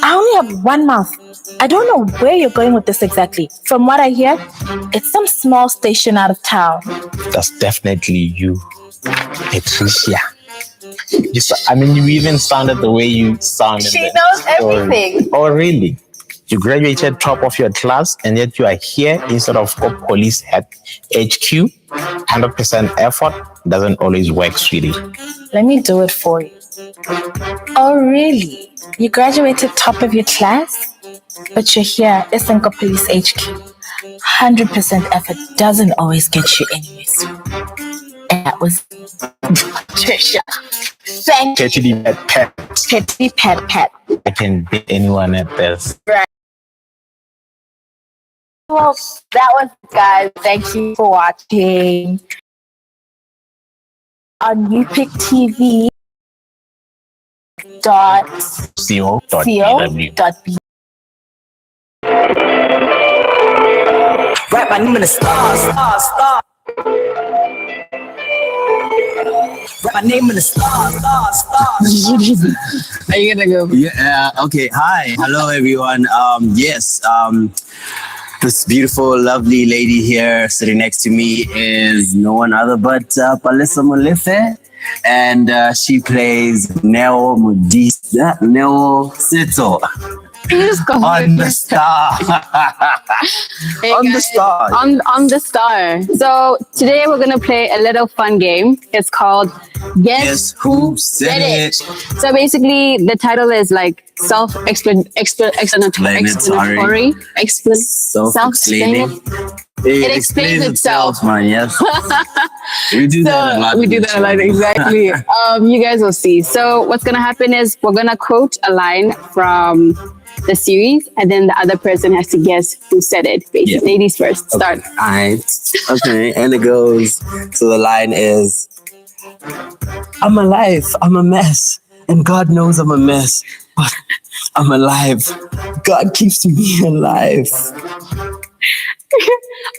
I only have one mouth. I don't know where you're going with this exactly. From what I hear, it's some small station out of town. That's definitely you, Patricia. You even sounded the way you sounded. She knows everything. Oh, really? You graduated top of your class, and yet you are here instead of police at HQ. 100% effort doesn't always work, sweetie. Let me do it for you. Oh, really? You graduated top of your class? But you're here, Isenko Police HQ. 100% effort doesn't always get you anyways. And that was Patricia. Thank you. Petty pet. Petty pet. I can beat anyone at this. Right. Well, that was it, guys. Thank you for watching. On UPick TV.co.bw. Rap my name in the star. Rap my name in the star. Are you gonna go? Yeah. Okay. Hi. Hello, everyone. Yes. This beautiful, lovely lady here sitting next to me is no one other but Palesa Molefe, and she plays Neo Modista, Neo Seto. On the star. Hey On the guys, star. On the star. So today we're gonna play a little fun game. It's called Guess Who Said It. So basically, the title is like self-explanatory. Self-explaining. It explains itself, man. Yes. We do that a lot. We do that a lot, exactly. You guys will see. So what's gonna happen is we're gonna quote a line from the series, and then the other person has to guess who said it. Basically, ladies first. Start. Okay. All right. Okay, and it goes. So the line is, "I'm alive. I'm a mess, and God knows I'm a mess, but I'm alive. God keeps me alive."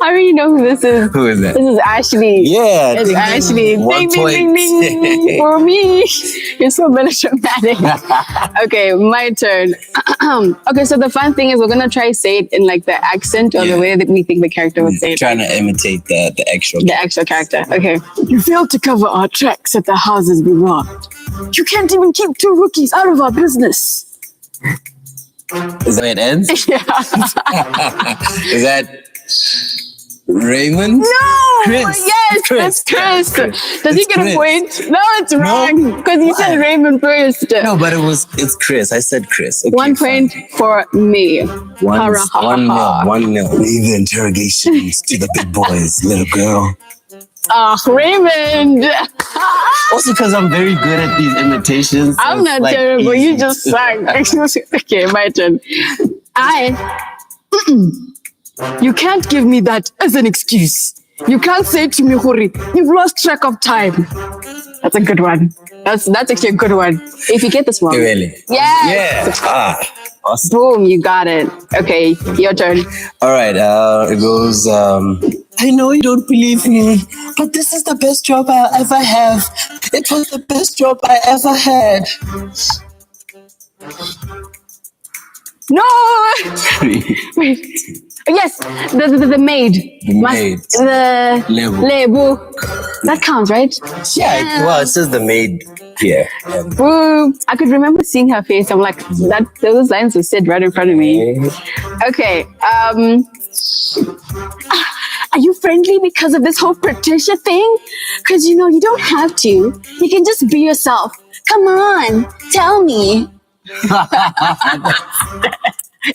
I already know who this is. Who is that? This is Ashley. Yeah, It's ding, ding, Ashley. 1 Ding, ding, point. ding, ding. For me. You're so melodramatic. Okay, my turn. Okay, so the fun thing is we're gonna try say it in like the accent or the way that we think the character would say it. Trying to imitate the actual. The actual character. Okay. You failed to cover our tracks at the houses we robbed. You can't even keep 2 rookies out of our business. Is that where it ends? Yeah. Is that Raymond? No! Chris. Yes, Chris. it's Chris. Does he It's get a Chris. point? No, it's wrong. Because you said Raymond first. No, but it's Chris. I said Chris. Okay, 1 point for me. One, Ha, ha, ha, 1 ha. nil. 1 nil. Leave the interrogations to the big boys, little girl. Raymond. Also, because I'm very good at these imitations. so I'm it's not like terrible. easy You just to- sang. Okay, my turn. You can't give me that as an excuse. You can't say to me, Hori, you've lost track of time. That's a good one. That's actually a good one. If you get this wrong. Really? Yes. Yeah. Awesome. Boom, you got it. Okay, your turn. All right. It goes. I know you don't believe me, but this is the best job I'll ever have. It was the best job I ever had. No! Wait. Yes, the maid. The maid. The Lebu. Lebu. That counts, right? Yeah. Well, it says the maid here. Boom. I could remember seeing her face. I'm like, those lines were said right in front of me. Okay. Are you friendly because of this whole Patricia thing? Because you don't have to. You can just be yourself. Come on, tell me.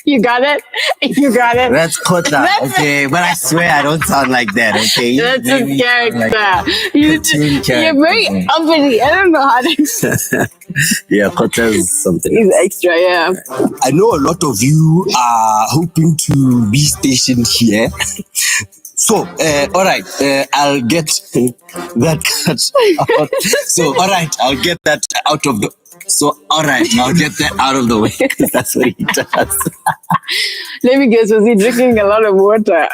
You got it? You got it? That's Kota, That's- okay? But I swear I don't sound like that, okay? You That's made his me sound like character. You're cartoon very character. uppity. I don't know how to. Yeah, Kota is something. He's extra, yeah. I know a lot of you are hoping to be stationed here. So, all right, I'll get that cut out. So, all right, I'll get that out of the. So, all right, I'll get that out of the way because that's what he does. Let me guess, was he drinking a lot of water?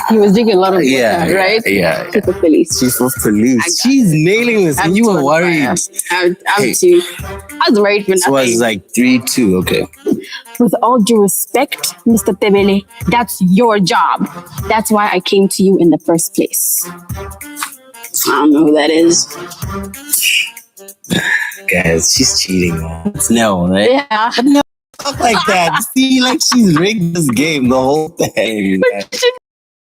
He was drinking a lot of water, right? Yeah. Chief of police. Chief of police. She's nailing this, and you were worried. I'm Hey. too. I was worried for This nothing. was like 3-2. Okay. With all due respect, Mr. Tebele, that's your job. That's why I came to you in the first place. I don't know who that is. Guys, she's cheating. Man. It's Nell, right? Yeah. But Nell talk like that. See, like she's rigged this game, the whole thing.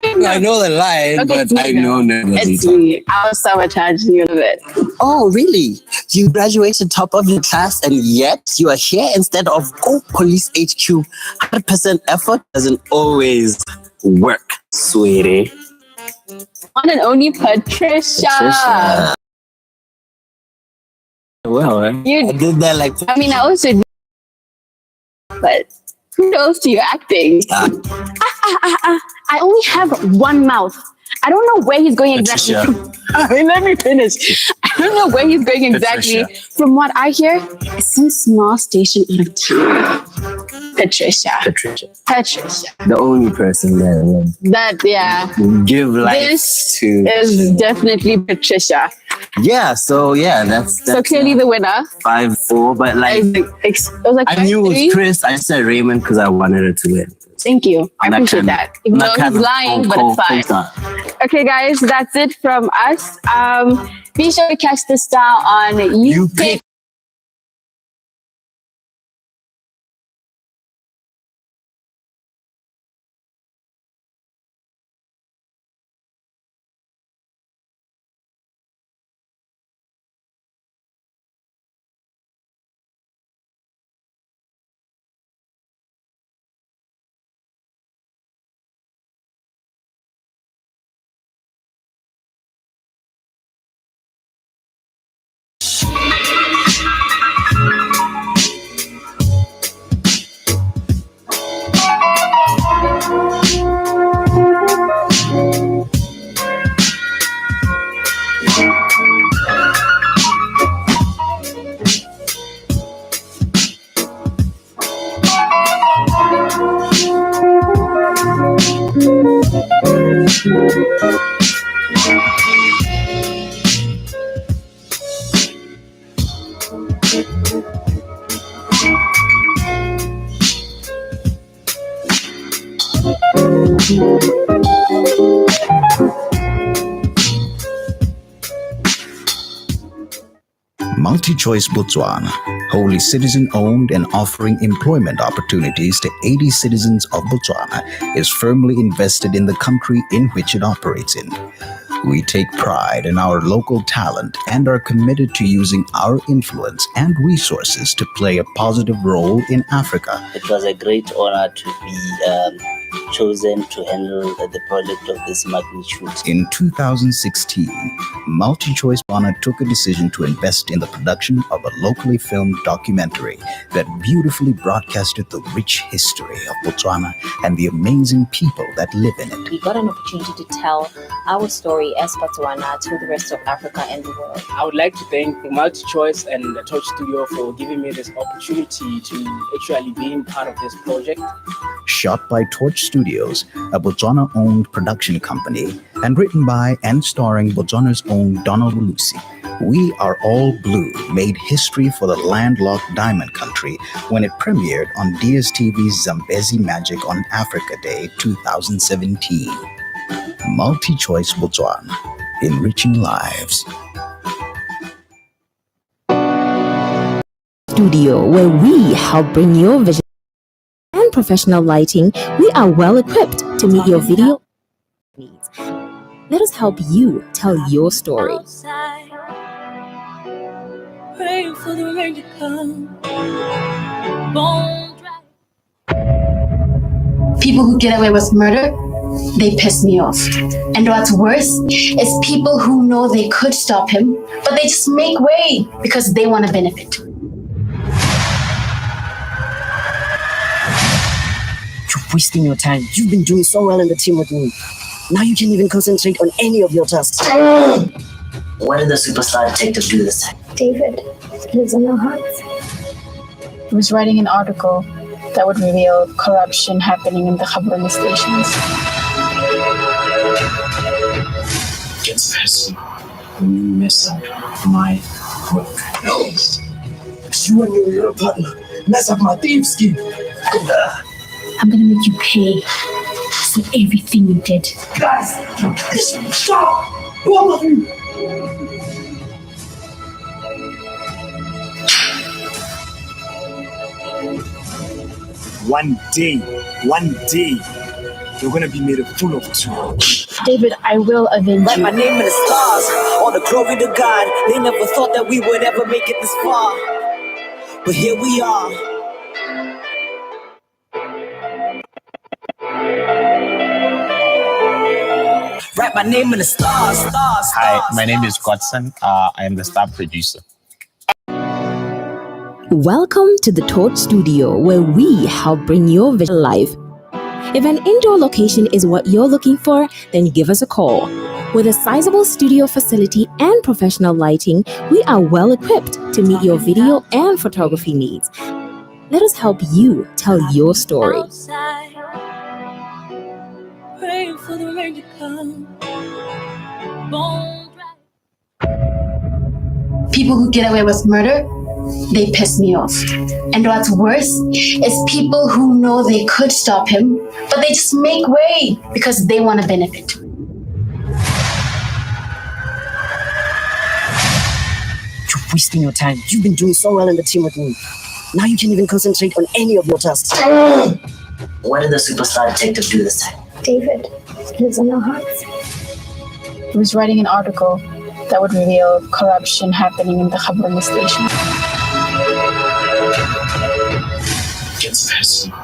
I know the line, Okay, but it's me I now. know Nell. It's me. I'll sabotage you a bit. Oh, really? You graduated top of your class and yet you are here instead of go police HQ. 100% effort doesn't always work, sweetie. One and only Patricia. Well, You- I did that like. I mean, I also did, but kudos to your acting. I only have one mouth. I don't know where he's going exactly. Patricia. Let me finish. I don't know where he's going exactly. Patricia. From what I hear, it's some small station out of town. Patricia. Patricia. Patricia. The only person that That, yeah. will give life This to. is definitely Patricia. Yeah, so yeah, that's So clearly the winner. 5-4, but like. It was like I knew it 5-3. was Chris. I said Raymond because I wanted her to win. Thank you. I appreciate that. Even though he's lying, but it's fine. Okay, guys, that's it from us. Be sure to catch the star on You Pick. MultiChoice Botswana, wholly citizen-owned and offering employment opportunities to 80 citizens of Botswana, is firmly invested in the country in which it operates in. We take pride in our local talent and are committed to using our influence and resources to play a positive role in Africa. It was a great honor to be chosen to handle the project of this magnitude. In 2016, MultiChoice Botswana took a decision to invest in the production of a locally filmed documentary that beautifully broadcasted the rich history of Botswana and the amazing people that live in it. We got an opportunity to tell our story as Botswana to the rest of Africa and the world. I would like to thank MultiChoice and the Torch Studio for giving me this opportunity to actually being part of this project. Shot by Torch Studios, a Botswana-owned production company, and written by and starring Botswana's own Donald Lucy. We Are All Blue made history for the landlocked Diamond Country when it premiered on DSTV's Zambezi Magic on Africa Day 2017. MultiChoice Botswana, enriching lives. Studio, where we help bring your vision and professional lighting. We are well equipped to meet your video needs. Let us help you tell your story. Praying for the rain to come. Bone People who get away with murder, they piss me off. And what's worse is people who know they could stop him, but they just make way because they want to benefit. You're wasting your time. You've been doing so well in the team with me. Now you can't even concentrate on any of your tasks. What did the superstar detective do this time? David lives in our hearts. He was writing an article that would reveal corruption happening in the Gaborone stations. Gets personal when you mess up my work. You and your little partner mess up my theme scheme. I'm gonna make you pay for everything you did. Guys, stop! Both of you! One day, you're gonna be made a fool of too. David, I will avenge Write you. my name in the stars, all the glory to God. They never thought that we would ever make it this far, but here we are. Write my name in the stars, stars. Hi, my name is Godson. I am the star producer. Welcome to the Torch Studio, where we help bring your vision alive. If an indoor location is what you're looking for, then give us a call. With a sizable studio facility and professional lighting, we are well equipped to meet your video and photography needs. Let us help you tell your story. praying for the rain to come. Bone People who get away with murder, they piss me off. And what's worse is people who know they could stop him, but they just make way because they want to benefit. You're wasting your time. You've been doing so well in the team with me. Now you can't even concentrate on any of your tasks. What did the superstar detective do this time? David lives in our hearts. He was writing an article that would reveal corruption happening in the Gaborone station. Gets personal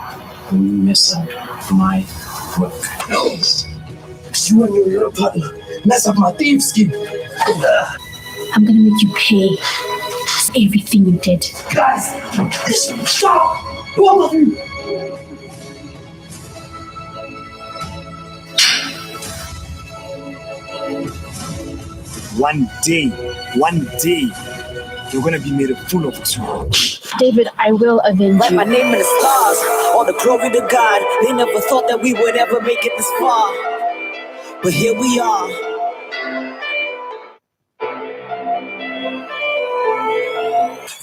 when you mess up my work. You and your little partner mess up my theme scheme. I'm gonna make you pay for everything you did. Guys, stop! Both of you! One day, you're gonna be made a fool of too. David, I will avenge Write you. my name in the stars, all the glory to God. They never thought that we would ever make it this far, but here we are.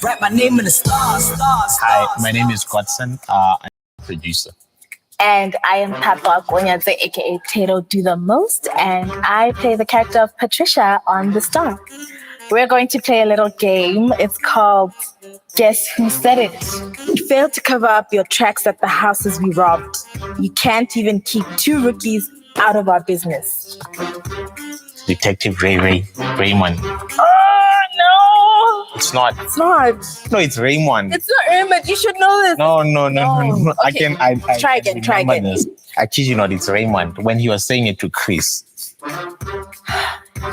Write my name in the stars. Hi, my name is Godson. I'm a producer. And I am Papa Konyanze, aka Tero Do the Most, and I play the character of Patricia on The Star. We're going to play a little game. It's called Guess Who Said It. You failed to cover up your tracks at the houses we robbed. You can't even keep 2 rookies out of our business. Detective Raymond. Oh, no! It's not. It's not. No, it's Raymond. It's not Raymond. You should know this. No. Okay. I Try again. This. I kid you not, it's Raymond. When he was saying it to Chris.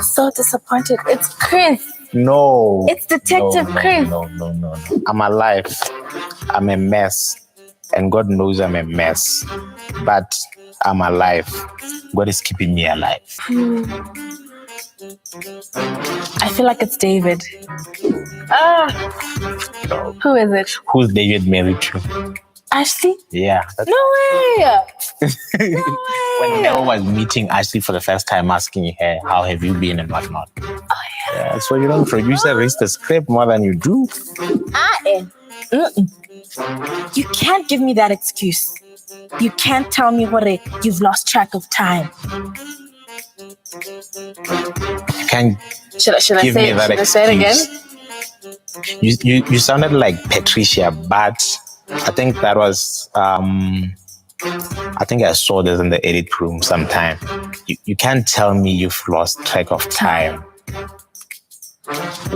So disappointed. It's Chris. No. It's Detective Chris. No. I'm alive. I'm a mess. And God knows I'm a mess. But I'm alive. God is keeping me alive. I feel like it's David. Who is it? Who's David married to? Ashley? Yeah. No way! When Mel was meeting Ashley for the first time, asking her, how have you been and whatnot. Oh, yeah. So you don't producer reads the script more than you do. You can't give me that excuse. You can't tell me what you've lost track of time. You can't Should I give say me that it? Should I say it again? You sounded like Patricia, but I think that was I think I saw this in the edit room sometime. You can't tell me you've lost track of time.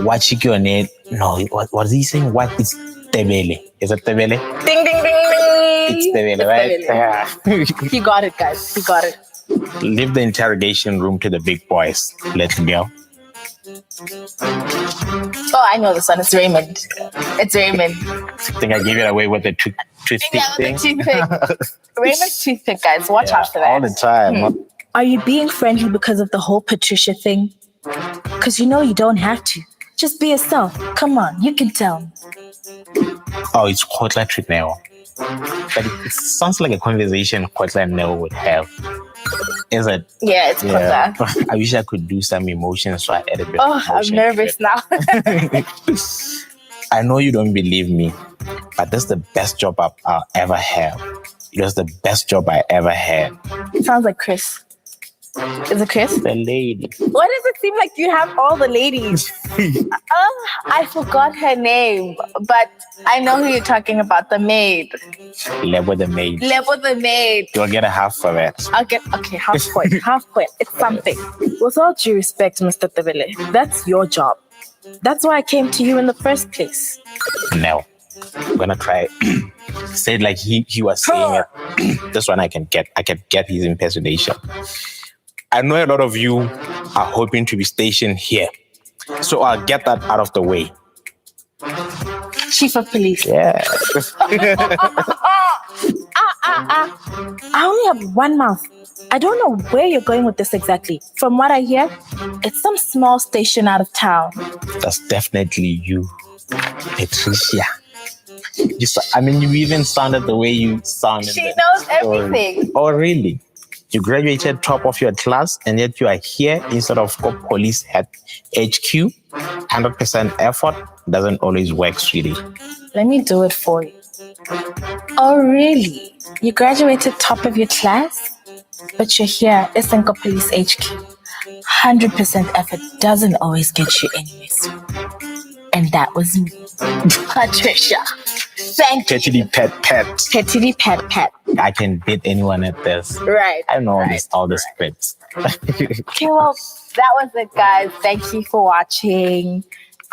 What Chikone? No, what was he saying? What is Tebele? Is it Tebele? Ding, ding, ding, ding. It's Tebele, right? Tebele. You got it, guys. You got it. Leave the interrogation room to the big boys. Let's go. Oh, I know this one. It's Raymond. It's Raymond. I think I gave it away with the toothpick thing. Raymond's toothpick, guys. Watch out for that. All the time. Are you being friendly because of the whole Patricia thing? Because you know you don't have to. Just be yourself. Come on, you can tell me. Oh, it's Kotla Trip now. But it sounds like a conversation Kotla and Nell would have. Is it? Yeah, it's Kotla. I wish I could do some emotion, so I add a bit Oh, of I'm emotion nervous now. I know you don't believe me, but that's the best job I'll ever have. It was the best job I ever had. Sounds like Chris. Is it Chris? The lady. Why does it seem like you have all the ladies? I forgot her name, but I know who you're talking about, the maid. Lebo the maid. Lebo the maid. You'll get a half for that. I'll get, okay, half point, half point. It's something. With all due respect, Mr. Tebele, that's your job. That's why I came to you in the first place. No. I'm gonna try say it like he was saying it. This one I can get his impersonation. I know a lot of you are hoping to be stationed here, so I'll get that out of the way. Chief of Police. Yeah. I only have one mouth. I don't know where you're going with this exactly. From what I hear, it's some small station out of town. That's definitely you, Patricia. You even sounded the way you sounded. She knows everything. Oh, really? You graduated top of your class, and yet you are here instead of police at HQ. 100% effort doesn't always work, sweetie. Let me do it for you. Oh, really? You graduated top of your class? But you're here, Isenko Police HQ. 100% effort doesn't always get you anyways. And that was me, Patricia. Thank you. Petty pet. Petty pet. I can beat anyone at this. Right. I know all the scripts. Okay, well, that was it, guys. Thank you for watching.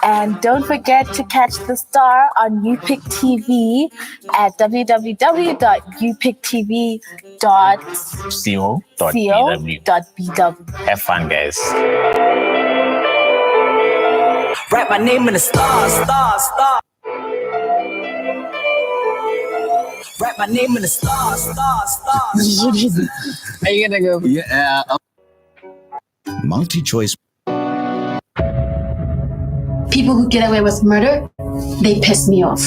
And don't forget to catch The Star on UPick TV at www.upickTV.co.bw. Have fun, guys. Write my name in the stars. Write my name in the stars. Are you gonna go? Yeah. Multi-choice. People who get away with murder, they piss me off.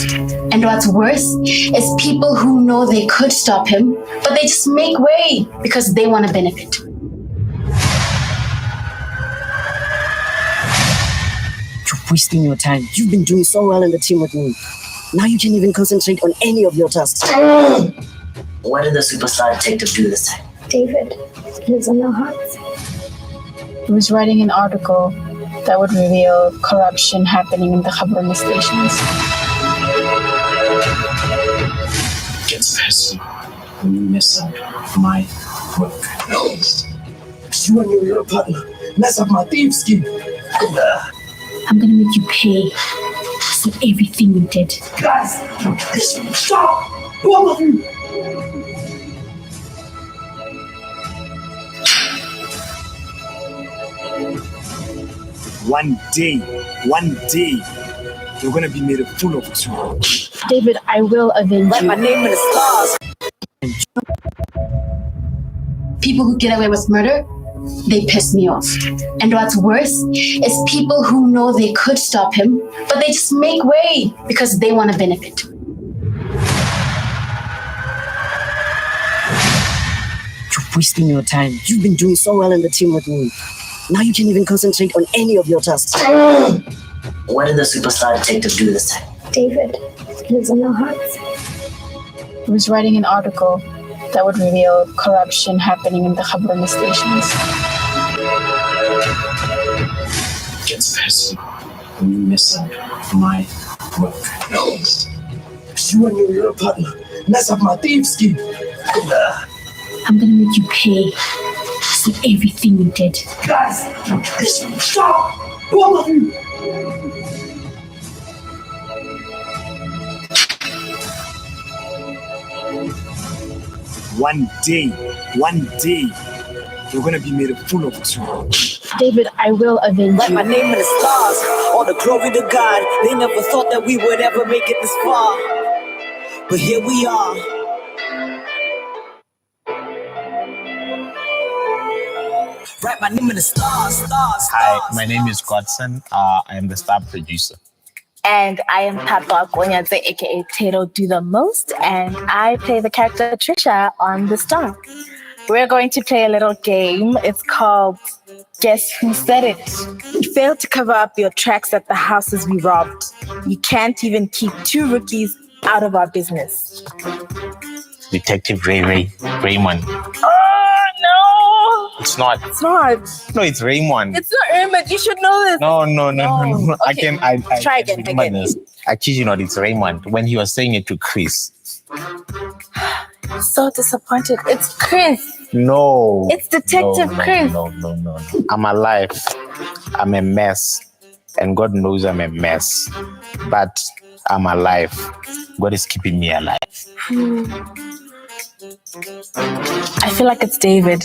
And what's worse is people who know they could stop him, but they just make way because they want to benefit. wasting your time. You've been doing so well in the team with me. Now you can't even concentrate on any of your tasks. What did the superstar detective do this time? David lives in our hearts. He was writing an article that would reveal corruption happening in the Khabarani stations. Gets personal when you mess up my work. You and your partner mess up my theme scheme. I'm gonna make you pay for everything you did. Guys, stop! Both of you! One day, you're gonna be made a fool of too. David, I will avenge Write you. my name in the stars. People who get away with murder, they piss me off. And what's worse is people who know they could stop him, but they just make way because they want to benefit. You're wasting your time. You've been doing so well in the team with me. Now you can't even concentrate on any of your tasks. What did the superstar detective do this time? David lives in our hearts. He was writing an article that would reveal corruption happening in the Khabarani stations. Gets personal when you mess up my work. You and your partner mess up my theme scheme. I'm gonna make you pay for everything you did. Guys, stop! Both of you! One day, you're gonna be made a fool of too. David, I will avenge Write you. my name in the stars. All the glory to God. They never thought that we would ever make it this far. But here we are. Write my name in the stars. Hi, my name is Godson. I am the star producer. And I am Papa Konyaze, aka Tero Do the Most, and I play the character Patricia on The Star. We're going to play a little game. It's called Guess Who Said It? You failed to cover up your tracks at the houses we robbed. You can't even keep two rookies out of our business. Detective Raymond. Oh, no! It's not. It's not. No, it's Raymond. It's not Raymond. You should know this. No. Okay. I Try can again. remember this. I kid you not, it's Raymond. When he was saying it to Chris. So disappointed. It's Chris. No. It's Detective Chris. No. I'm alive. I'm a mess. And God knows I'm a mess. But I'm alive. God is keeping me alive. I feel like it's David.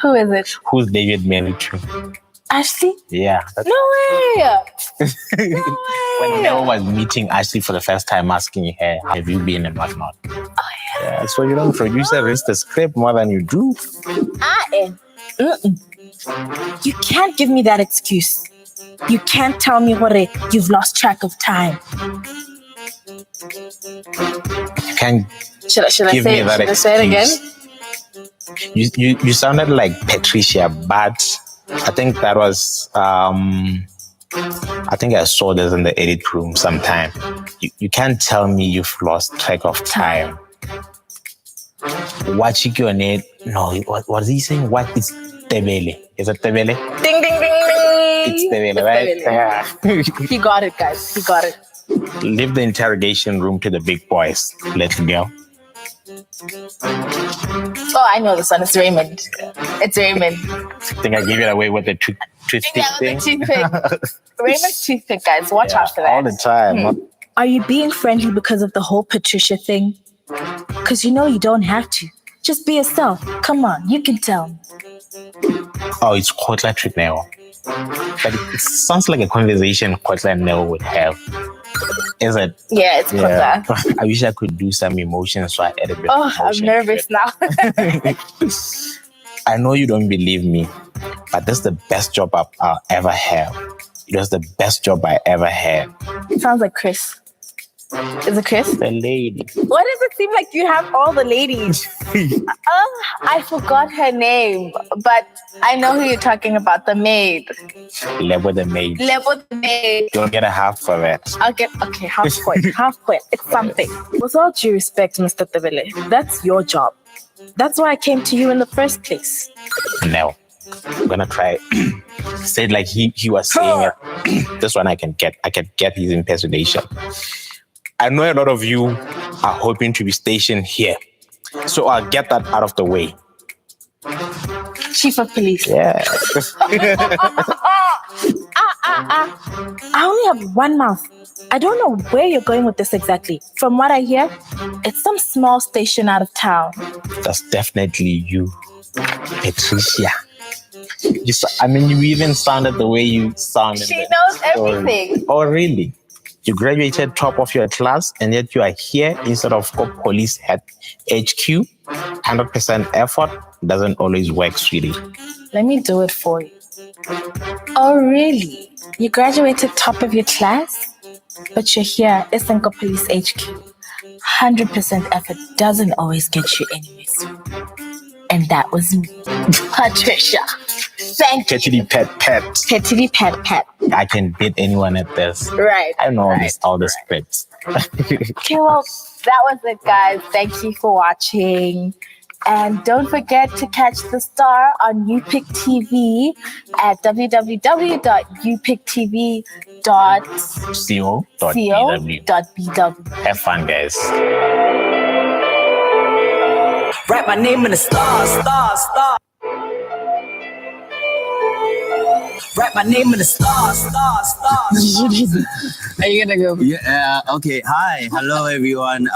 Who is it? Who's David married to? Ashley? Yeah. No way! When Nero was meeting Ashley for the first time, asking her, have you been and whatnot? Oh, yeah. So you don't producer reads the script more than you do. You can't give me that excuse. You can't tell me what you've lost track of time. You can't Should I give say me it? that Should I say it excuse. again? You sounded like Patricia, but I think that was I think I saw this in the edit room sometime. You can't tell me you've lost track of time. Watching your net. No, what was he saying? What is Tebele? Is it Tebele? Ding, ding, ding, ding. It's Tebele, right? Tebele. Yeah. He got it, guys. He got it. Leave the interrogation room to the big boys. Let's go. Oh, I know this one. It's Raymond. It's Raymond. I think I gave it away with the toothpick Yeah, thing. with the toothpick. Raymond's toothpick, guys. Watch out for that. All the time. Are you being friendly because of the whole Patricia thing? Because you know you don't have to. Just be yourself. Come on, you can tell me. Oh, it's Kotla Trip now. But it sounds like a conversation Kotla and Nell would have. Is it? Yeah, it's Kotla. I wish I could do some emotions so I add a bit Oh, of I'm emotion. nervous now. I know you don't believe me, but this is the best job I'll ever have. It was the best job I ever had. Sounds like Chris. Is it Chris? The lady. Why does it seem like you have all the ladies? I forgot her name, but I know who you're talking about. The maid. Lebo the maid. Lebo the maid. You'll get a half for that. I'll get, okay, half point. Half point. It's something. With all due respect, Mr. Tebele, that's your job. That's why I came to you in the first place. No. I'm gonna try say it like he was saying it. This one I can get his impersonation. I know a lot of you are hoping to be stationed here, so I'll get that out of the way. Chief of Police. Yeah. I only have one mouth. I don't know where you're going with this exactly. From what I hear, it's some small station out of town. That's definitely you, Patricia. You even sounded the way you sounded. She knows everything. Oh, really? You graduated top of your class, and yet you are here instead of police at HQ. 100% effort doesn't always work, sweetie. Let me do it for you. Oh, really? You graduated top of your class? But you're here at Isenko Police HQ. 100% effort doesn't always get you anyways. And that was me, Patricia. Thank you. Petty pet. Petty pet. I can beat anyone at this. Right. I know all the scripts. Okay, well, that was it, guys. Thank you for watching. And don't forget to catch The Star on UPIC TV at www.upictv.co.bw. Have fun, guys. Write my name in the stars. Write my name in the stars. Are you gonna go? Yeah. Okay. Hi. Hello, everyone.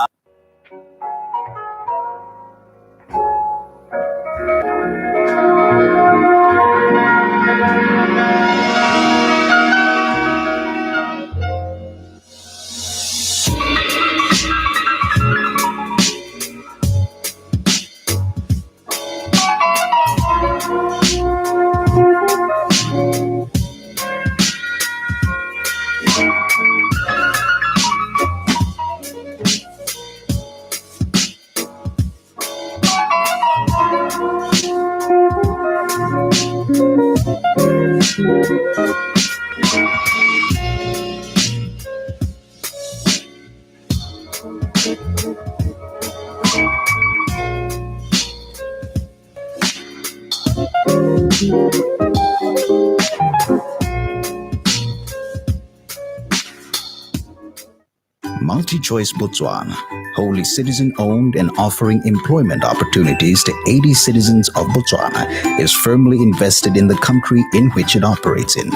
MultiChoice Botswana, wholly citizen-owned and offering employment opportunities to 80 citizens of Botswana, is firmly invested in the country in which it operates in.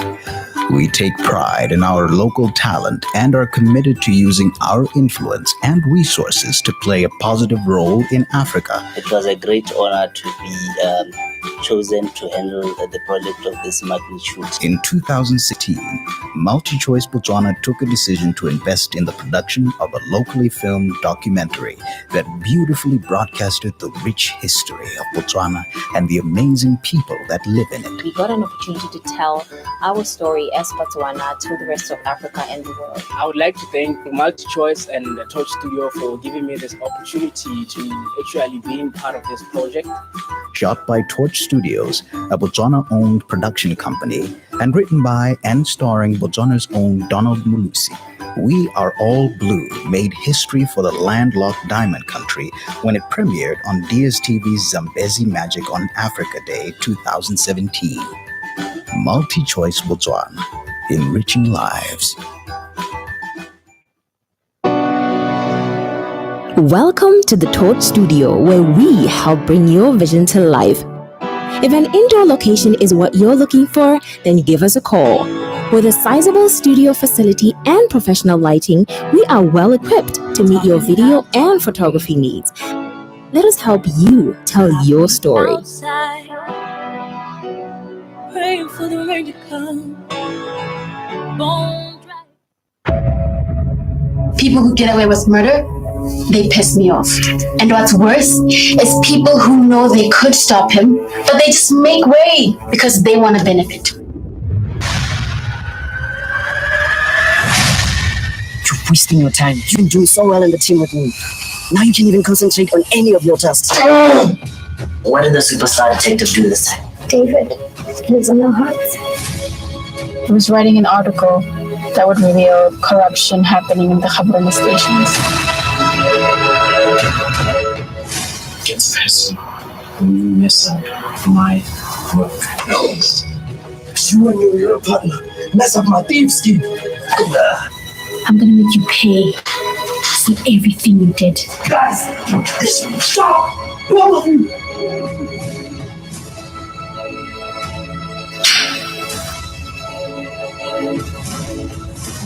We take pride in our local talent and are committed to using our influence and resources to play a positive role in Africa. It was a great honor to be chosen to handle the project of this magnitude. In 2016, MultiChoice Botswana took a decision to invest in the production of a locally filmed documentary that beautifully broadcasted the rich history of Botswana and the amazing people that live in it. We got an opportunity to tell our story as Botswana to the rest of Africa and the world. I would like to thank MultiChoice and the Torch Studio for giving me this opportunity to actually be part of this project. Shot by Torch Studios, a Botswana-owned production company, and written by and starring Botswana's own Donald Mulusi. We Are All Blue made history for the landlocked Diamond Country when it premiered on DSTV's Zambezi Magic on Africa Day 2017. MultiChoice Botswana, enriching lives. Welcome to the Torch Studio, where we help bring your vision to life. If an indoor location is what you're looking for, then give us a call. With a sizable studio facility and professional lighting, we are well equipped to meet your video and photography needs. Let us help you tell your story. Outside, praying for the rain to come. Bone People who get away with murder, they piss me off. And what's worse is people who know they could stop him, but they just make way because they want to benefit. You're wasting your time. You've been doing so well in the team with me. Now you can't even concentrate on any of your tasks. What did the superstar detective do this time? David lives in our hearts. He was writing an article that would reveal corruption happening in the Gaborone stations. Gets personal when you mess up my work. You and your Euro partner mess up my theme scheme. I'm gonna make you pay for everything you did. Guys, stop! All of you!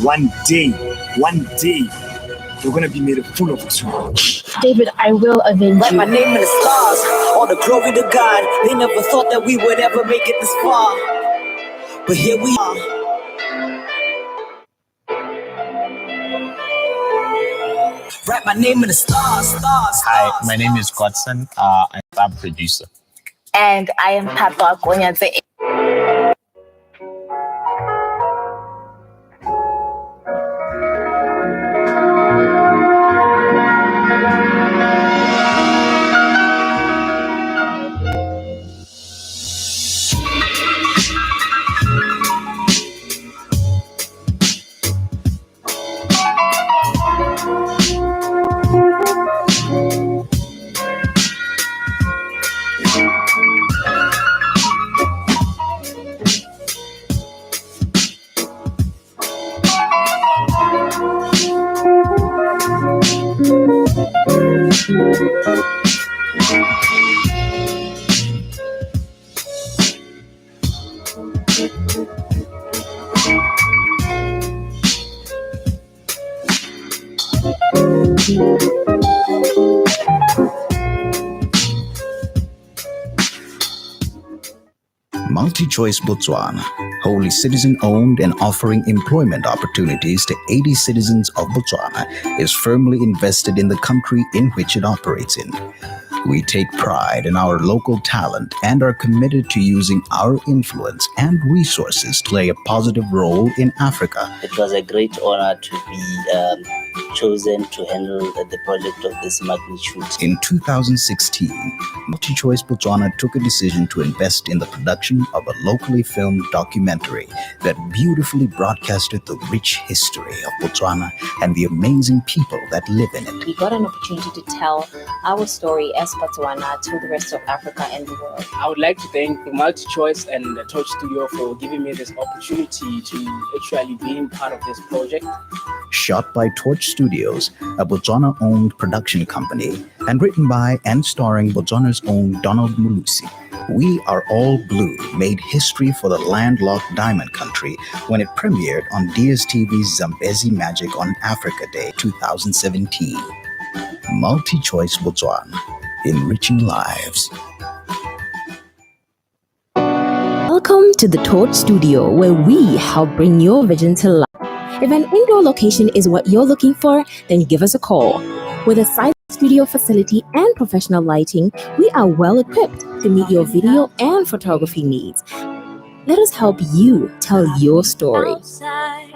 One day, you're gonna be made a fool of us. David, I will avenge Write you. my name in the stars, all the glory to God. They never thought that we would ever make it this far, but here we are. Write my name in the stars, stars. Hi, my name is Godson. I'm a producer. And I am Papa Konyanze. MultiChoice Botswana, wholly citizen-owned and offering employment opportunities to 80 citizens of Botswana, is firmly invested in the country in which it operates in. We take pride in our local talent and are committed to using our influence and resources to play a positive role in Africa. It was a great honor to be chosen to handle the project of this magnitude. In 2016, MultiChoice Botswana took a decision to invest in the production of a locally filmed documentary that beautifully broadcasted the rich history of Botswana and the amazing people that live in it. We got an opportunity to tell our story as Botswana to the rest of Africa and the world. I would like to thank MultiChoice and the Torch Studio for giving me this opportunity to actually be part of this project. Shot by Torch Studios, a Botswana-owned production company, and written by and starring Botswana's own Donald Mulusi. We Are All Blue made history for the landlocked Diamond Country when it premiered on DSTV's Zambezi Magic on Africa Day 2017. MultiChoice Botswana, enriching lives. Welcome to the Torch Studio, where we help bring your vision to life. If an indoor location is what you're looking for, then give us a call. With a sizable studio facility and professional lighting, we are well equipped to meet your video and photography needs. Let us help you tell your story. Outside,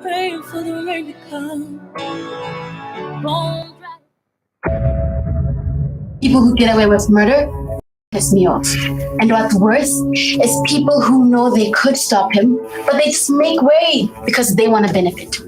praying for the rain to come. Won't People who get away with murder piss me off. And what's worse is people who know they could stop him, but they just make way because they want to benefit.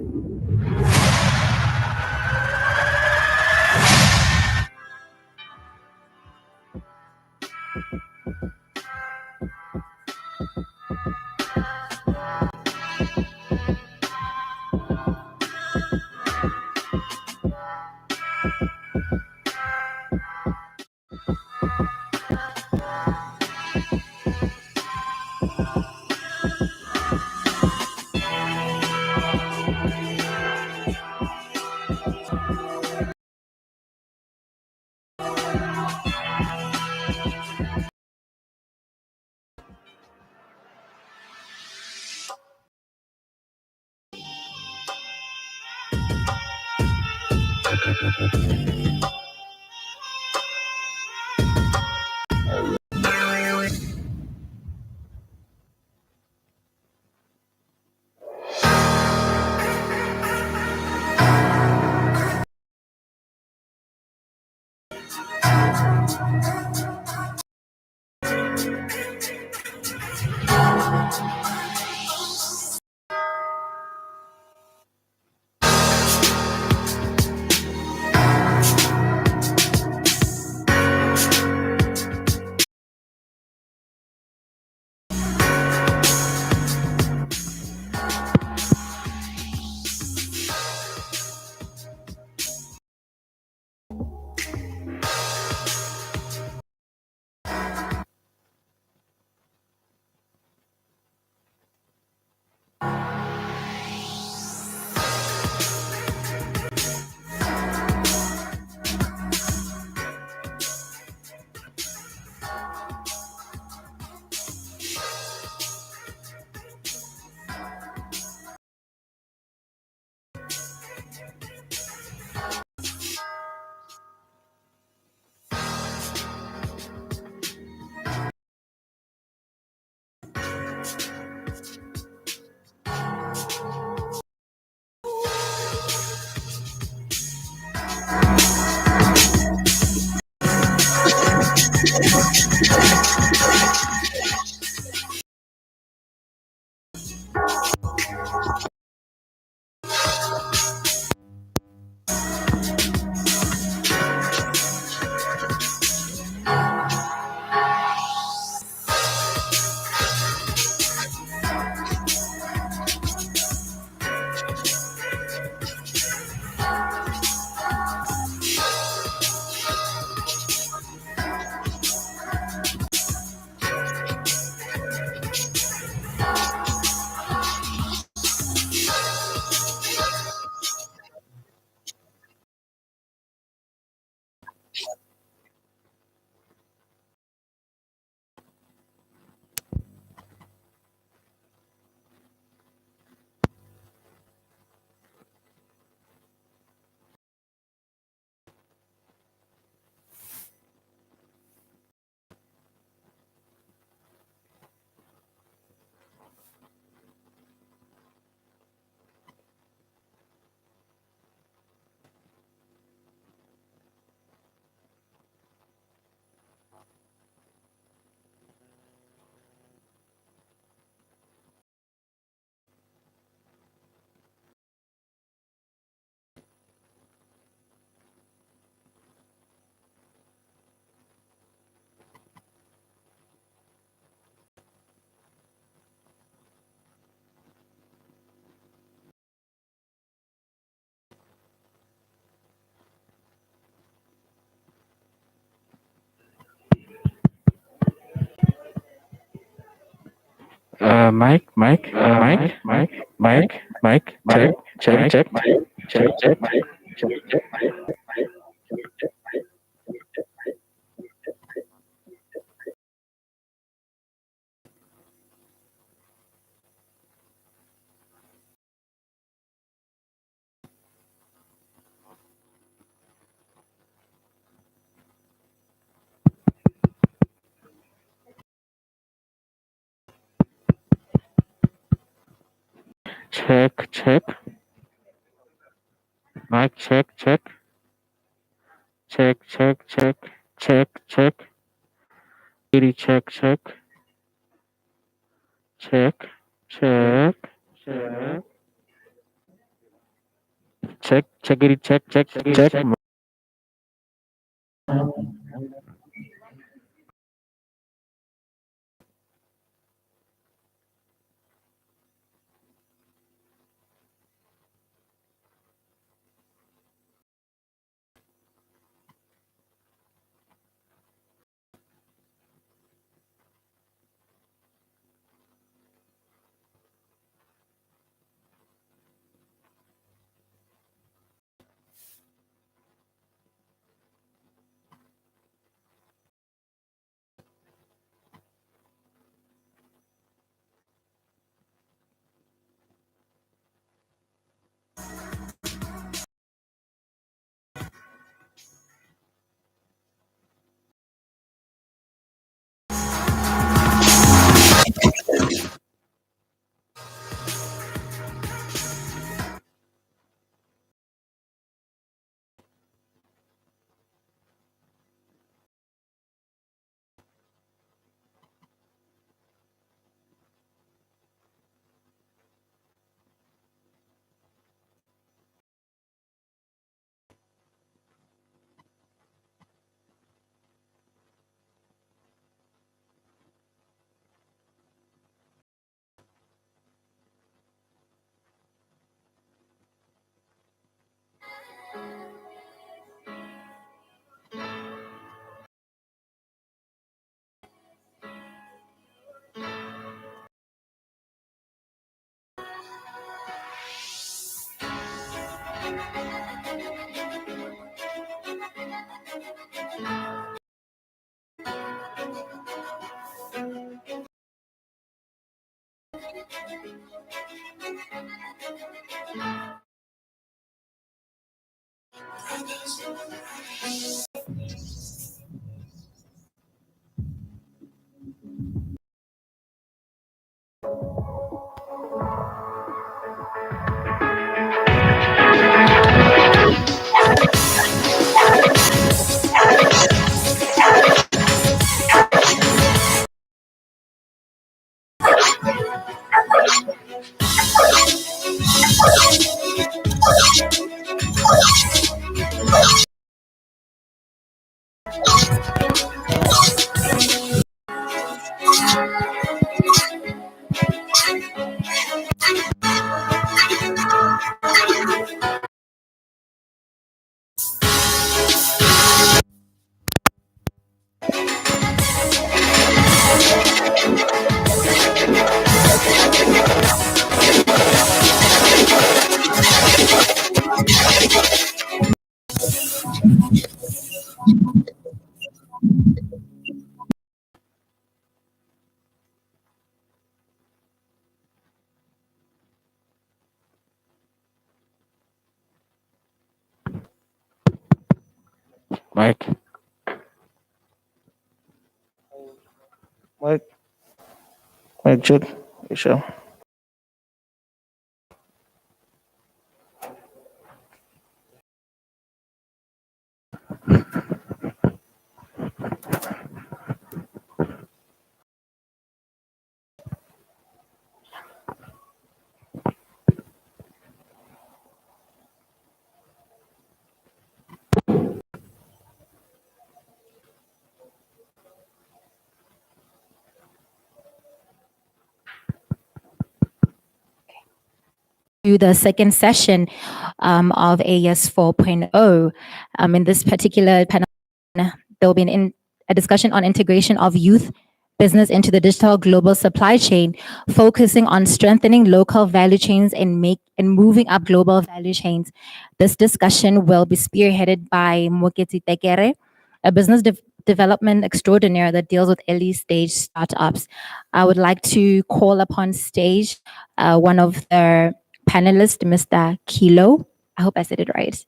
Mic, check. Check. Mic, check. Check. Kitty, check. Check. Checkity, check. Mic. Mic check. Sure. To the second session of AES 4.0. In this particular panel, there will be a discussion on integration of youth business into the digital global supply chain, focusing on strengthening local value chains and moving up global value chains. This discussion will be spearheaded by Moketsi Tekere, a business development extraordinaire that deals with early stage startups. I would like to call upon stage one of the panelists, Mr. Kilo. I hope I said it right.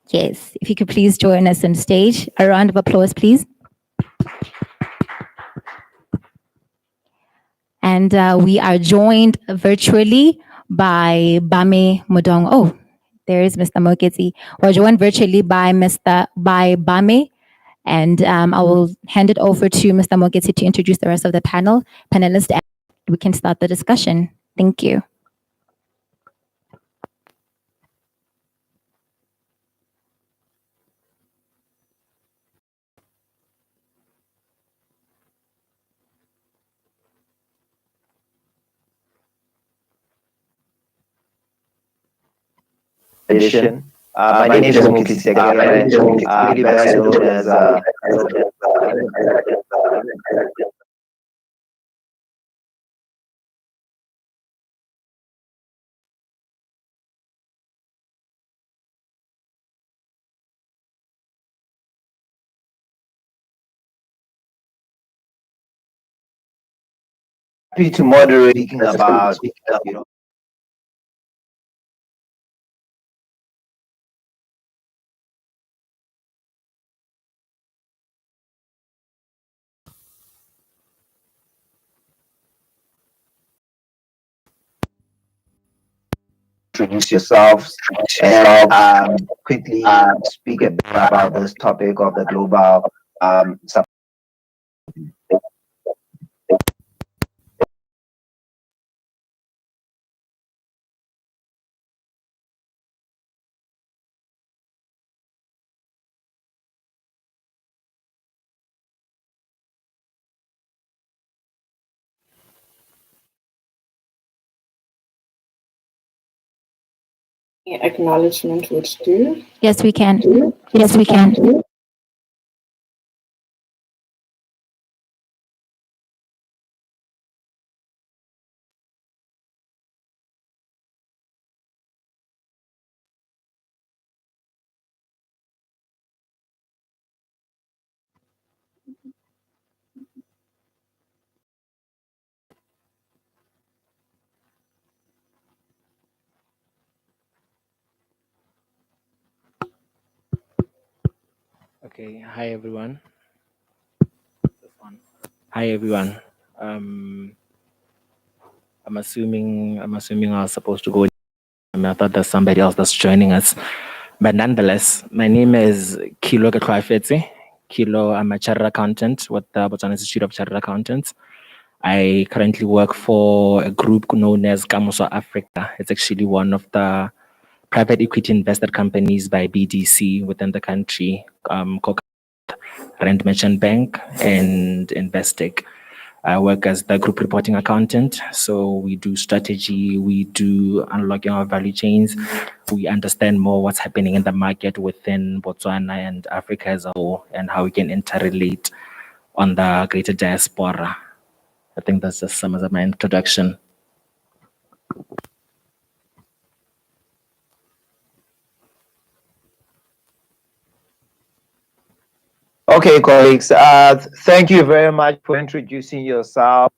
Yes, if you could please join us on stage. A round of applause, please. And we are joined virtually by Bame Mudong. Oh, there is Mr. Moketsi. We're joined virtually by Bame. And I will hand it over to Mr. Moketsi to introduce the rest of the panelists, and we can start the discussion. Thank you. Edition. My name is Moketsi Tekere, really best known as happy to moderate speaking about introduce yourselves and quickly speak a bit about this topic of the global acknowledgement would do. Yes, we can. Yes, we can. Okay, hi everyone. Hi everyone. I'm assuming I was supposed to go. I thought there's somebody else that's joining us. But nonetheless, my name is Kilo Ketlwaifetse. Kilo, I'm a chartered accountant with the Botswana Institute of Chartered Accountants. I currently work for a group known as Kamoso Africa. It's actually one of the private equity invested companies by BDC within the country, Rand Merchant Bank and Investec. I work as the group reporting accountant. So we do strategy, we do unlocking our value chains. We understand more what's happening in the market within Botswana and Africa as a whole, and how we can interrelate on the greater diaspora. I think that's just some of my introduction. Okay, colleagues, thank you very much for introducing yourself.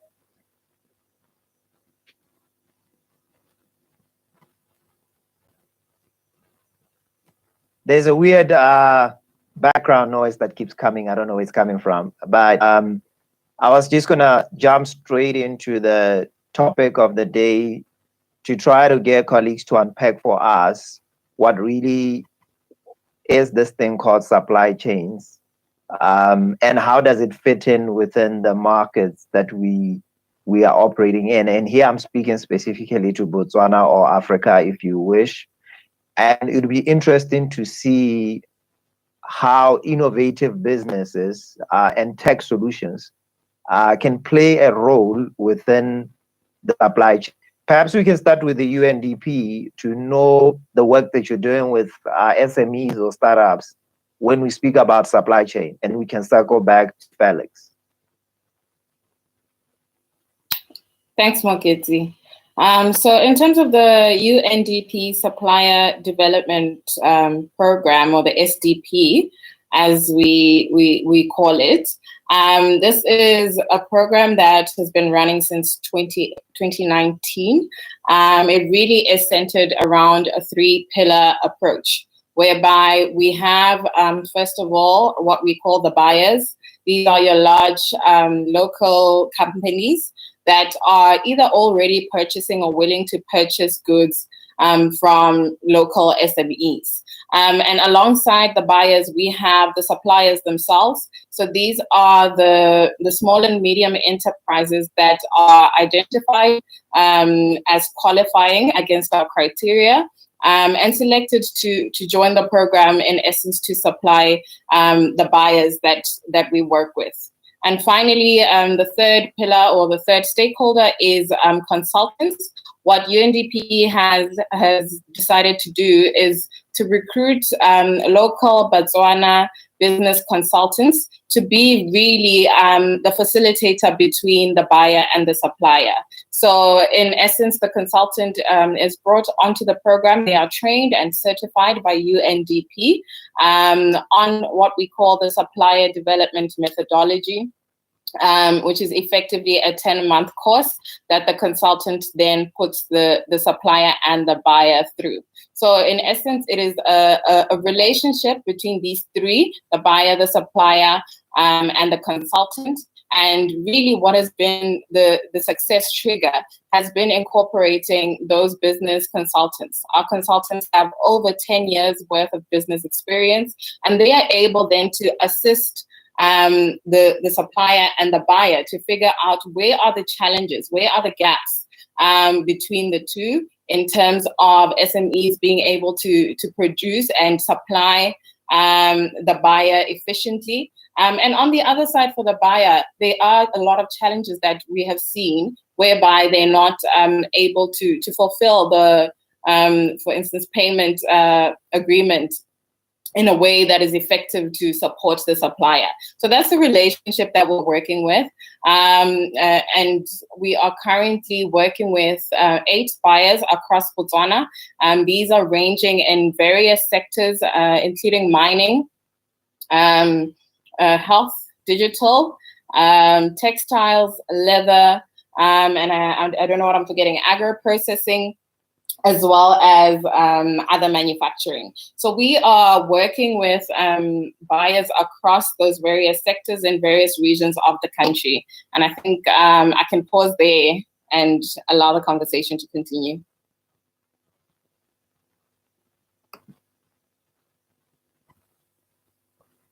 There's a weird background noise that keeps coming. I don't know where it's coming from, but I was just gonna jump straight into the topic of the day to try to get colleagues to unpack for us what really is this thing called supply chains. And how does it fit in within the markets that we are operating in? And here I'm speaking specifically to Botswana or Africa, if you wish. And it would be interesting to see how innovative businesses and tech solutions can play a role within the supply chain. Perhaps we can start with the UNDP to know the work that you're doing with SMEs or startups when we speak about supply chain, and we can circle back to Felix. Thanks, Moketsi. So in terms of the UNDP Supplier Development Program, or the SDP, as we call it, this is a program that has been running since 2019. It really is centered around a 3-pillar approach, whereby we have, first of all, what we call the buyers. These are your large local companies that are either already purchasing or willing to purchase goods from local SMEs. And alongside the buyers, we have the suppliers themselves. So these are the small and medium enterprises that are identified as qualifying against our criteria and selected to join the program, in essence, to supply the buyers that we work with. And finally, the third pillar, or the third stakeholder, is consultants. What UNDP has decided to do is to recruit local Botswana business consultants to be really the facilitator between the buyer and the supplier. So in essence, the consultant is brought onto the program. They are trained and certified by UNDP on what we call the supplier development methodology, which is effectively a 10-month course that the consultant then puts the supplier and the buyer through. So in essence, it is a relationship between these three: the buyer, the supplier, and the consultant. And really what has been the success trigger has been incorporating those business consultants. Our consultants have over 10 years worth of business experience, and they are able then to assist the supplier and the buyer to figure out where are the challenges, where are the gaps between the two in terms of SMEs being able to produce and supply the buyer efficiently. And on the other side, for the buyer, there are a lot of challenges that we have seen whereby they're not able to fulfill the, for instance, payment agreement in a way that is effective to support the supplier. So that's the relationship that we're working with. And we are currently working with 8 buyers across Botswana. These are ranging in various sectors, including mining, health, digital, textiles, leather, and I don't know what I'm forgetting, agro-processing, as well as other manufacturing. So we are working with buyers across those various sectors in various regions of the country. And I think I can pause there and allow the conversation to continue.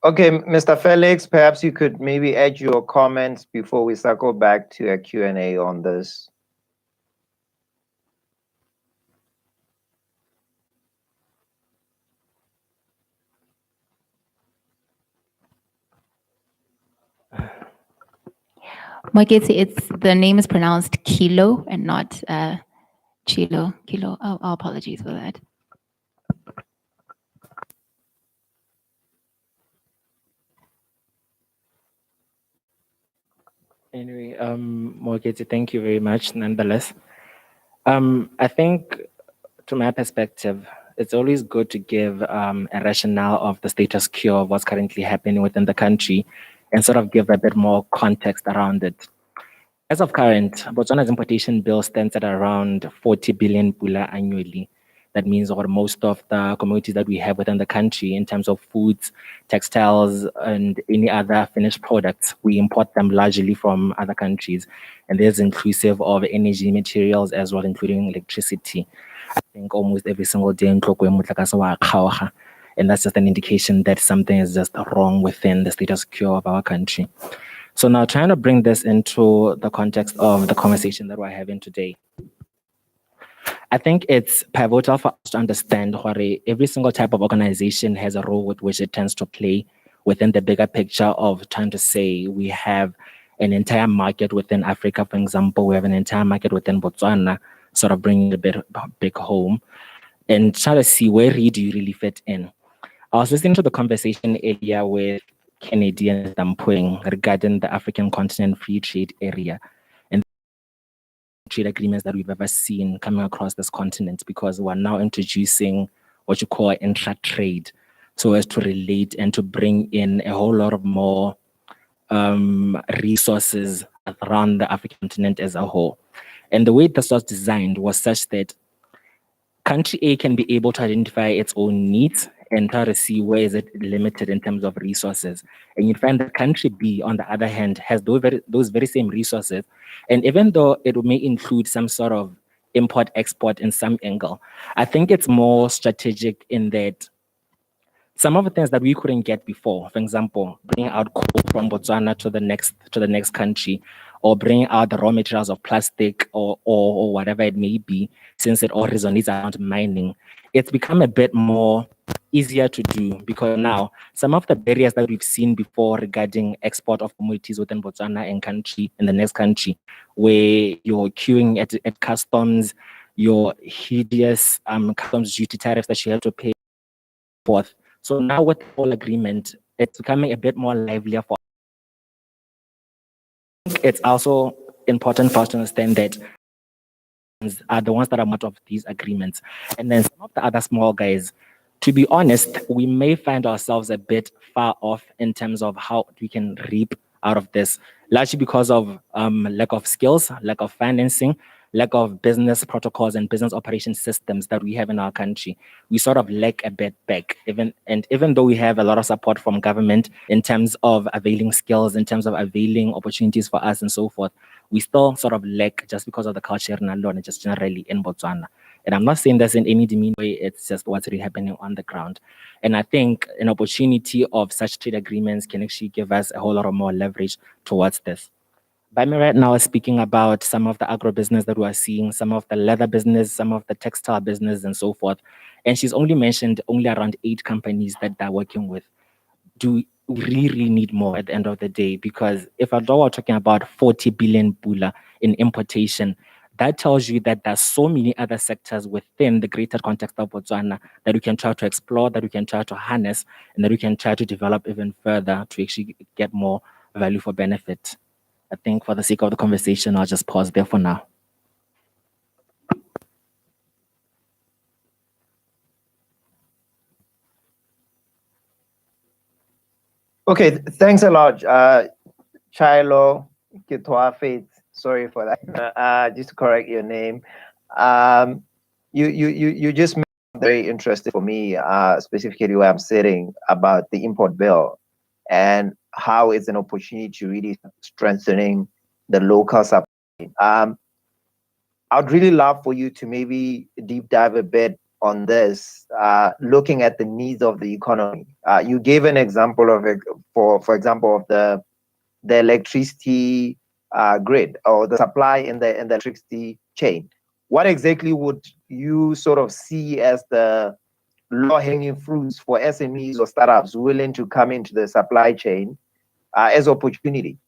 Okay, Mr. Felix, perhaps you could maybe add your comments before we circle back to a Q&A on this. Moeketsi, the name is pronounced Kilo and not Chilo. Kilo. Oh, apologies for that. Anyway, Moeketsi, thank you very much. Nonetheless, I think, to my perspective, it's always good to give a rationale of the status quo of what's currently happening within the country, and sort of give a bit more context around it. As of current, Botswana's importation bill stands at around 40 billion pula annually. That means that most of the commodities that we have within the country, in terms of foods, textiles, and any other finished products, we import them largely from other countries. And this is inclusive of energy materials as well, including electricity. I think almost every single day, and that's just an indication that something is just wrong within the status quo of our country. So now, trying to bring this into the context of the conversation that we're having today, I think it's pivotal for us to understand how every single type of organization has a role with which it tends to play within the bigger picture of trying to say we have an entire market within Africa, for example, we have an entire market within Botswana, sort of bringing a bit big home, and try to see where do you really fit in. I was listening to the conversation earlier with Kennedy and Dampueng regarding the African continent free trade area. trade agreements that we've ever seen coming across this continent, because we're now introducing what you call intra-trade, so as to relate and to bring in a whole lot of more resources around the African continent as a whole. And the way this was designed was such that country A can be able to identify its own needs and try to see where is it limited in terms of resources. And you find that country B, on the other hand, has those very same resources. And even though it may include some sort of import-export in some angle, I think it's more strategic in that some of the things that we couldn't get before, for example, bringing out coal from Botswana to the next country, or bringing out the raw materials of plastic or whatever it may be, since it all resonates around mining, it's become a bit more easier to do, because now some of the barriers that we've seen before regarding export of commodities within Botswana and the next country, where you're queuing at customs, your hideous customs duty tariffs that you have to pay forth. So now with the whole agreement, it's becoming a bit more livelier for us. It's also important for us to understand that are the ones that are part of these agreements. And then some of the other small guys, to be honest, we may find ourselves a bit far off in terms of how we can reap out of this, largely because of lack of skills, lack of financing, lack of business protocols and business operation systems that we have in our country. We sort of lack a bit back, even though we have a lot of support from government in terms of availing skills, in terms of availing opportunities for us and so forth, we still sort of lack just because of the culture and just generally in Botswana. And I'm not saying this in any demeaning way, it's just what's really happening on the ground. And I think an opportunity of such trade agreements can actually give us a whole lot of more leverage towards this. Bami right now is speaking about some of the agribusiness that we are seeing, some of the leather business, some of the textile business and so forth. And she's only mentioned around 8 companies that they're working with. Do we really need more at the end of the day? Because if we're talking about 40 billion pula in importation, that tells you that there's so many other sectors within the greater context of Botswana that we can try to explore, that we can try to harness, and that we can try to develop even further to actually get more value for benefit. I think for the sake of the conversation, I'll just pause there for now. Okay, thanks a lot, Chilo Kitwa Faith. Sorry for that. Just to correct your name. You just made it very interesting for me, specifically where I'm sitting, about the import bill and how it's an opportunity to really strengthening the local supply. I'd really love for you to maybe deep dive a bit on this, looking at the needs of the economy. You gave an example of it, for example, of the electricity grid or the supply in the electricity chain. What exactly would you sort of see as the low-hanging fruits for SMEs or startups willing to come into the supply chain as opportunity?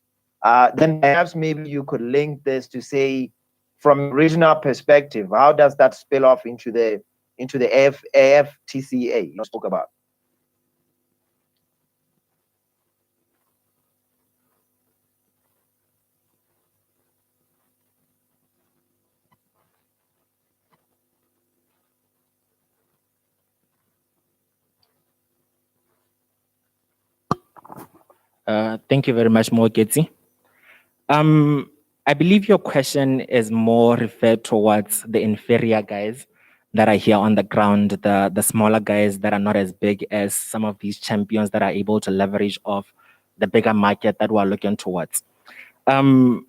Then perhaps maybe you could link this to say, from regional perspective, how does that spill off into the AFTCA you spoke about? Thank you very much, Mogeti. I believe your question is more referred towards the inferior guys that are here on the ground, the smaller guys that are not as big as some of these champions that are able to leverage off the bigger market that we're looking towards. I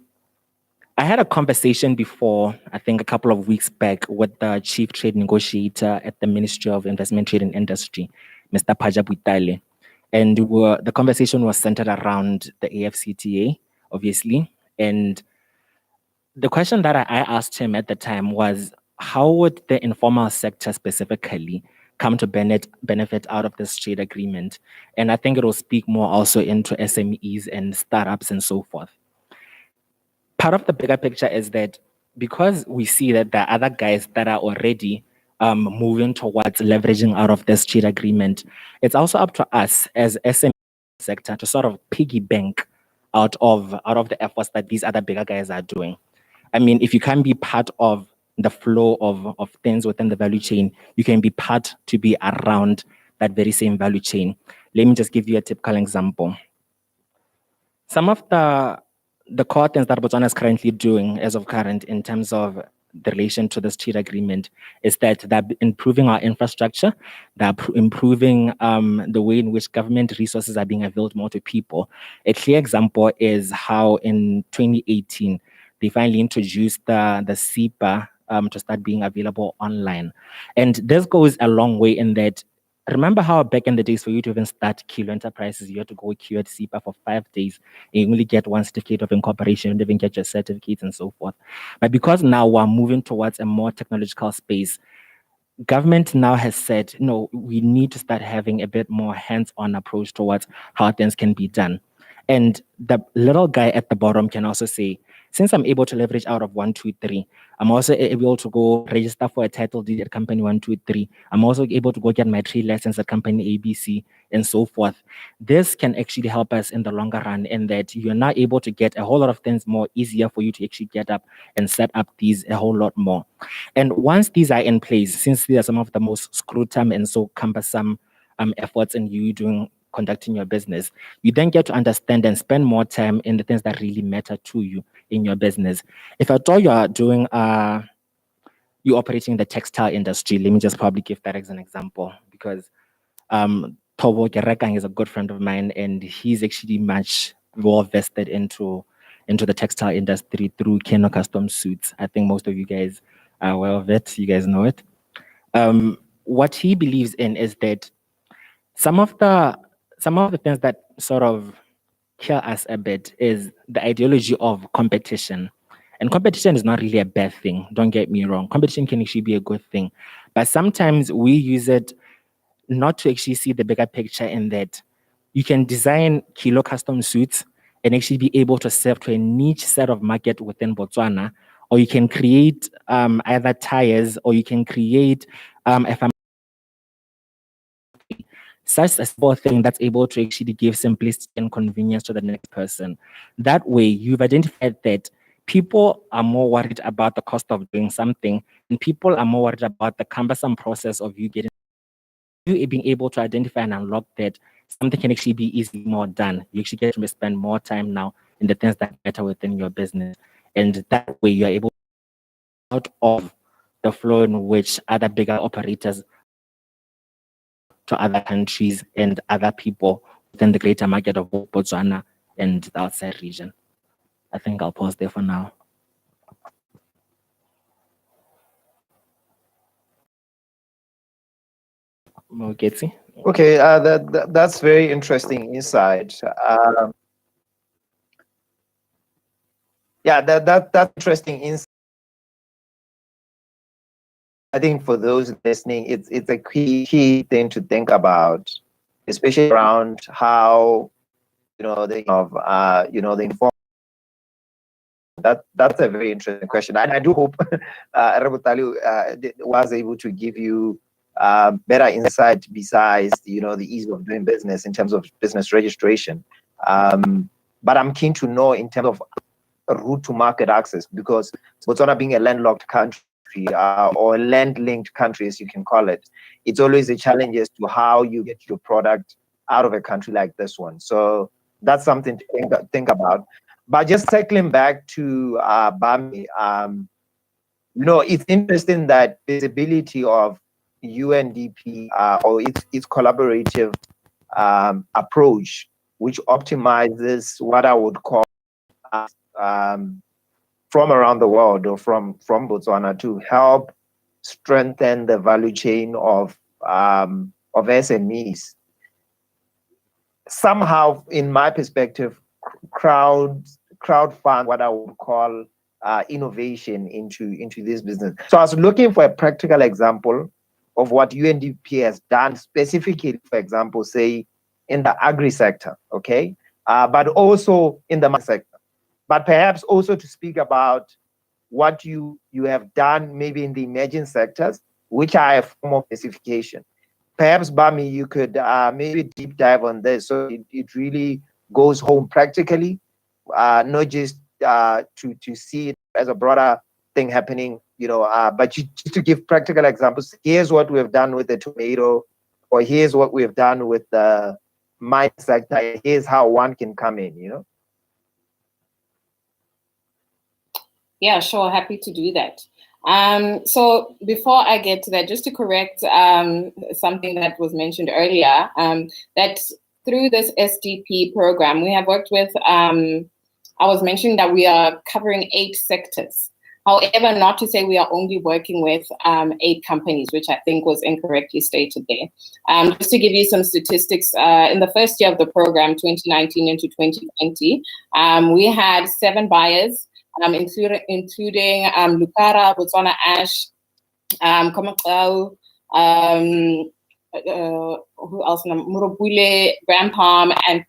had a conversation before, I think a couple of weeks back, with the chief trade negotiator at the Ministry of Investment, Trade and Industry, Mr. Phaja Boitale. And the conversation was centered around the AFCTA, obviously. And the question that I asked him at the time was, how would the informal sector specifically come to benefit out of this trade agreement? And I think it will speak more also into SMEs and startups and so forth. Part of the bigger picture is that because we see that there are other guys that are already moving towards leveraging out of this trade agreement, it's also up to us as SME sector to sort of piggy bank out of the efforts that these other bigger guys are doing. I mean, if you can't be part of the flow of things within the value chain, you can be part to be around that very same value chain. Let me just give you a typical example. Some of the core things that Botswana is currently doing as of current in terms of the relation to this trade agreement is that they're improving our infrastructure, they're improving the way in which government resources are being availed more to people. A clear example is how in 2018, they finally introduced the SEPA to start being available online. And this goes a long way in that, remember how back in the days for you to even start Kilo Enterprises, you had to go queue at SEPA for 5 days, and you only get one certificate of incorporation, you don't even get your certificates and so forth. But because now we're moving towards a more technological space, government now has said, no, we need to start having a bit more hands-on approach towards how things can be done. And the little guy at the bottom can also say, since I'm able to leverage out of 123, I'm also able to go register for a title deed at company 123. I'm also able to go get my trade license at company ABC and so forth. This can actually help us in the longer run in that you're now able to get a whole lot of things more easier for you to actually get up and set up these a whole lot more. And once these are in place, since these are some of the most scrutiny and so cumbersome efforts in you conducting your business, you then get to understand and spend more time in the things that really matter to you in your business. If at all you are doing, you're operating in the textile industry, let me just probably give that as an example, because Tobo Gerekang is a good friend of mine, and he's actually much well vested into the textile industry through Keno Custom Suits. I think most of you guys are aware of it. You guys know it. What he believes in is that some of the things that sort of kill us a bit is the ideology of competition. And competition is not really a bad thing, don't get me wrong. Competition can actually be a good thing. But sometimes we use it not to actually see the bigger picture in that you can design Kilo Custom Suits and actually be able to serve to a niche set of market within Botswana, or you can create either tires, or you can create such a small thing that's able to actually give simplicity and convenience to the next person. That way, you've identified that people are more worried about the cost of doing something, and people are more worried about the cumbersome process of you being able to identify and unlock that something can actually be easily more done. You actually get to spend more time now in the things that matter within your business. And that way, you're able to out of the flow in which other bigger operators to other countries and other people within the greater market of Botswana and the outside region. I think I'll pause there for now. Mogetsi? Okay, that's very interesting insight. Yeah, that's interesting insight. I think for those listening, it's a key thing to think about, especially around how the inform. That's a very interesting question. I do hope Rebutali was able to give you better insight besides the ease of doing business in terms of business registration. But I'm keen to know in terms of route to market access, because Botswana being a landlocked country, or a land-linked country, as you can call it, it's always a challenge as to how you get your product out of a country like this one. So that's something to think about. But just circling back to Bami, it's interesting that visibility of UNDP or its collaborative approach, which optimizes what I would call from around the world or from Botswana to help strengthen the value chain of SMEs. Somehow, in my perspective, crowdfund what I would call innovation into this business. So I was looking for a practical example of what UNDP has done specifically, for example, say in the agri sector, okay, but also in the market sector. But perhaps also to speak about what you have done maybe in the emerging sectors, which are a form of specification. Perhaps, Bami, you could maybe deep dive on this so it really goes home practically, not just to see it as a broader thing happening, but just to give practical examples, here's what we've done with the tomato, or here's what we've done with the mine sector, here's how one can come in, Yeah, sure. Happy to do that. So before I get to that, just to correct something that was mentioned earlier, that through this SDP program, we have worked with, I was mentioning that we are covering 8 sectors. However, not to say we are only working with 8 companies, which I think was incorrectly stated there. Just to give you some statistics, in the first year of the program, 2019 into 2020, we had 7 buyers, including Lucara, Botswana Ash, Komaqau, who else? Murobule, Grand Palm, and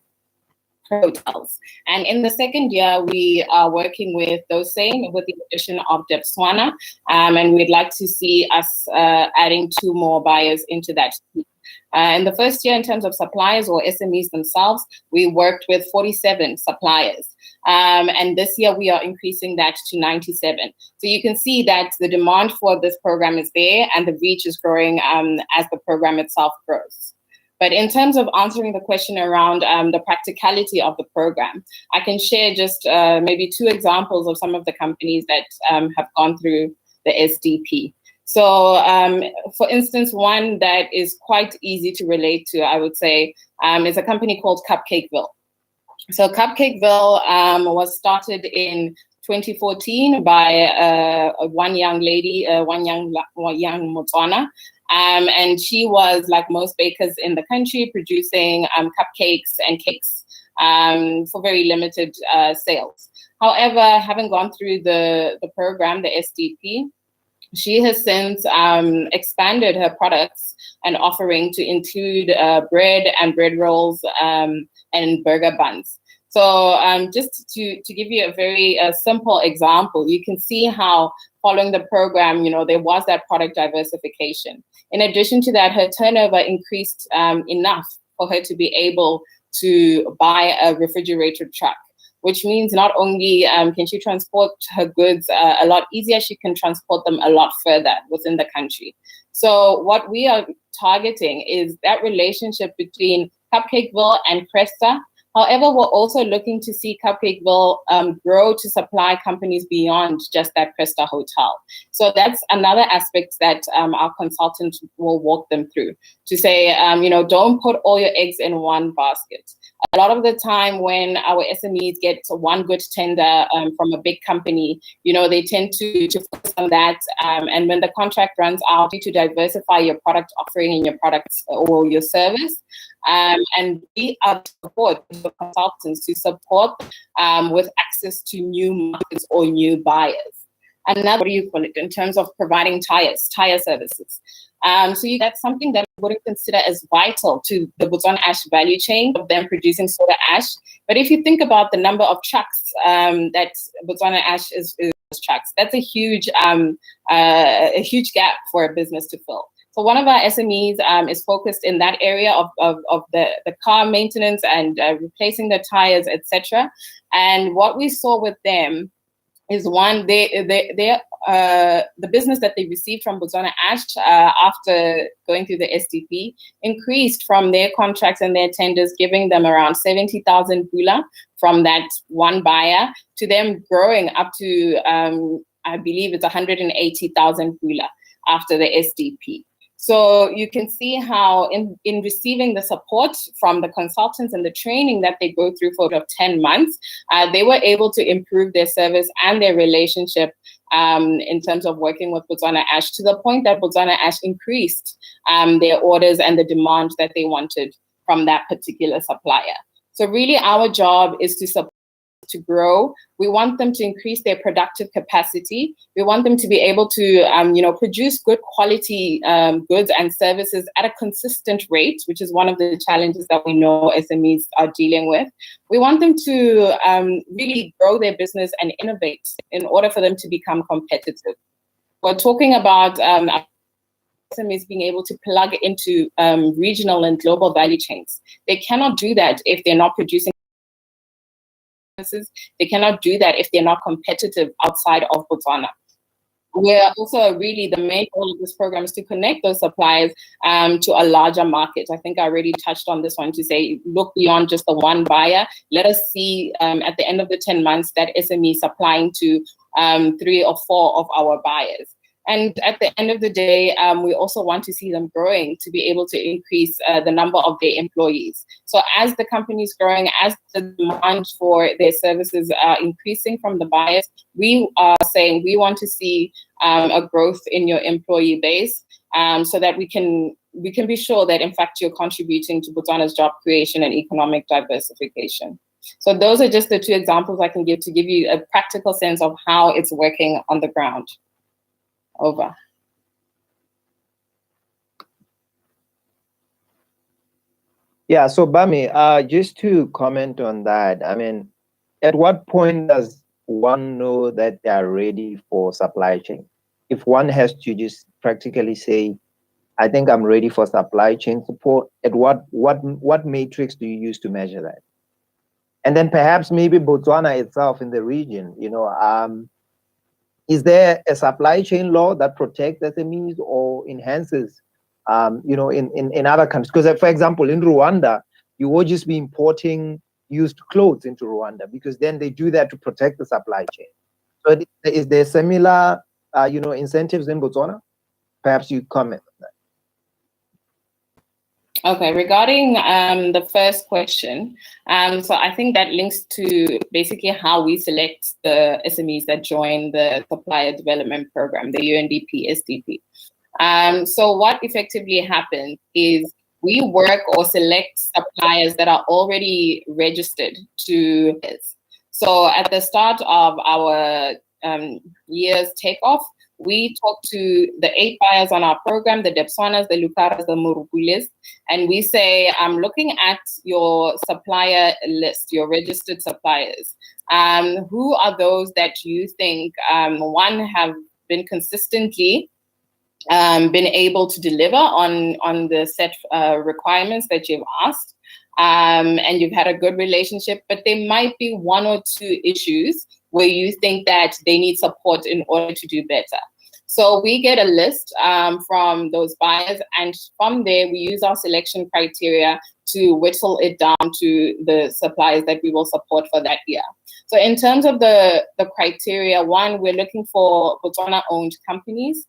hotels. And in the second year, we are working with those same, with the addition of Debswana, and we'd like to see us adding 2 more buyers into that team. In the first year, in terms of suppliers or SMEs themselves, we worked with 47 suppliers. And this year, we are increasing that to 97. So you can see that the demand for this program is there and the reach is growing as the program itself grows. But in terms of answering the question around the practicality of the program, I can share just maybe 2 examples of some of the companies that have gone through the SDP. So, for instance, one that is quite easy to relate to, I would say, is a company called Cupcakeville. So Cupcakeville was started in 2014 by one young lady, one young Motswana. And she was, like most bakers in the country, producing cupcakes and cakes for very limited sales. However, having gone through the program, the SDP, she has since expanded her products and offering to include bread and bread rolls and burger buns. So just to give you a very simple example, you can see how following the program, there was that product diversification. In addition to that, her turnover increased enough for her to be able to buy a refrigerated truck, which means not only can she transport her goods a lot easier, she can transport them a lot further within the country. So what we are targeting is that relationship between Cupcakeville and Cresta. However, we're also looking to see Cupcakeville grow to supply companies beyond just that Cresta hotel. So that's another aspect that our consultants will walk them through to say, don't put all your eggs in one basket. A lot of the time when our SMEs get one good tender from a big company, they tend to focus on that. And when the contract runs out, you need to diversify your product offering and your products or your service. And we are support the consultants to support with access to new markets or new buyers. Another, what do you call it, in terms of providing tire services. So that's something that I wouldn't consider as vital to the Botswana Ash value chain of them producing soda ash. But if you think about the number of trucks that Botswana Ash is trucks, that's a huge gap for a business to fill. So one of our SMEs is focused in that area of the car maintenance and replacing the tires, etc. And what we saw with them is one, the business that they received from Botswana Ash after going through the SDP increased from their contracts and their tenders, giving them around 70,000 pula from that one buyer to them growing up to, I believe it's 180,000 pula after the SDP. So you can see how in receiving the support from the consultants and the training that they go through for 10 months, they were able to improve their service and their relationship in terms of working with Botswana Ash to the point that Botswana Ash increased their orders and the demand that they wanted from that particular supplier. So really our job is to support to grow. We want them to increase their productive capacity. We want them to be able to, produce good quality goods and services at a consistent rate, which is one of the challenges that we know SMEs are dealing with. We want them to really grow their business and innovate in order for them to become competitive. We're talking about SMEs being able to plug into regional and global value chains. They cannot do that if they're not producing services. They cannot do that if they're not competitive outside of Botswana. We're also really, the main goal of this program is to connect those suppliers to a larger market. I think I already touched on this one to say, look beyond just the one buyer. Let us see at the end of the 10 months that SME supplying to 3 or 4 of our buyers. And at the end of the day, we also want to see them growing to be able to increase the number of their employees. So as the company is growing, as the demand for their services are increasing from the buyers, we are saying we want to see a growth in your employee base so that we can be sure that in fact you're contributing to Botswana's job creation and economic diversification. So those are just the 2 examples I can give to give you a practical sense of how it's working on the ground. Over. Yeah, so Bami, just to comment on that, I mean, at what point does one know that they are ready for supply chain? If one has to just practically say, I think I'm ready for supply chain support, at what matrix do you use to measure that? And then perhaps maybe Botswana itself in the region, you know, is there a supply chain law that protects SMEs or enhances, you know, in other countries? Because, for example, in Rwanda, you will just be importing used clothes into Rwanda because then they do that to protect the supply chain. So is there similar, you know, incentives in Botswana? Perhaps you comment on that. Okay, regarding the first question, so I think that links to basically how we select the SMEs that join the Supplier Development Program, the UNDP SDP. So what effectively happens is we work or select suppliers that are already registered to this. So at the start of our year's takeoff, we talk to the 8 buyers on our program, the Debswanas, the Lucaras, the Murubules, and we say, I'm looking at your supplier list, your registered suppliers. Who are those that you think, one, have been consistently been able to deliver on the set requirements that you've asked, and you've had a good relationship, but there might be 1 or 2 issues where you think that they need support in order to do better. So we get a list from those buyers, and from there we use our selection criteria to whittle it down to the suppliers that we will support for that year. So in terms of the criteria, 1, we're looking for Botswana-owned companies.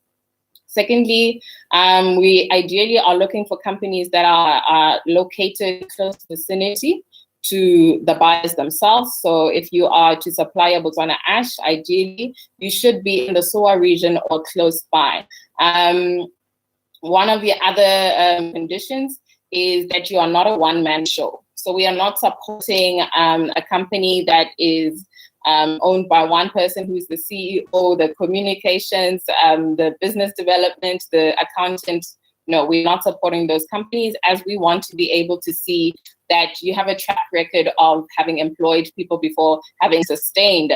Secondly, we ideally are looking for companies that are located close vicinity to the buyers themselves. So if you are to supply a Botswana ash, ideally, you should be in the SOA region or close by. One of the other conditions is that you are not a one-man show. So we are not supporting a company that is owned by one person who's the CEO, the communications, the business development, the accountant. No, we're not supporting those companies, as we want to be able to see that you have a track record of having employed people before, having sustained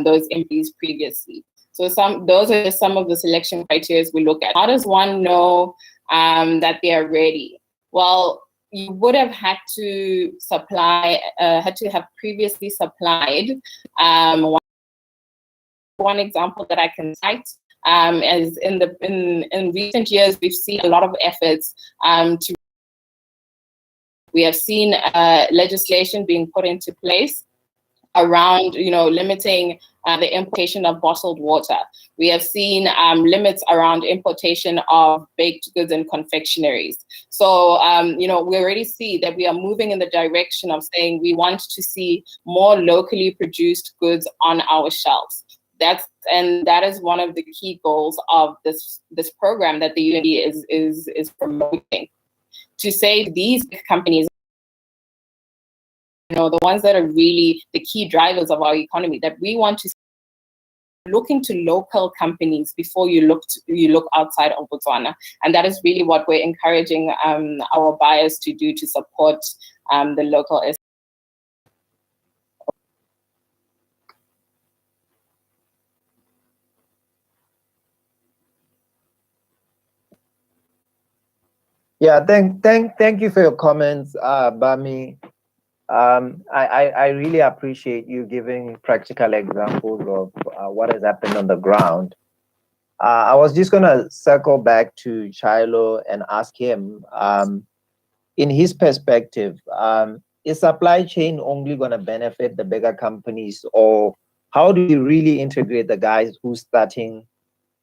those employees previously. So those are just some of the selection criteria we look at. How does one know that they are ready? Well, you would have had to have previously supplied. One example that I can cite as in recent years, we've seen a lot of efforts we have seen legislation being put into place around, limiting the importation of bottled water. We have seen limits around importation of baked goods and confectionaries. So, we already see that we are moving in the direction of saying we want to see more locally produced goods on our shelves. That is one of the key goals of this program that the UND is promoting. To say these companies, the ones that are really the key drivers of our economy, that we want to look into local companies before you look outside of Botswana. And that is really what we're encouraging our buyers to do to support the local. Yeah, thank you for your comments, Bami. I really appreciate you giving practical examples of what has happened on the ground. I was just gonna circle back to Chilo and ask him, in his perspective, is supply chain only gonna benefit the bigger companies, or how do you really integrate the guys who's starting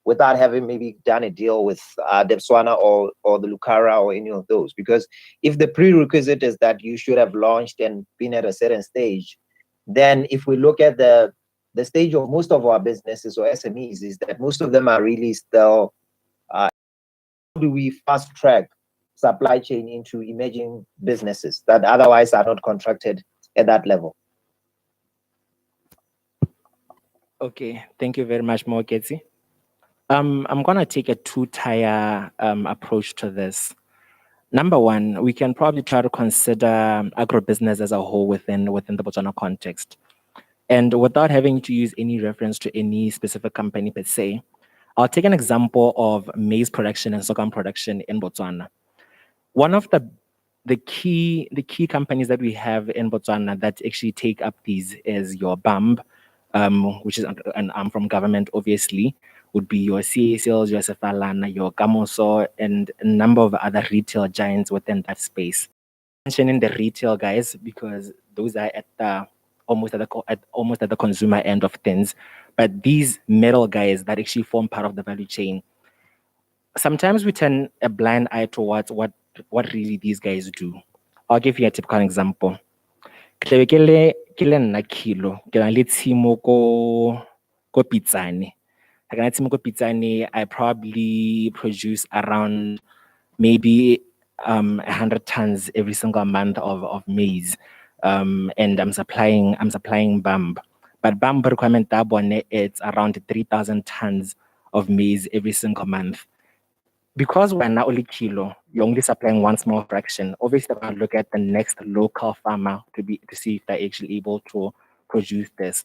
without having maybe done a deal with Debswana or the Lucara or any of those? Because if the prerequisite is that you should have launched and been at a certain stage, then if we look at the stage of most of our businesses or SMEs, is that most of them are really still, how do we fast track supply chain into emerging businesses that otherwise are not contracted at that level? Okay, thank you very much, Mogezi. I'm gonna take a two-tier approach to this. Number one, we can probably try to consider agribusiness as a whole within the Botswana context. And without having to use any reference to any specific company per se, I'll take an example of maize production and sorghum production in Botswana. One of the key companies that we have in Botswana that actually take up these is your BAMB, which is an arm from government, obviously, would be your CACLs, your Sefalana, your Gamoso, and a number of other retail giants within that space. Mentioning the retail guys because those are at almost at the consumer end of things, but these middle guys that actually form part of the value chain, sometimes we turn a blind eye towards what really these guys do. I'll give you a typical example. Kile nna Kilo, ke na le tshimo ko Pitsane. I probably produce around maybe 100 tons every single month of maize. And I'm supplying BAMB. But BAMB requirement it's around 3,000 tons of maize every single month. Because we're now only Kilo, you're only supplying one small fraction. Obviously, I'm gonna look at the next local farmer to see if they're actually able to produce this.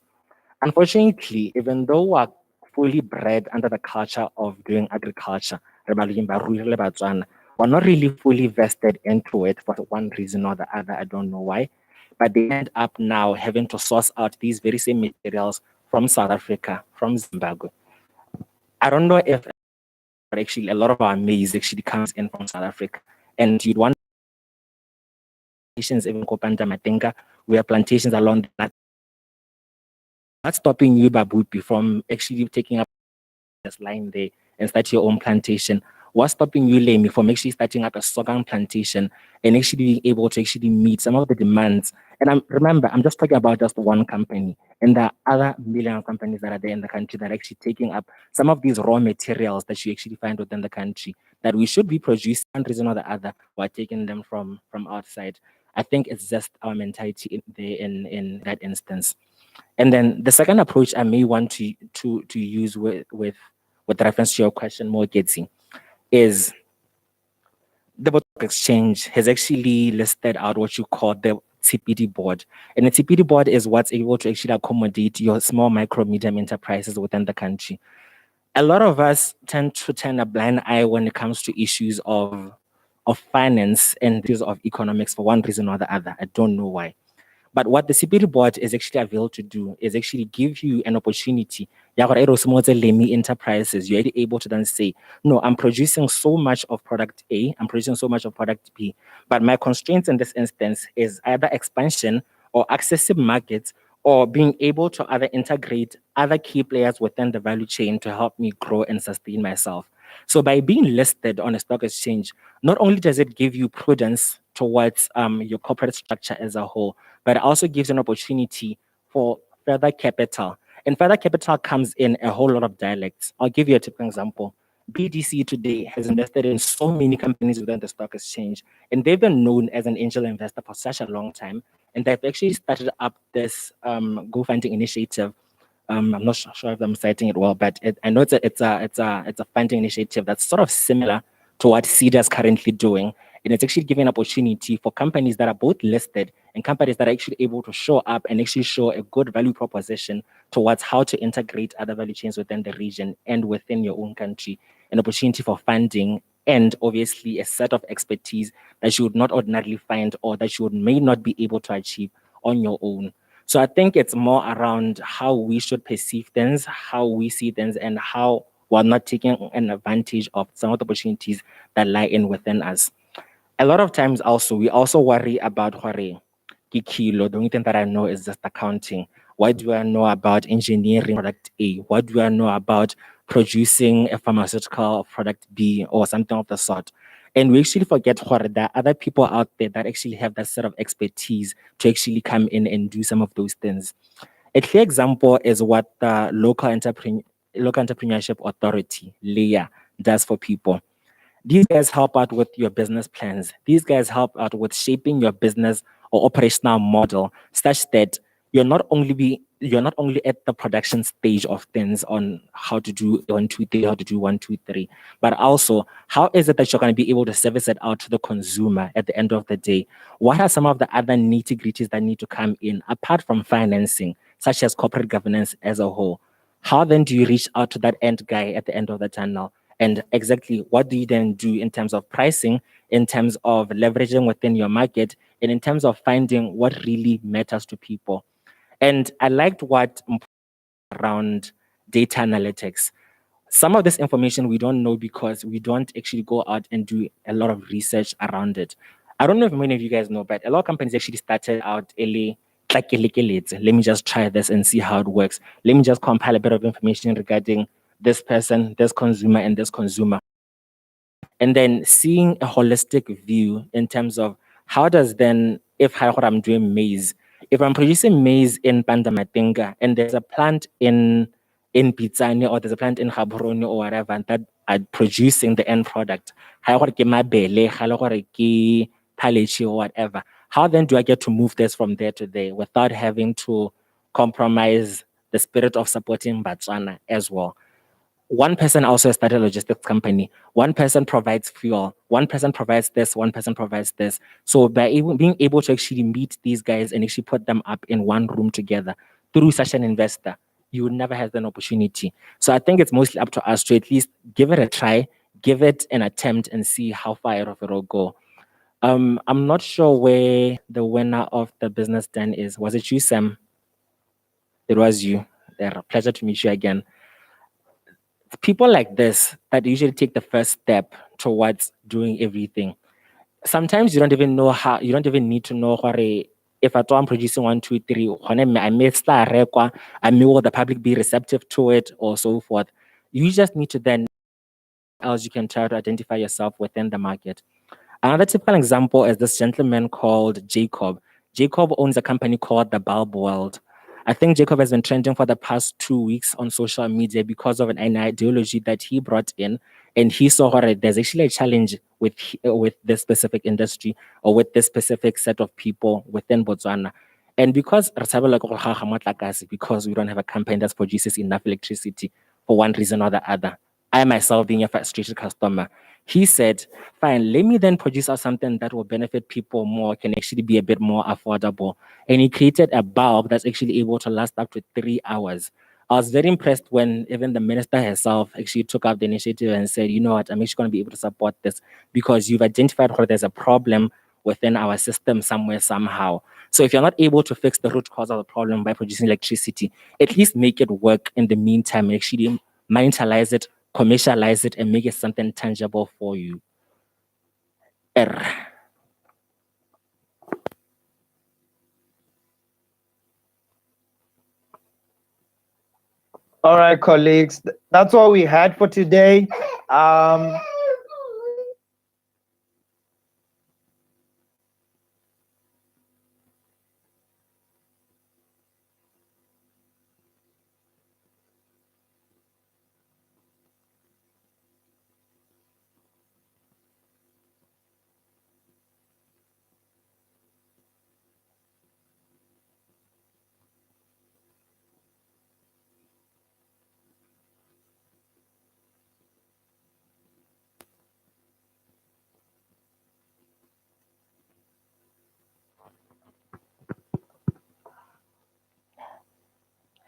Unfortunately, even though we're fully bred under the culture of doing agriculture, we're not really fully vested into it for one reason or the other. I don't know why. But they end up now having to source out these very same materials from South Africa, from Zimbabwe. I don't know if actually a lot of our maize actually comes in from South Africa. And you'd want plantations, even Kopanda Matenga, we have plantations along that. That's stopping you, Babupi, from actually taking up this line there and start your own plantation. What's stopping you, Lemi, from actually starting up a sorghum plantation and actually being able to actually meet some of the demands? And remember, I'm just talking about just one company. And there are other million of companies that are there in the country that are actually taking up some of these raw materials that you actually find within the country that we should be producing one reason or the other while taking them from outside. I think it's just our mentality in that instance. And then the second approach I may want to use with reference to your question, more Getsi, is the Botswana Exchange has actually listed out what you call the TPD board. And the TPD board is what's able to actually accommodate your small, micro, medium enterprises within the country. A lot of us tend to turn a blind eye when it comes to issues of finance and issues of economics for one reason or the other. I don't know why. But what the CPD board is actually able to do is actually give you an opportunity. Enterprises, you're able to then say, no, I'm producing so much of product A, I'm producing so much of product B. But my constraints in this instance is either expansion or accessible markets or being able to either integrate other key players within the value chain to help me grow and sustain myself. So by being listed on a stock exchange, not only does it give you prudence towards your corporate structure as a whole, but it also gives an opportunity for further capital. And further capital comes in a whole lot of dialects. I'll give you a typical example. BDC today has invested in so many companies within the stock exchange, and they've been known as an angel investor for such a long time. And they've actually started up this GoFunding initiative. I'm not sure if I'm citing it well, but I know it's a funding initiative that's sort of similar to what CEDA is currently doing. And it's actually giving an opportunity for companies that are both listed and companies that are actually able to show up and actually show a good value proposition towards how to integrate other value chains within the region and within your own country, an opportunity for funding and obviously a set of expertise that you would not ordinarily find or that you may not be able to achieve on your own. So I think it's more around how we should perceive things, how we see things, and how we're not taking an advantage of some of the opportunities that lie in within us. A lot of times also, we also worry about kilo. The only thing that I know is just accounting. What do I know about engineering product A? What do I know about producing a pharmaceutical product B or something of the sort? And we actually forget that there are other people out there that actually have that set of expertise to actually come in and do some of those things. A clear example is what the local entrepreneurship authority, LEA, does for people. These guys help out with your business plans. These guys help out with shaping your business or operational model such that you're not only at the production stage of things on how to do 1, 2, 3, how to do 1, 2, 3, but also how is it that you're going to be able to service it out to the consumer at the end of the day? What are some of the other nitty-gritties that need to come in apart from financing, such as corporate governance as a whole? How then do you reach out to that end guy at the end of the tunnel? And exactly what do you then do in terms of pricing, in terms of leveraging within your market, and in terms of finding what really matters to people? And I liked what around data analytics. Some of this information we don't know because we don't actually go out and do a lot of research around it. I don't know if many of you guys know, but a lot of companies actually started out early. Let me just try this and see how it works. Let me just compile a bit of information regarding this person, this consumer, and this consumer. And then seeing a holistic view in terms of how does then, if I'm doing maize, if I'm producing maize in Pandamatinga and there's a plant in Pitsani or there's a plant in Gaborone or whatever that are producing the end product, or whatever, how then do I get to move this from there to there without having to compromise the spirit of supporting Botswana as well? One person also started a logistics company. One person provides fuel. One person provides this. One person provides this. So by being able to actually meet these guys and actually put them up in one room together through such an investor, you would never have an opportunity. So I think it's mostly up to us to at least give it a try, give it an attempt, and see how far it will go. I'm not sure where the winner of the business den is. Was it you, Sam? It was you. There. Pleasure to meet you again. People like this that usually take the first step towards doing everything. Sometimes you don't even know how, you don't even need to know if at all I'm producing 1, 2, 3, I may start will the public be receptive to it or so forth. You just need to then else you can try to identify yourself within the market. Another typical example is this gentleman called Jacob. Jacob owns a company called The Bulb World. I think Jacob has been trending for the past 2 weeks on social media because of an ideology that he brought in. And he saw there's actually a challenge with this specific industry or with this specific set of people within Botswana. And because we don't have a company that produces enough electricity for one reason or the other, I myself being a frustrated customer, he said, fine, let me then produce out something that will benefit people more, can actually be a bit more affordable. And he created a bulb that's actually able to last up to 3 hours. I was very impressed when even the minister herself actually took up the initiative and said, you know what, I'm actually going to be able to support this because you've identified where there's a problem within our system somewhere, somehow. So if you're not able to fix the root cause of the problem by producing electricity, at least make it work in the meantime and actually monetize it, commercialize it, and make it something tangible for you. All right, colleagues, that's all we had for today.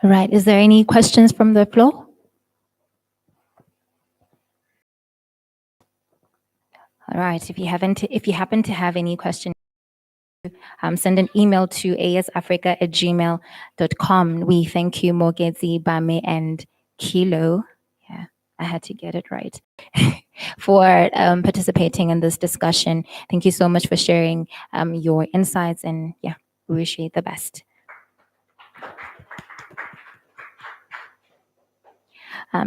Right. Is there any questions from the floor? All right. If you happen to have any questions, send an email to asafrica@gmail.com. We thank you, Mogezi, Bame, and Kilo. Yeah, I had to get it right. For participating in this discussion. Thank you so much for sharing your insights, and yeah, we wish you the best.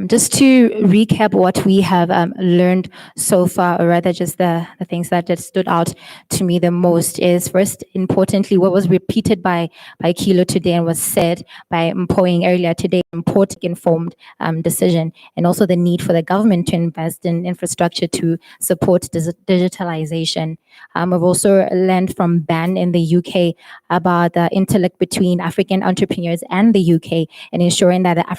Just to recap what we have learned so far, or rather just the things that just stood out to me the most is, first, importantly, what was repeated by Kilo today and was said by Mpoing earlier today, important informed decision, and also the need for the government to invest in infrastructure to support digitalization. We've also learned from Ben in the UK about the intellect between African entrepreneurs and the UK, and ensuring that the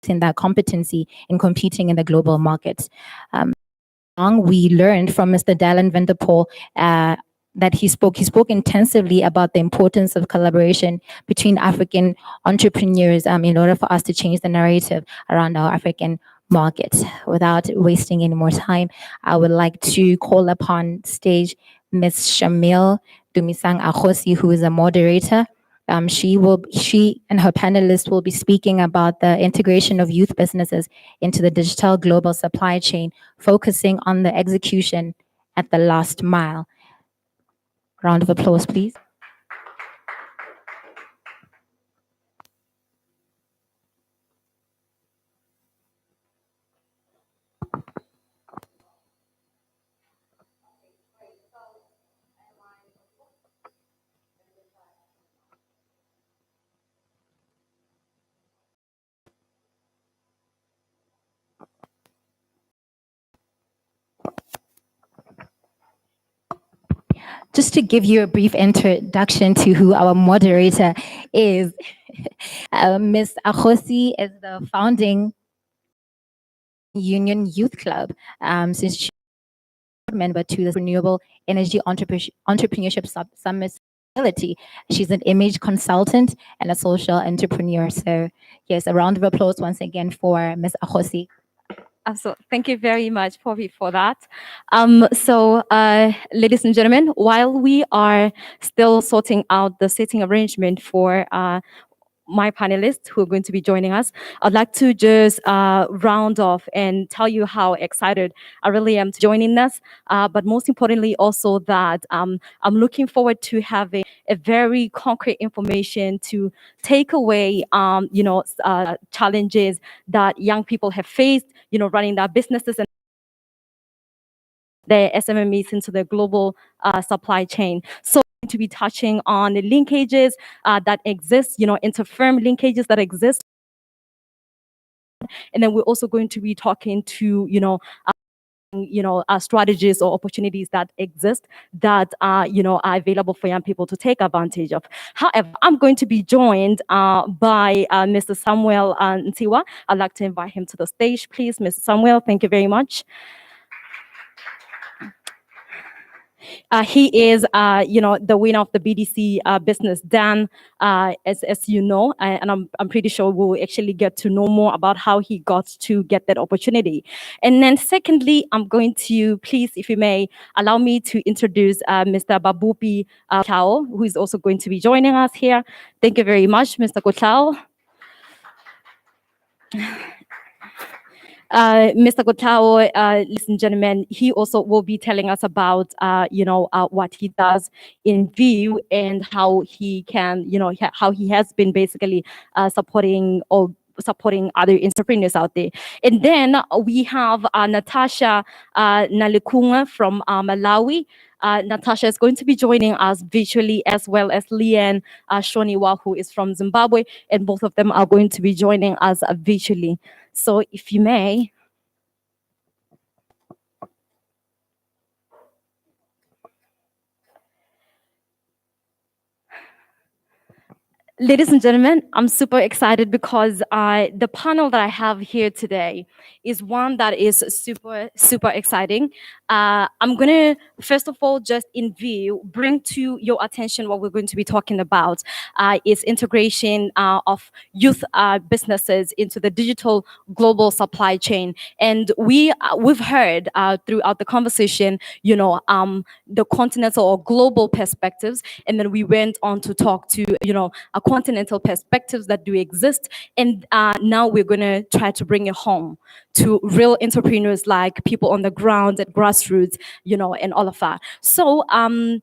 in that competency in competing in the global market. We learned from Mr. Dylan Vanderpool that he spoke intensively about the importance of collaboration between African entrepreneurs in order for us to change the narrative around our African market. Without wasting any more time, I would like to call upon stage Ms. Shamil Dumisang Akhosi, who is a moderator. She and her panelists will be speaking about the integration of youth businesses into the digital global supply chain, focusing on the execution at the last mile. Round of applause, please. Just to give you a brief introduction to who our moderator is, Ms. Akhosi is the founding Union Youth Club since she's a member to the Renewable Energy Entrepreneurship Summit. She's an image consultant and a social entrepreneur. So yes, a round of applause once again for Ms. Akhosi. So thank you very much, Poppy, for that. Ladies and gentlemen, while we are still sorting out the seating arrangement for my panelists who are going to be joining us, I'd like to just round off and tell you how excited I really am to joining us. But most importantly, also that I'm looking forward to having a very concrete information to take away, challenges that young people have faced, running their businesses and their SMMEs into the global supply chain. So to be touching on the linkages that exist, inter-firm linkages that exist. And then we're also going to be talking to, strategies or opportunities that exist that are available for young people to take advantage of. However, I'm going to be joined by Mr. Samuel Ntiwa. I'd like to invite him to the stage, please. Mr. Samuel, thank you very much. He is, the winner of the BDC Business Dan, as you know, and I'm pretty sure we'll actually get to know more about how he got to get that opportunity. And then secondly, I'm going to, please, if you may, allow me to introduce Mr. Babupi Kotlao, who is also going to be joining us here. Thank you very much, Mr. Kotlao. Mr. Kotlao, ladies and gentlemen, he also will be telling us about, what he does in VIEW and how he can, how he has been basically supporting other entrepreneurs out there. And then we have Natasha Nalikunga from Malawi. Natasha is going to be joining us virtually, as well as Leanne Shoniwa, who is from Zimbabwe, and both of them are going to be joining us virtually. So if you may. Ladies and gentlemen, I'm super excited because the panel that I have here today is one that is super, super exciting. I'm going to, first of all, just in view, bring to your attention what we're going to be talking about is integration of youth businesses into the digital global supply chain. And we've heard throughout the conversation, the continental or global perspectives, and then we went on to talk to, a continental perspectives that do exist. And now we're going to try to bring it home to real entrepreneurs, like people on the ground at grassroots, and all of that. So on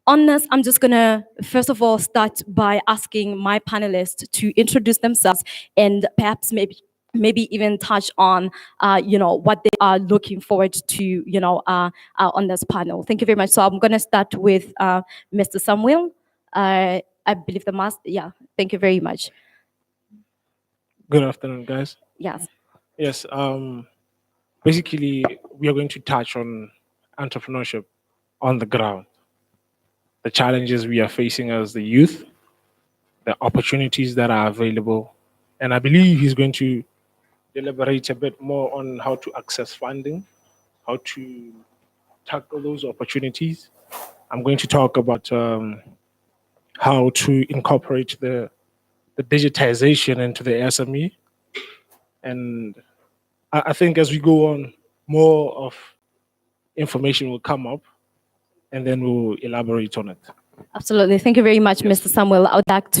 this, I'm just gonna first of all start by asking my panelists to introduce themselves and perhaps maybe even touch on what they are looking forward to on this panel. Thank you very much. So I'm gonna start with Mr. Samuel. I believe thank you very much. Good afternoon, guys. Yes. Yes. Basically, we are going to touch on entrepreneurship on the ground, the challenges we are facing as the youth, the opportunities that are available, and I believe he's going to deliberate a bit more on how to access funding, how to tackle those opportunities. I'm going to talk about how to incorporate the digitization into the SME. And I think as we go on, more of information will come up, and then we'll elaborate on it. Absolutely. Thank you very much, Mr. Samuel. I would like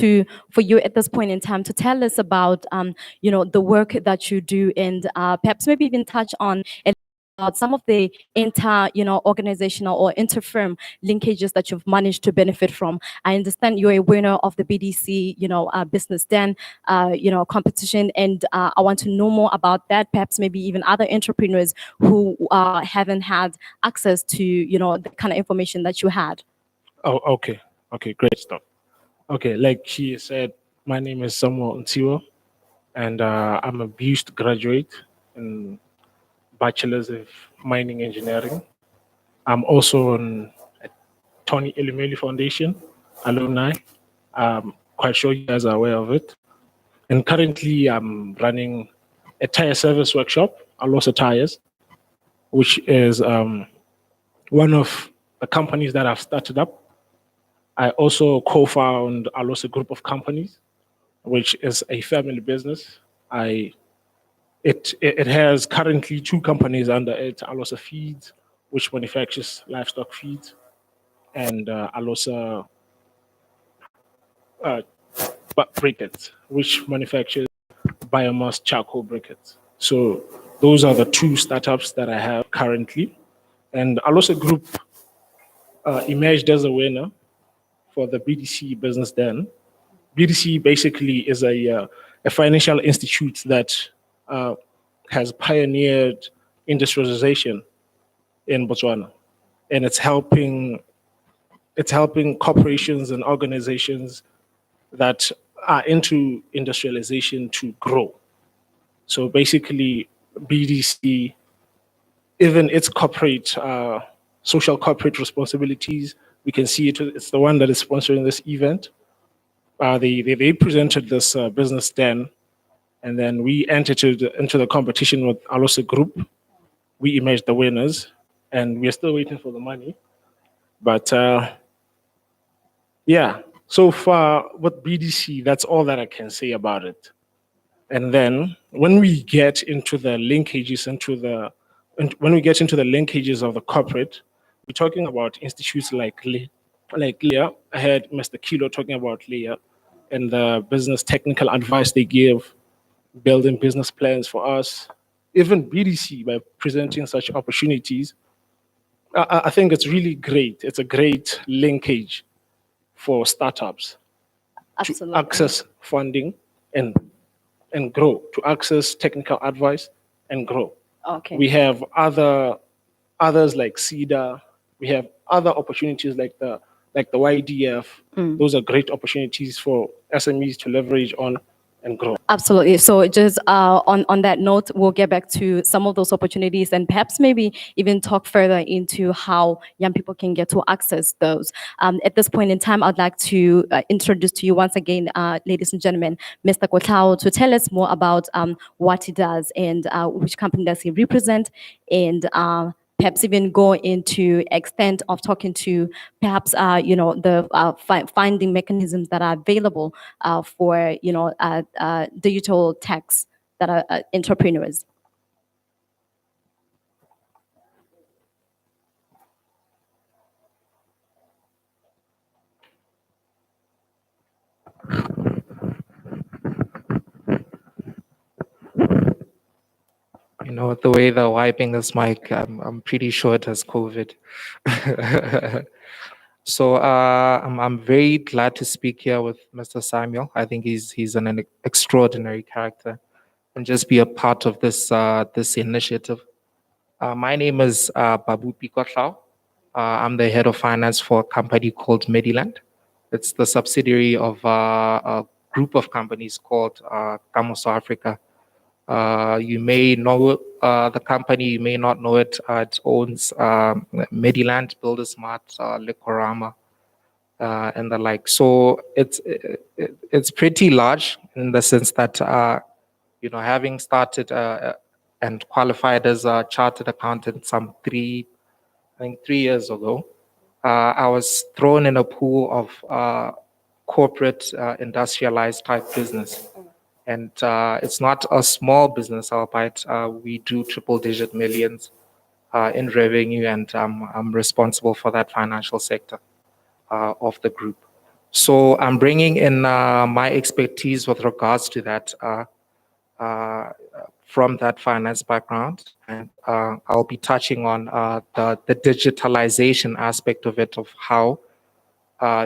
for you at this point in time to tell us about, the work that you do, and perhaps maybe even touch on some of the organizational or inter-firm linkages that you've managed to benefit from. I understand you're a winner of the BDC, Business Den, competition, and I want to know more about that. Perhaps maybe even other entrepreneurs who haven't had access to, the kind of information that you had. Oh, okay. Okay, great stuff. Okay, like she said, my name is Samuel Ntiwo, and I'm a BUST graduate in Bachelor's of Mining Engineering. I'm also on Tony Elumelu Foundation alumni. I'm quite sure you guys are aware of it. And currently I'm running a tire service workshop, Alosa Tires, which is one of the companies that I've started up. I also co-found Alosa Group of Companies, which is a family business. It has currently 2 companies under it: Alosa Feeds, which manufactures livestock feeds, and Alosa Briquettes, which manufactures biomass charcoal briquettes. So those are the 2 startups that I have currently. And Alosa Group emerged as a winner for the BDC Business Den. BDC basically is a financial institute that has pioneered industrialization in Botswana, and it's helping corporations and organizations that are into industrialization to grow. So basically, BDC, even its corporate social corporate responsibilities, we can see it's the one that is sponsoring this event. They presented this business den, and then we entered into the competition with Alosa Group. We emerged the winners, and we are still waiting for the money. But so far with BDC, that's all that I can say about it. And then when we get into the linkages of the corporate, we're talking about institutes like Leah. I heard Mr. Kilo talking about Leah and the business technical advice they give, building business plans for us. Even BDC, by presenting such opportunities, I think it's really great. It's a great linkage for startups to access funding and grow, to access technical advice and grow. Okay. We have others like CEDA. We have other opportunities like the YDF. Those are great opportunities for SMEs to leverage on and grow. Absolutely. So just on that note, we'll get back to some of those opportunities and perhaps maybe even talk further into how young people can get to access those. At this point in time, I'd like to introduce to you once again, ladies and gentlemen, Mr. Kotlao, to tell us more about what he does and which company does he represent, and perhaps even go into extent of talking to perhaps the finding mechanisms that are available for digital tax that are entrepreneurs. You know, the way they're wiping this mic, I'm pretty sure it has COVID. So I'm very glad to speak here with Mr. Samuel. I think he's an extraordinary character, and just be a part of this this initiative. My name is Babu Kotlao. I'm the head of finance for a company called Mediland. It's the subsidiary of a group of companies called Kamoso Africa. You may know the company, you may not know it. It owns Mediland, Buildersmart, Likorama, and the like. So it's pretty large in the sense that having started and qualified as a chartered accountant some 3 years ago, I was thrown in a pool of corporate industrialized type business. And it's not a small business, albeit we do triple-digit millions in revenue, and I'm responsible for that financial sector of the group. So I'm bringing in my expertise with regards to that from that finance background, and I'll be touching on the digitalization aspect of it, of how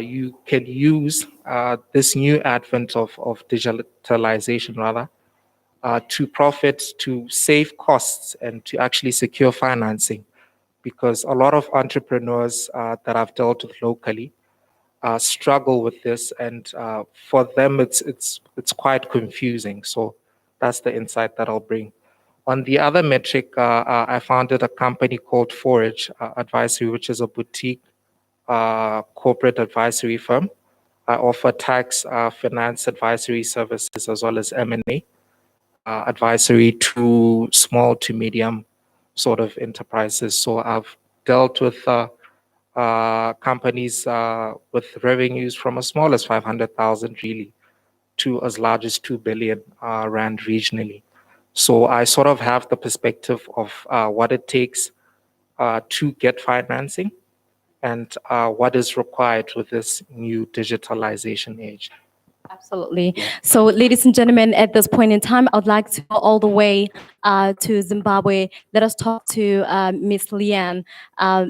you can use this new advent of digitalization, rather, to profit, to save costs, and to actually secure financing. Because a lot of entrepreneurs that I've dealt with locally struggle with this, and for them it's quite confusing. So that's the insight that I'll bring. On the other metric, I founded a company called Forage Advisory, which is a boutique corporate advisory firm. I offer tax, finance advisory services, as well as M&A advisory to small to medium sort of enterprises. So I've dealt with companies with revenues from as small as 500,000 really to as large as 2 billion rand regionally. So I sort of have the perspective of what it takes to get financing, and what is required with this new digitalization age. Absolutely. So, ladies and gentlemen, at this point in time, I'd like to go all the way to Zimbabwe. Let us talk to Miss Leanne.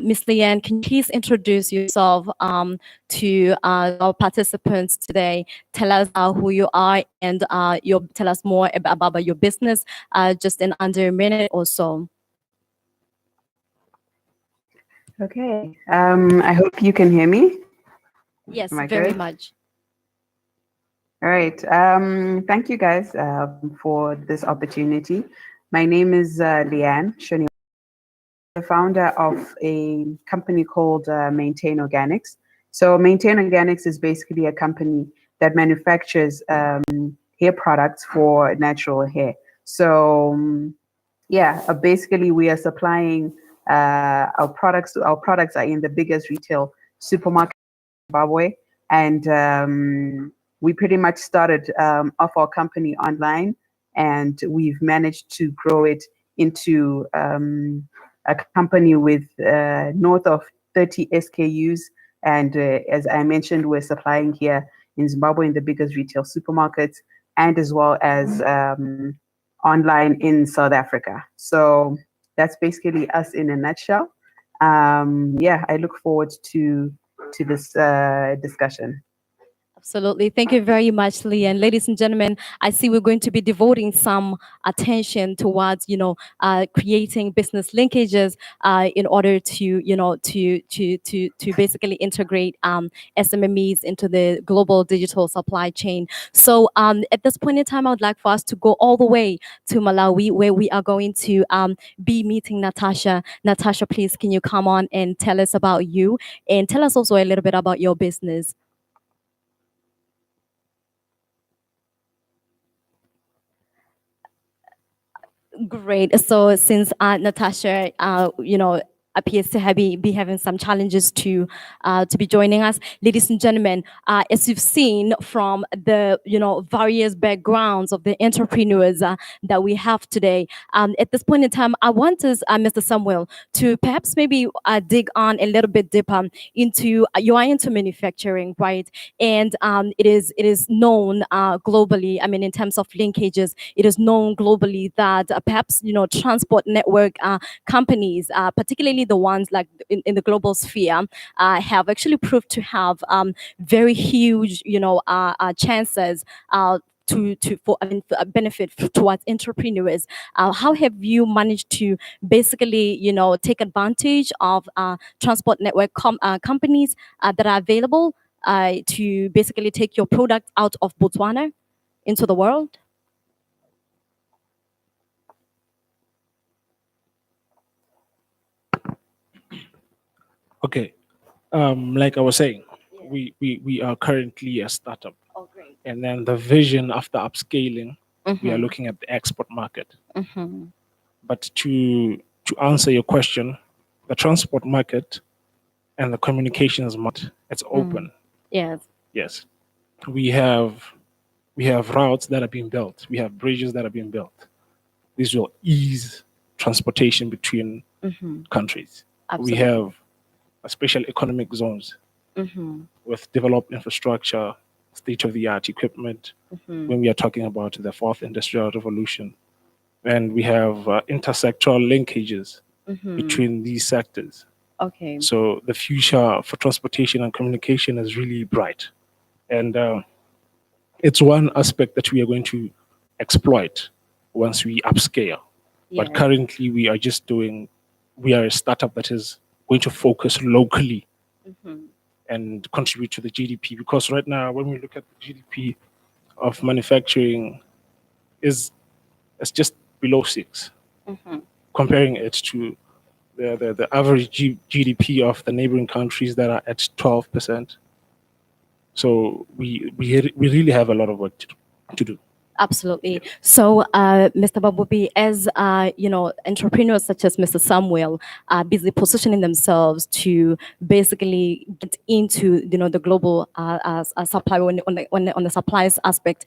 Miss Leanne, can you please introduce yourself to our participants today? Tell us who you are, and tell us more about your business just in under a minute or so. Okay. I hope you can hear me. Yes, Am I very good? much. All right. Thank you guys for this opportunity. My name is Leanne Shoni, the founder of a company called Maintain Organics. So Maintain Organics is basically a company that manufactures hair products for natural hair. So basically we are supplying our products. Our products are in the biggest retail supermarket in Zimbabwe, and we pretty much started off our company online, and we've managed to grow it into a company with north of 30 SKUs. And as I mentioned, we're supplying here in Zimbabwe in the biggest retail supermarkets, and as well as online in South Africa. So that's basically us in a nutshell. I look forward to this discussion. Absolutely. Thank you very much, Lee. And ladies and gentlemen, I see we're going to be devoting some attention towards, creating business linkages in order to, to basically integrate SMMEs into the global digital supply chain. So at this point in time, I would like for us to go all the way to Malawi, where we are going to be meeting Natasha. Natasha, please, can you come on and tell us about you and tell us also a little bit about your business? Great. So since Natasha, appears to be having some challenges to be joining us, ladies and gentlemen, as you've seen from the various backgrounds of the entrepreneurs that we have today, at this point in time, I want us, Mr. Samuel, to perhaps maybe dig on a little bit deeper into you are into manufacturing, right? And it is known globally. I mean, in terms of linkages, it is known globally that perhaps transport network companies, particularly the ones like in the global sphere, have actually proved to have very huge chances for a benefit towards entrepreneurs. How have you managed to basically take advantage of transport network companies that are available to basically take your product out of Botswana into the world? Okay. Like I was saying, we are currently a startup. Oh, great. And then the vision after upscaling, we are Mhm. looking at the export market. Mhm. But to answer your question, the transport market and the communications market, it's open. Yes. Yes. We have routes that are being built. We have bridges that are being built. These will ease transportation between Mhm. countries. Absolutely. We have special economic zones Mhm. with developed infrastructure, state-of-the-art equipment, Mhm. when we are talking about the fourth industrial revolution. And we have intersectoral linkages Mhm. between these sectors. Okay. So the future for transportation and communication is really bright. And it's one aspect that we are going to exploit once we upscale. But Yes. currently we are a startup that is going to focus locally Mhm. and contribute to the GDP. Because right now, when we look at the GDP of manufacturing, it's just below 6, Mhm. comparing it to the average GDP of the neighboring countries that are at 12%. So we really have a lot of work to do. Absolutely. So, Mr. Babubi, as entrepreneurs such as Mr. Samuel are busy positioning themselves to basically get into the global supply on the supplies aspect,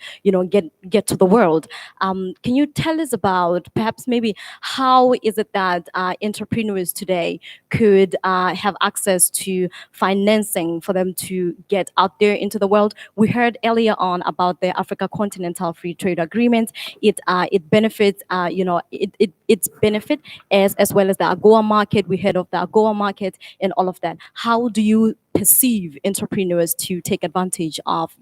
get to the world. Can you tell us about perhaps maybe how is it that entrepreneurs today could have access to financing for them to get out there into the world? We heard earlier on about the Africa Continental Free Trade Agreement. It benefits its benefit as well as the AGOA market. We heard of the AGOA market and all of that. How do you perceive entrepreneurs to take advantage of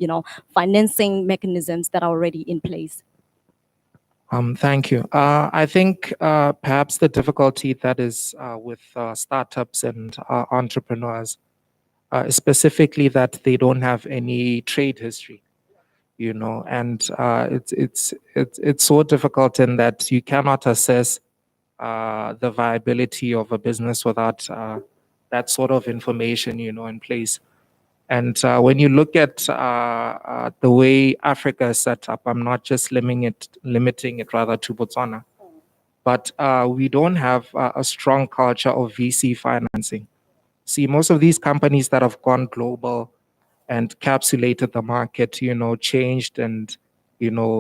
financing mechanisms that are already in place? Thank you. I think perhaps the difficulty that is with startups and entrepreneurs is specifically that they don't have any trade history, and it's so difficult in that you cannot assess the viability of a business without that sort of information, in place. And when you look at the way Africa is set up, I'm not just limiting it rather to Botswana, but we don't have a strong culture of VC financing. See, most of these companies that have gone global and capsulated the market, changed and,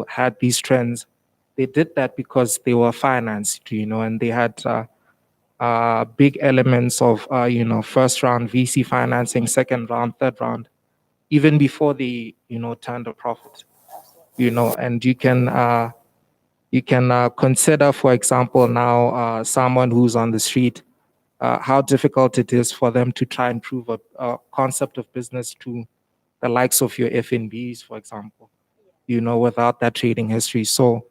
had these trends, they did that because they were financed, and they had big elements of, first round VC financing, second round, third round, even before they, turned a profit, and you can consider, for example, now someone who's on the street, how difficult it is for them to try and prove a concept of business to the likes of your FNBs, for example, without that trading history. So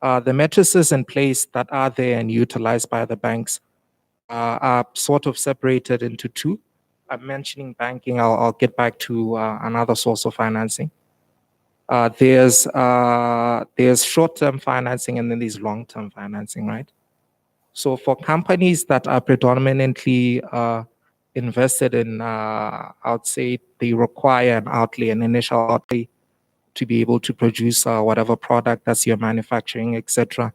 the matrices in place that are there and utilized by the banks are sort of separated into two. I'm mentioning banking. I'll get back to another source of financing. There's short-term financing and then there's long-term financing, right? So for companies that are predominantly invested in, I would say they require an outlay, an initial outlay to be able to produce whatever product that's you're manufacturing, etc.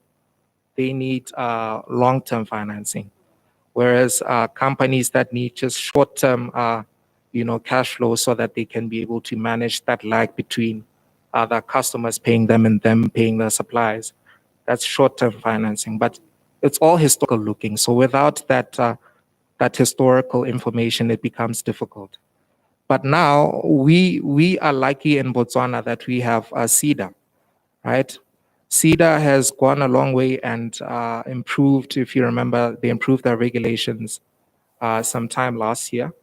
They need long-term financing. Whereas companies that need just short-term, cash flow so that they can be able to manage that lag between the customers paying them and them paying their suppliers, that's short-term financing. But it's all historical looking. So without that historical information, it becomes difficult. But now we are lucky in Botswana that we have SEDA, right? SEDA has gone a long way and improved. If you remember, they improved their regulations sometime last year.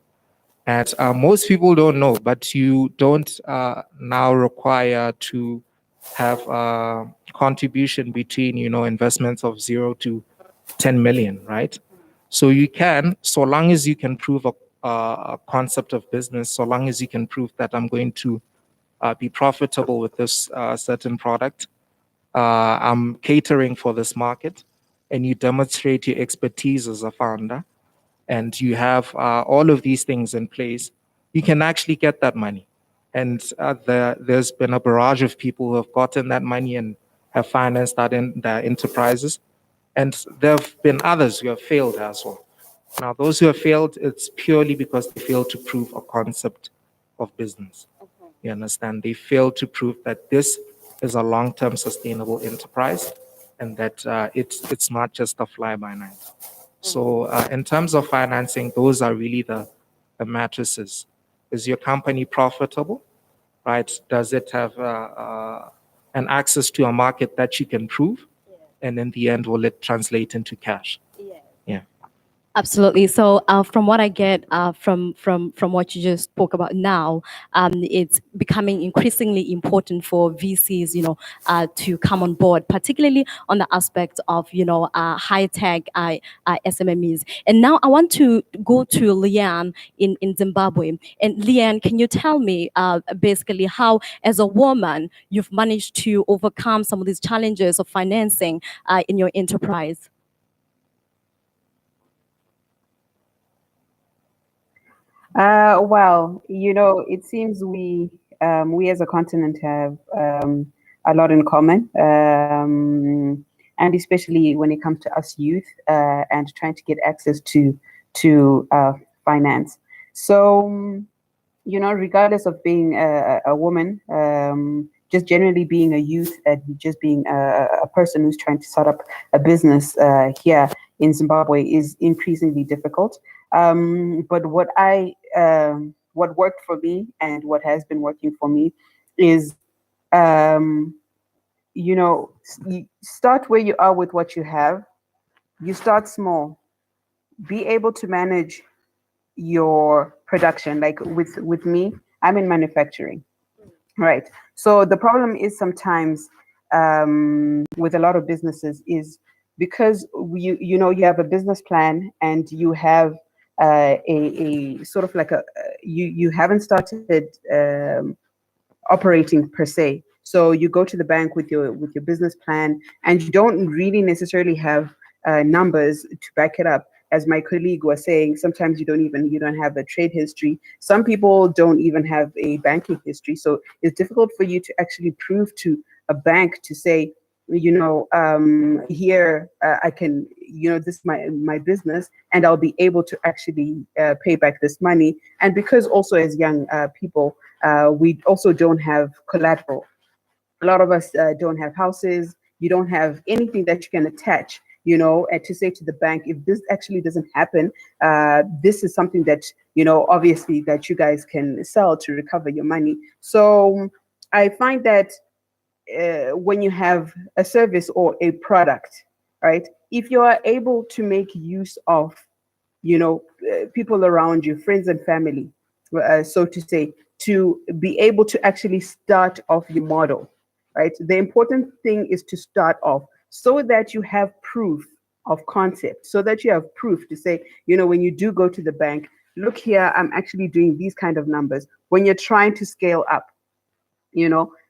And most people don't know, but you don't now require to have a contribution between, investments of 0 to 10 million, right? So you can, so long as you can prove a concept of business, so long as you can prove that I'm going to be profitable with this certain product, I'm catering for this market, and you demonstrate your expertise as a founder, and you have all of these things in place, you can actually get that money. And there's been a barrage of people who have gotten that money and have financed that in their enterprises. And there have been others who have failed as well. Now, those who have failed, it's purely because they failed to prove a concept of business. Okay. You understand? They failed to prove that this is a long-term sustainable enterprise and that it's not just a fly-by-night. So in terms of financing, those are really the matrices. Is your company profitable, right? Does it have an access to a market that you can prove? Yeah. And in the end, will it translate into cash? Yeah. Yeah. Absolutely. So from what I get from what you just spoke about now, it's becoming increasingly important for VCs, to come on board, particularly on the aspect of, high tech SMMEs. And now I want to go to Leanne in Zimbabwe. And Leanne, can you tell me basically how, as a woman, you've managed to overcome some of these challenges of financing in your enterprise? Well, it seems we as a continent have a lot in common, and especially when it comes to us youth and trying to get access to finance. So, regardless of being a woman, just generally being a youth and just being a person who's trying to start up a business here in Zimbabwe is increasingly difficult. But what worked for me and what has been working for me is, you start where you are with what you have. You start small. Be able to manage your production. Like with me, I'm in manufacturing, right? So the problem is sometimes with a lot of businesses is because you have a business plan and you have a sort of like you haven't started operating per se. So you go to the bank with your business plan and you don't really necessarily have numbers to back it up. As my colleague was saying, sometimes you don't have a trade history. Some people don't even have a banking history. So it's difficult for you to actually prove to a bank to say, here I can, this is my business and I'll be able to actually pay back this money. And because also as young people, we also don't have collateral. A lot of us don't have houses. You don't have anything that you can attach, and to say to the bank, if this actually doesn't happen, this is something that, obviously that you guys can sell to recover your money. So I find that when you have a service or a product, right, if you are able to make use of, people around you, friends and family, so to say, to be able to actually start off your model, right? The important thing is to start off so that you have proof of concept, so that you have proof to say, when you do go to the bank, look here, I'm actually doing these kind of numbers. When you're trying to scale up,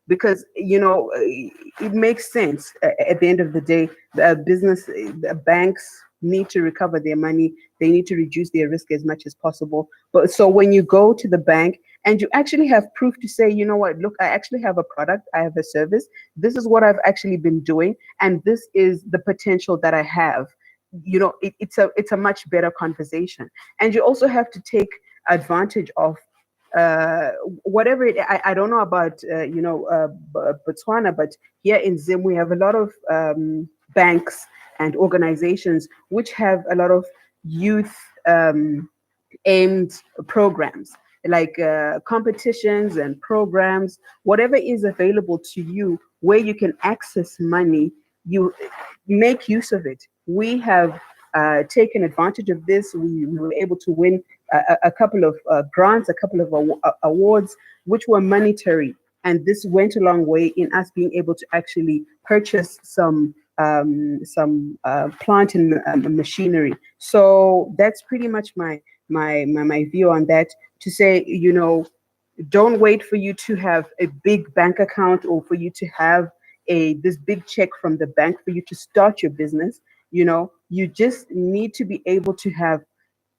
because it makes sense at the end of the day. The banks need to recover their money. They need to reduce their risk as much as possible. But so when you go to the bank and you actually have proof to say, look, I actually have a product, I have a service, this is what I've actually been doing, and this is the potential that I have. It's a much better conversation. And you also have to take advantage of whatever I don't know about Botswana, but here in Zim we have a lot of banks and organizations which have a lot of youth aimed programs, like competitions and programs, whatever is available to you where you can access money, you make use of it. We have taken advantage of this. We were able to win a couple of grants, a couple of awards, which were monetary. And this went a long way in us being able to actually purchase some plant and machinery. So that's pretty much my view on that. To say, don't wait for you to have a big bank account or for you to have this big check from the bank for you to start your business. You just need to be able to have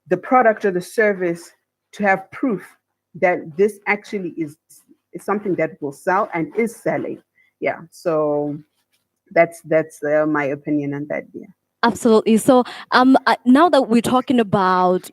the product or the service, to have proof that this actually is something that will sell and is selling. Yeah. So that's my opinion on that. Yeah. Absolutely. So now that we're talking about,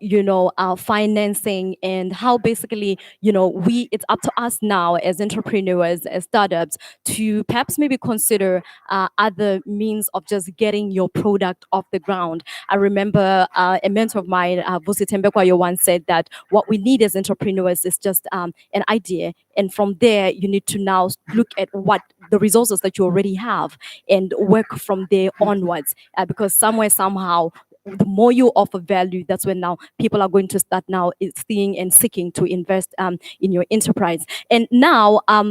our financing and how basically, it's up to us now as entrepreneurs, as startups, to perhaps maybe consider other means of just getting your product off the ground. I remember a mentor of mine, Vusi Tembekwayo, once said that what we need as entrepreneurs is just an idea. And from there, you need to now look at what the resources that you already have and work from there onwards. Because somewhere, somehow, the more you offer value, that's when now people are going to start now seeing and seeking to invest in your enterprise. And now I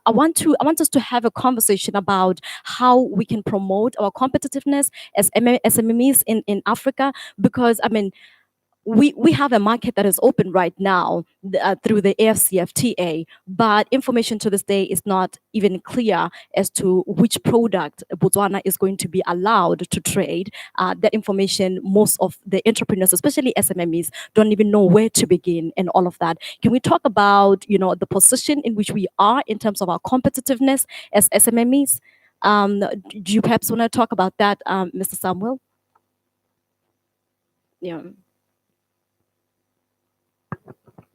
want us to have a conversation about how we can promote our competitiveness as SMEs in Africa, because we have a market that is open right now through the AFCFTA, but information to this day is not even clear as to which product Botswana is going to be allowed to trade. That information, most of the entrepreneurs, especially SMEs, don't even know where to begin and all of that. Can we talk about, the position in which we are in terms of our competitiveness as SMEs? Do you perhaps want to talk about that, Mr. Samuel? Yeah.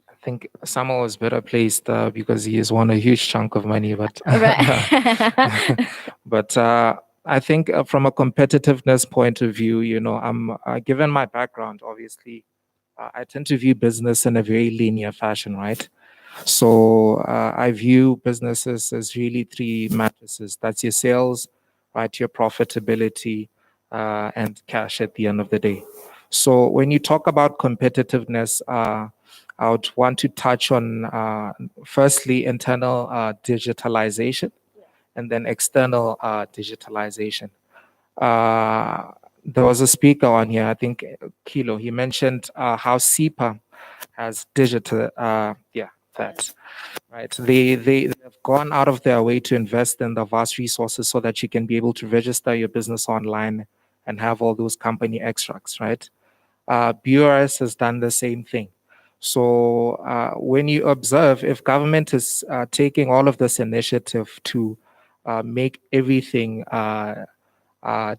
I think Samuel is better placed because he has won a huge chunk of money. But but I think from a competitiveness point of view, I'm given my background, obviously, I tend to view business in a very linear fashion, right? So I view businesses as really three matrices. That's your sales, right? Your profitability, and cash at the end of the day. So when you talk about competitiveness, I would want to touch on, firstly, internal digitalization, and then external digitalization. There was a speaker on here, I think Kilo, he mentioned how SEPA has digital, that, right? They've gone out of their way to invest in the vast resources so that you can be able to register your business online and have all those company extracts, right? BRS has done the same thing. So when you observe, if government is taking all of this initiative to make everything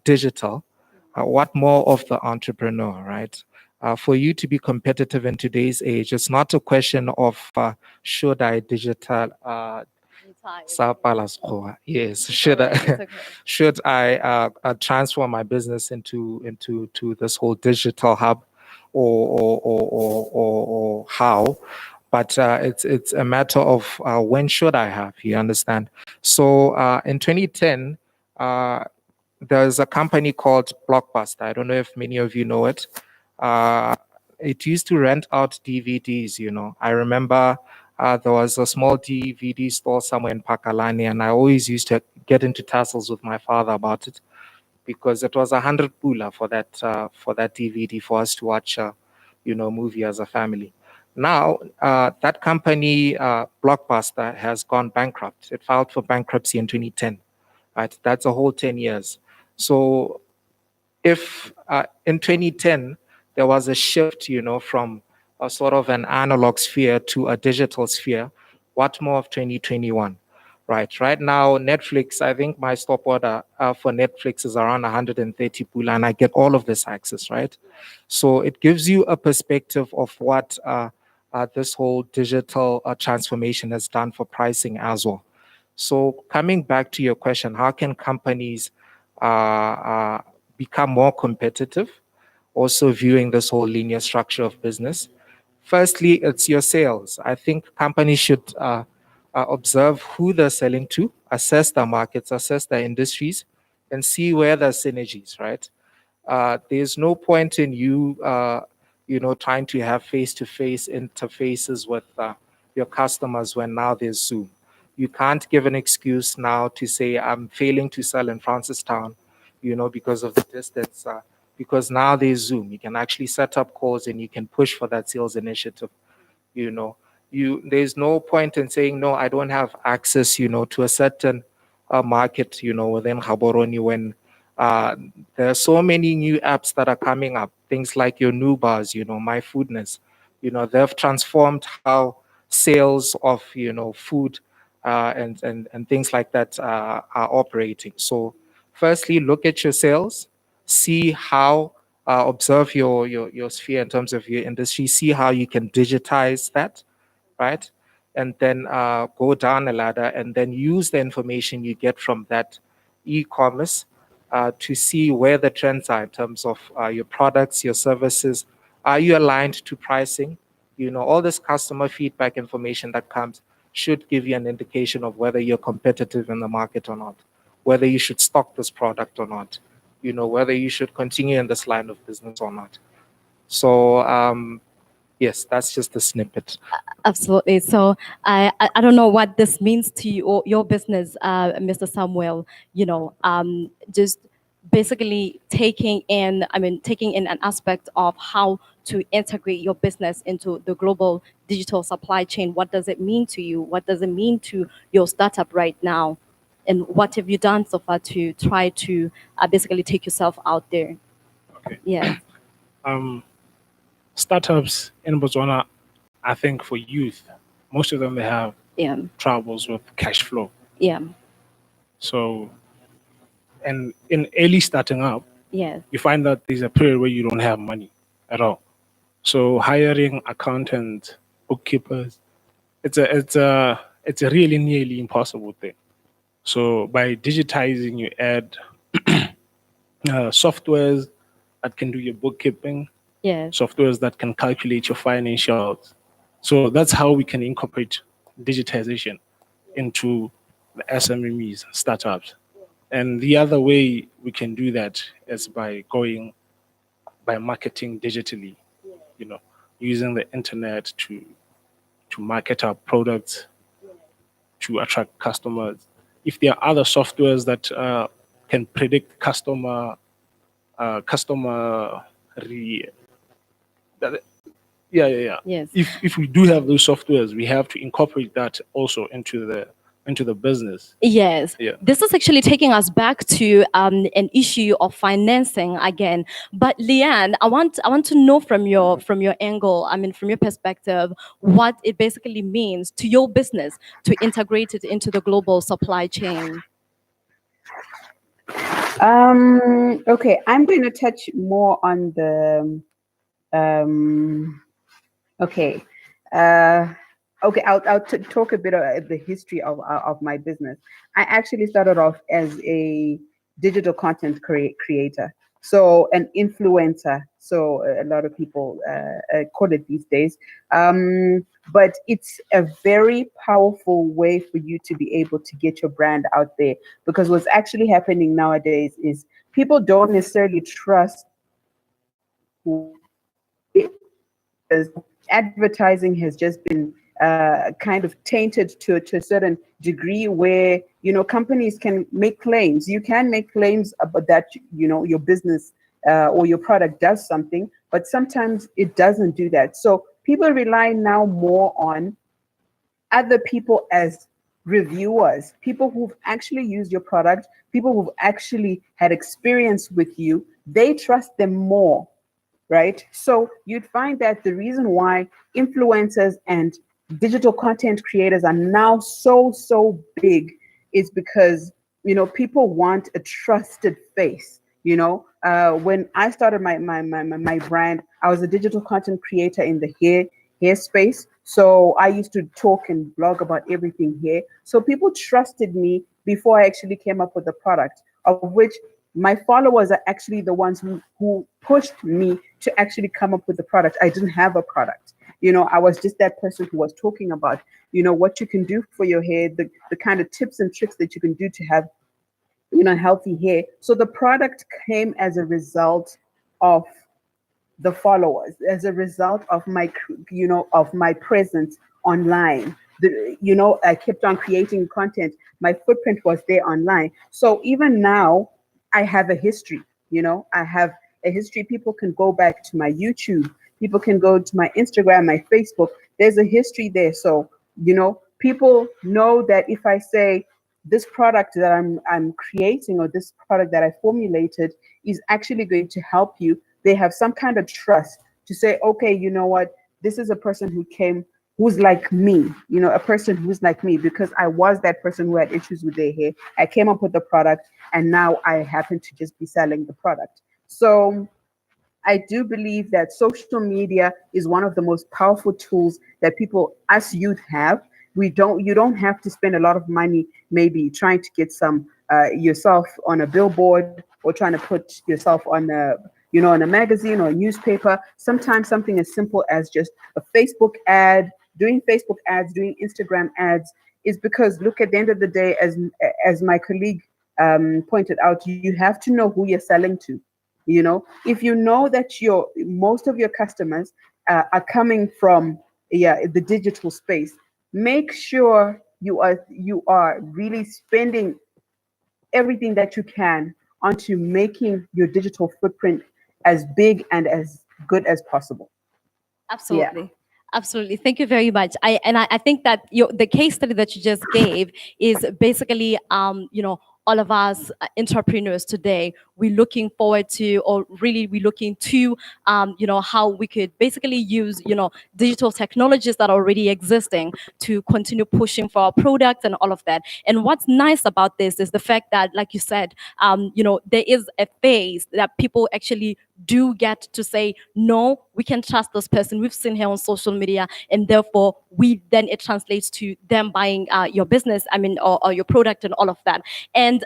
digital, what more of the entrepreneur, right? For you to be competitive in today's age, it's not a question of should I digital yes, should I should I transfer my business into this whole digital hub, or how, but it's a matter of when should I have, you understand? So in 2010, there's a company called Blockbuster. I don't know if many of you know it. It used to rent out DVDs, I remember there was a small DVD store somewhere in Pakalani, and I always used to get into tussles with my father about it because it was 100 pula for that DVD for us to watch, movie as a family. Now, that company, Blockbuster, has gone bankrupt. It filed for bankruptcy in 2010. Right, that's a whole 10 years. So, if in 2010 there was a shift, from a sort of an analog sphere to a digital sphere, what more of 2021? Right now, Netflix, I think my stop order for Netflix is around 130 pula, and I get all of this access, right? So it gives you a perspective of what this whole digital transformation has done for pricing as well. So coming back to your question, how can companies become more competitive? Also viewing this whole linear structure of business. Firstly, it's your sales. I think companies should observe who they're selling to, assess their markets, assess their industries, and see where there's synergies, right? There's no point in you, trying to have face-to-face interfaces with your customers when now there's Zoom. You can't give an excuse now to say, I'm failing to sell in Francistown, because of the distance, because now there's Zoom. You can actually set up calls and you can push for that sales initiative. There's no point in saying, no, I don't have access, to a certain market, within Gaborone when there are so many new apps that are coming up, things like your new bars, My Foodness, they've transformed how sales of, food and things like that are operating. So firstly, look at your sales, see how, observe your sphere in terms of your industry, see how you can digitize that, right? And then go down a ladder and then use the information you get from that e-commerce to see where the trends are in terms of your products, your services. Are you aligned to pricing? All this customer feedback information that comes should give you an indication of whether you're competitive in the market or not, whether you should stock this product or not, whether you should continue in this line of business or not. So, yes, that's just a snippet. Absolutely. So I don't know what this means to you or your business, Mr. Samuel. Just basically taking in an aspect of how to integrate your business into the global digital supply chain. What does it mean to you? What does it mean to your startup right now? And what have you done so far to try to basically take yourself out there? Okay. Yeah. Startups in Botswana, I think for youth, most of them, they have troubles with cash flow. Yeah. So, and in early starting up, you find that there's a period where you don't have money at all. So hiring accountants, bookkeepers, it's a really nearly impossible thing. So by digitizing, you add softwares that can do your bookkeeping, softwares that can calculate your financials. So that's how we can incorporate digitization into the SMEs, startups. And the other way we can do that is by marketing digitally, using the internet to market our products, to attract customers. If there are other softwares that can predict Yes. If we do have those softwares, we have to incorporate that also into the business. Yes. Yeah. This is actually taking us back to an issue of financing again. But Leanne, I want to know from your angle, from your perspective, what it basically means to your business to integrate it into the global supply chain. Okay, I'm going to touch more on the okay. I'll talk a bit of the history of my business. I actually started off as a digital content creator, so an influencer. So a lot of people call it these days. But it's a very powerful way for you to be able to get your brand out there, because what's actually happening nowadays is people don't necessarily trust who, because advertising has just been kind of tainted to a certain degree, where companies can make claims. You can make claims about that your business or your product does something, but sometimes it doesn't do that. So people rely now more on other people as reviewers, people who've actually used your product, people who've actually had experience with you. They trust them more, right? So you'd find that the reason why influencers and digital content creators are now so big is because people want a trusted face. When I started my brand, I was a digital content creator in the hair space. So I used to talk and blog about everything here. So people trusted me before I actually came up with the product, of which my followers are actually the ones who pushed me to actually come up with the product. I didn't have a product. I was just that person who was talking about, what you can do for your hair, the kind of tips and tricks that you can do to have, healthy hair. So the product came as a result of the followers, as a result of my, of my presence online. I kept on creating content. My footprint was there online. So even now, I have a history. I have a history. People can go back to my YouTube. People can go to my Instagram, my Facebook. There's a history there. So, people know that if I say this product that I'm creating, or this product that I formulated is actually going to help you, they have some kind of trust to say, okay, you know what, this is a person who's like me, a person who's like me, because I was that person who had issues with their hair. I came up with the product, and now I happen to just be selling the product. So I do believe that social media is one of the most powerful tools that us youth have. You don't have to spend a lot of money maybe trying to get yourself on a billboard, or trying to put yourself on in a magazine or a newspaper. Sometimes something as simple as just a Facebook ad, doing Facebook ads, doing Instagram ads, is because, look, at the end of the day, as my colleague pointed out, you have to know who you're selling to. If you know that most of your customers are coming from the digital space, make sure you are really spending everything that you can onto making your digital footprint as big and as good as possible. Absolutely. Yeah. Absolutely. Thank you very much. I think that the case study that you just gave is basically, all of us entrepreneurs today, we're looking forward to, or really we're looking to, how we could basically use, digital technologies that are already existing to continue pushing for our products and all of that. And what's nice about this is the fact that, like you said, there is a phase that people actually do get to say, no, we can trust this person. We've seen her on social media, and therefore then it translates to them buying your business, or your product and all of that. And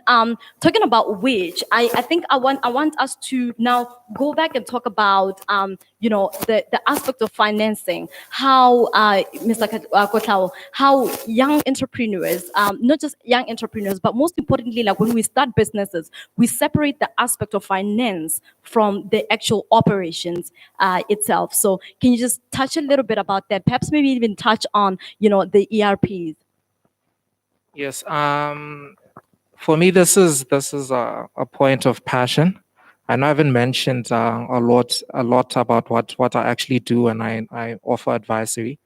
talking about which, I think I want us to now go back and talk about the aspect of financing, how Mr. Kotlao, how young entrepreneurs, not just young entrepreneurs, but most importantly, like when we start businesses, we separate the aspect of finance from the actual operations itself. So can you just touch a little bit about that? Perhaps maybe even touch on, the ERPs. Yes. For me, this is a point of passion. I know I haven't mentioned a lot about what I actually do, and I offer advisory.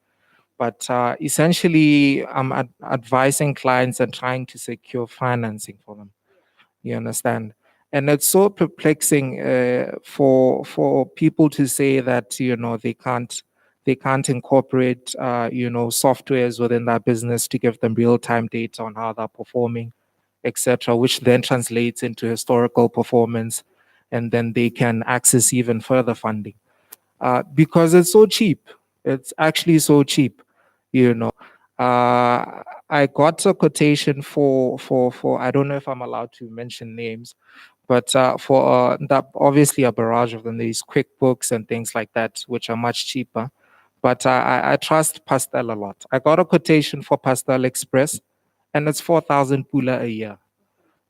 But essentially, I'm advising clients and trying to secure financing for them. You understand? And it's so perplexing for people to say that they can't incorporate softwares within their business to give them real-time data on how they're performing, etc., which then translates into historical performance, and then they can access even further funding because it's so cheap. It's actually so cheap, I got a quotation for I don't know if I'm allowed to mention names, but for obviously a barrage of them. There's QuickBooks and things like that, which are much cheaper. But I trust Pastel a lot. I got a quotation for Pastel Express, and it's 4,000 pula a year.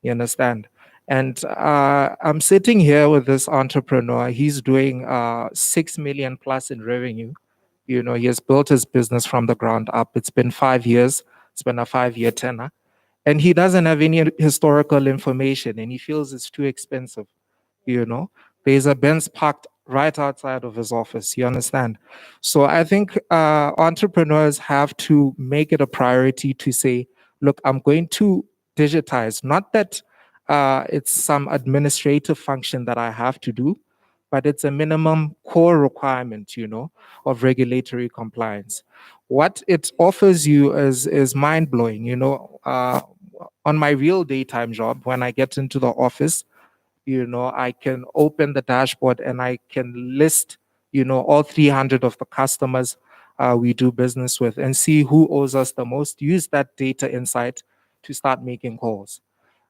You understand? And I'm sitting here with this entrepreneur. He's doing 6 million plus in revenue, You know, he has built his business from the ground up. It's been 5 years. It's been a 5-year tenure. And he doesn't have any historical information and he feels it's too expensive. You know, there's a Benz parked right outside of his office. You understand? So I think entrepreneurs have to make it a priority to say, look, I'm going to digitize. Not that it's some administrative function that I have to do, but it's a minimum core requirement, you know, of regulatory compliance. What it offers you is mind blowing. You know, on my real daytime job, when I get into the office, you know, I can open the dashboard and I can list, you know, all 300 of the customers we do business with and see who owes us the most. Use that data insight to start making calls,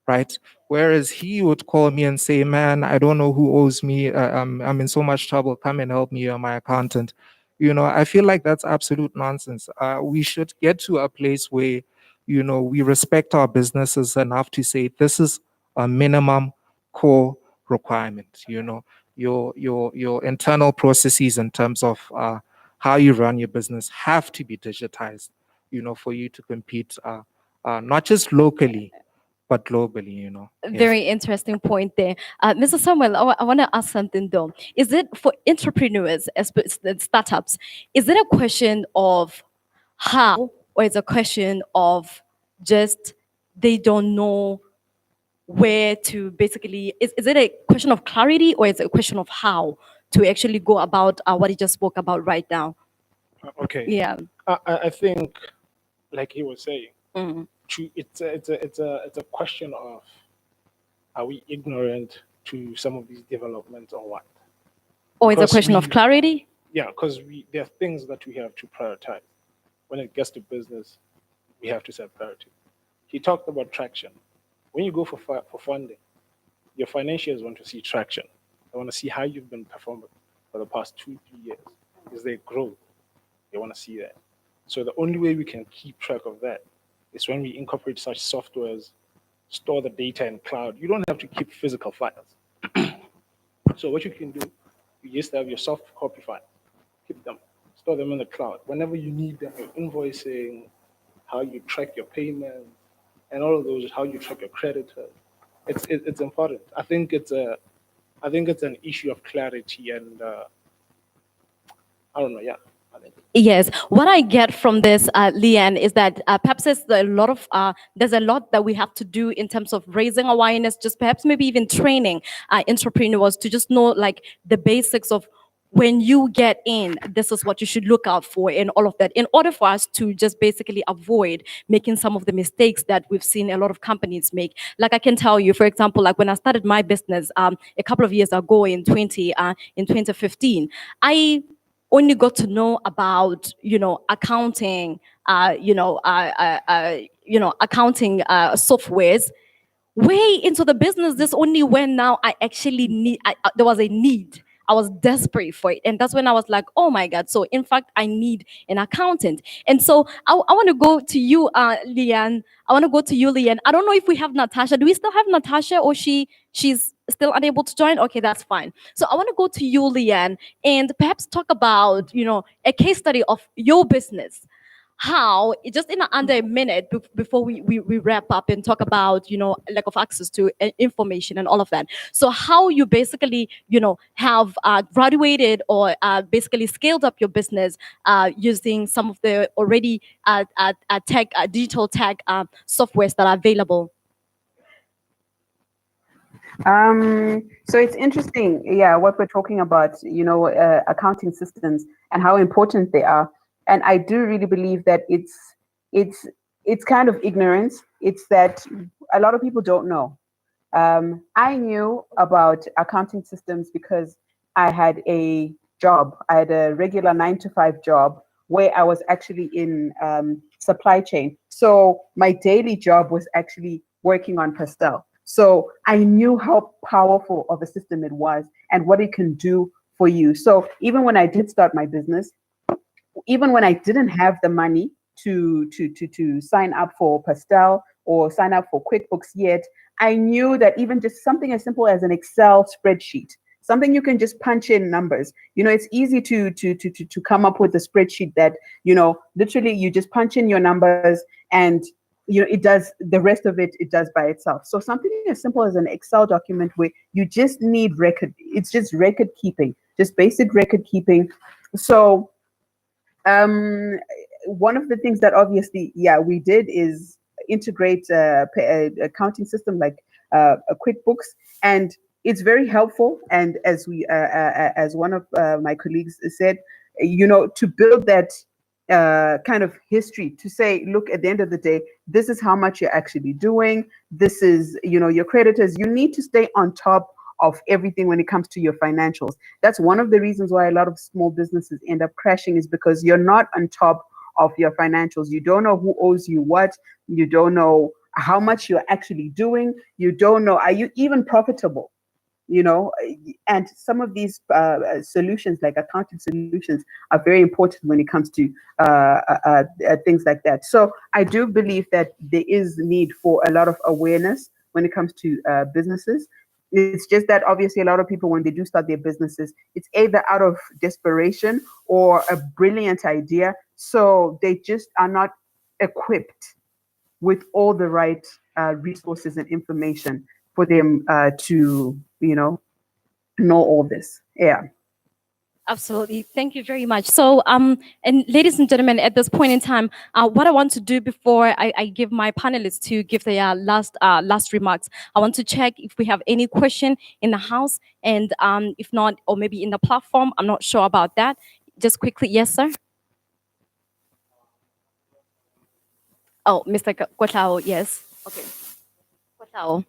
right? Whereas he would call me and say, man, I don't know who owes me. I'm in so much trouble. Come and help me. You're my accountant. You know, I feel like that's absolute nonsense. We should get to a place where, you know, we respect our businesses enough to say this is a minimum core requirement. You know, your internal processes in terms of how you run your business have to be digitized, you know, for you to compete not just locally, but globally, you know. Yes. Very interesting point there. Mr. Samuel, I want to ask something though. Is it for entrepreneurs, startups, is it a question of how, or is it a question of just they don't know where to basically, is it a question of clarity or is it a question of how to actually go about what he just spoke about right now? Okay. Yeah. I think, like he was saying, Mhm. it's a question of, are we ignorant to some of these developments or what? Or it's a Because question of clarity? Yeah, because there are things that we have to prioritize. When it gets to business, we have to set priority. He talked about traction. When you go for funding, your financiers want to see traction. They want to see how you've been performing for the past 2-3 years. Is there growth? They want to see that. So the only way we can keep track of that is when we incorporate such softwares, store the data in cloud. You don't have to keep physical files. So what you can do, you just have your soft copy files, keep them, store them in the cloud. Whenever you need them, your invoicing, how you track your payments, and all of those, how you track your creditors. It's important. I think it's an issue of clarity and I don't know. Yeah. Yes, what I get from this, Leanne, is that perhaps there's a lot that we have to do in terms of raising awareness, just perhaps maybe even training entrepreneurs to just know like the basics of when you get in, this is what you should look out for and all of that, in order for us to just basically avoid making some of the mistakes that we've seen a lot of companies make. Like I can tell you, for example, like when I started my business a couple of years ago in 2015, I only got to know about, accounting, accounting softwares way into the business. This only when now I actually there was a need. I was desperate for it. And that's when I was like, oh my God. So in fact, I need an accountant. And so I want to go to you, Leanne. I don't know if we have Natasha. Do we still have Natasha or she's still unable to join? Okay, that's fine. So I want to go to you, Leanne, and perhaps talk about, a case study of your business. How, just in under a minute before we wrap up and talk about, lack of access to information and all of that. So how you basically, have graduated or basically scaled up your business using some of the already digital tech softwares that are available. So it's interesting, yeah, what we're talking about, accounting systems and how important they are. And I do really believe that it's kind of ignorance. It's that a lot of people don't know. I knew about accounting systems because I had a job. I had a regular 9-to-5 job where I was actually in supply chain. So my daily job was actually working on Pastel. So I knew how powerful of a system it was and what it can do for you. So even when I did start my business, even when I didn't have the money to sign up for Pastel or sign up for QuickBooks yet, I knew that even just something as simple as an Excel spreadsheet, something you can just punch in numbers. It's easy to come up with a spreadsheet that, literally you just punch in your numbers and it does the rest of it. It does by itself. So something as simple as an Excel document where you just need record. It's just record keeping, just basic record keeping. So one of the things that obviously, we did is integrate a accounting system like a QuickBooks, and it's very helpful. And as as one of my colleagues said, to build that kind of history, to say, look, at the end of the day, this is how much you're actually doing. This is, your creditors. You need to stay on top of everything when it comes to your financials. That's one of the reasons why a lot of small businesses end up crashing, is because you're not on top of your financials. You don't know who owes you what. You don't know how much you're actually doing. You don't know, are you even profitable? And some of these solutions, like accounting solutions, are very important when it comes to things like that. So I do believe that there is need for a lot of awareness when it comes to businesses. It's just that obviously a lot of people, when they do start their businesses, it's either out of desperation or a brilliant idea. So they just are not equipped with all the right resources and information for them to, know all this. Yeah. Absolutely. Thank you very much. So, and ladies and gentlemen, at this point in time, what I want to do before I give my panelists to give their last remarks, I want to check if we have any question in the house, and if not, or maybe in the platform. I'm not sure about that. Just quickly, yes, sir. Oh, Mr. Kotao, yes. Okay. Kotao.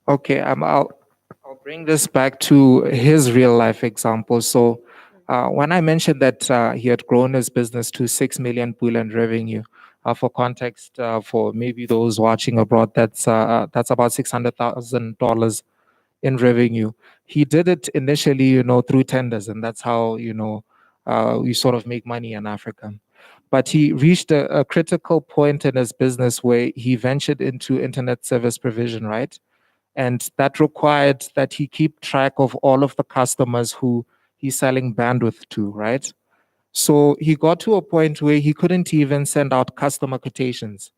Okay, I'll bring this back to his real life example. So when I mentioned that he had grown his business to 6 million pula in revenue, for context, for maybe those watching abroad, that's about $600,000 in revenue. He did it initially, through tenders, and that's how we sort of make money in Africa. But he reached a critical point in his business where he ventured into internet service provision, right? And that required that he keep track of all of the customers who he's selling bandwidth to, right? So he got to a point where he couldn't even send out customer quotations,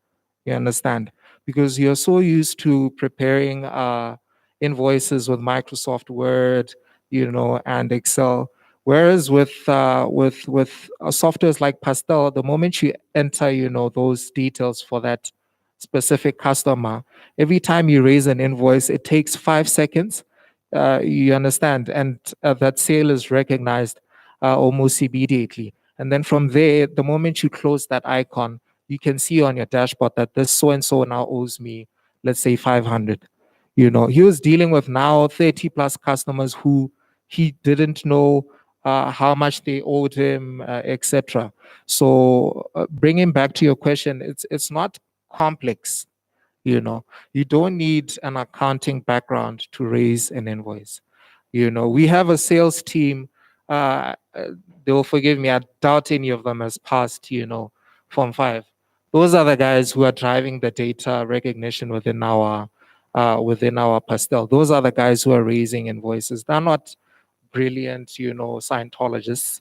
you understand? Because you're so used to preparing invoices with Microsoft Word, and Excel. Whereas with softwares like Pastel, the moment you enter, those details for that specific customer, every time you raise an invoice, it takes 5 seconds. You understand, and that sale is recognized almost immediately. And then from there, the moment you close that icon, you can see on your dashboard that this so and so now owes me, let's say 500. He was dealing with now 30 plus customers who he didn't know how much they owed him, etc. So bringing back to your question, it's not complex. You don't need an accounting background to raise an invoice. We have a sales team. They will forgive me. I doubt any of them has passed, Form 5. Those are the guys who are driving the data recognition within our Pastel. Those are the guys who are raising invoices. They're not brilliant, Scientologists.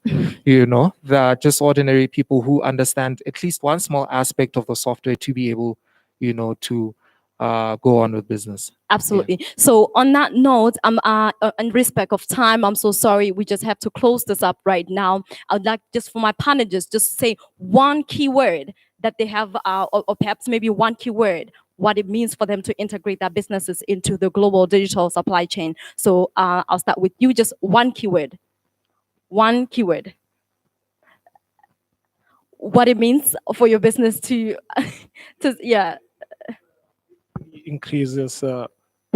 They're just ordinary people who understand at least one small aspect of the software to be able, to go on with business. Absolutely. Yeah. So on that note, in respect of time, I'm so sorry. We just have to close this up right now. I would like just for my panelists, just say one keyword that they have, or perhaps maybe one keyword, what it means for them to integrate their businesses into the global digital supply chain. So I'll start with you, just one keyword. One keyword. what it means for your business to yeah, Increases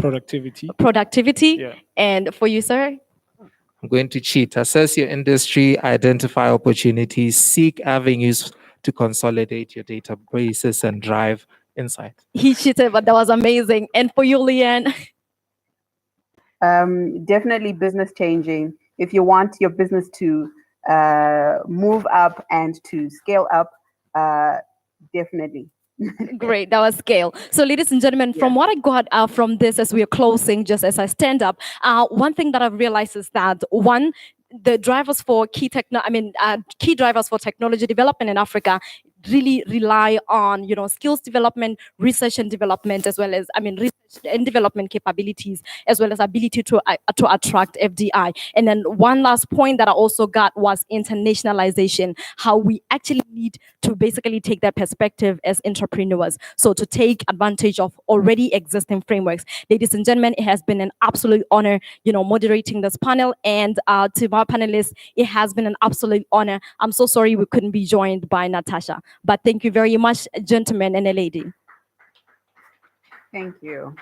productivity. productivity. Yeah. And for you, sir? I'm going to cheat. Assess your industry, identify opportunities, seek avenues to consolidate your databases and drive insight. He cheated, but that was amazing. And for you, Leanne? Definitely business changing. If you want your business to move up and to scale up, definitely. Great, that was scale. So, ladies and gentlemen, from what I got from this as we are closing, just as I stand up, one thing that I've realized is that one, the drivers for key drivers for technology development in Africa really rely on, skills development, research and development, as well as, research and development capabilities, as well as ability to attract FDI. And then one last point that I also got was internationalization, how we actually need to basically take that perspective as entrepreneurs. So to take advantage of already existing frameworks. Ladies and gentlemen, it has been an absolute honor, moderating this panel. And to my panelists, it has been an absolute honor. I'm so sorry we couldn't be joined by Natasha. But thank you very much, gentlemen and a lady. Thank you.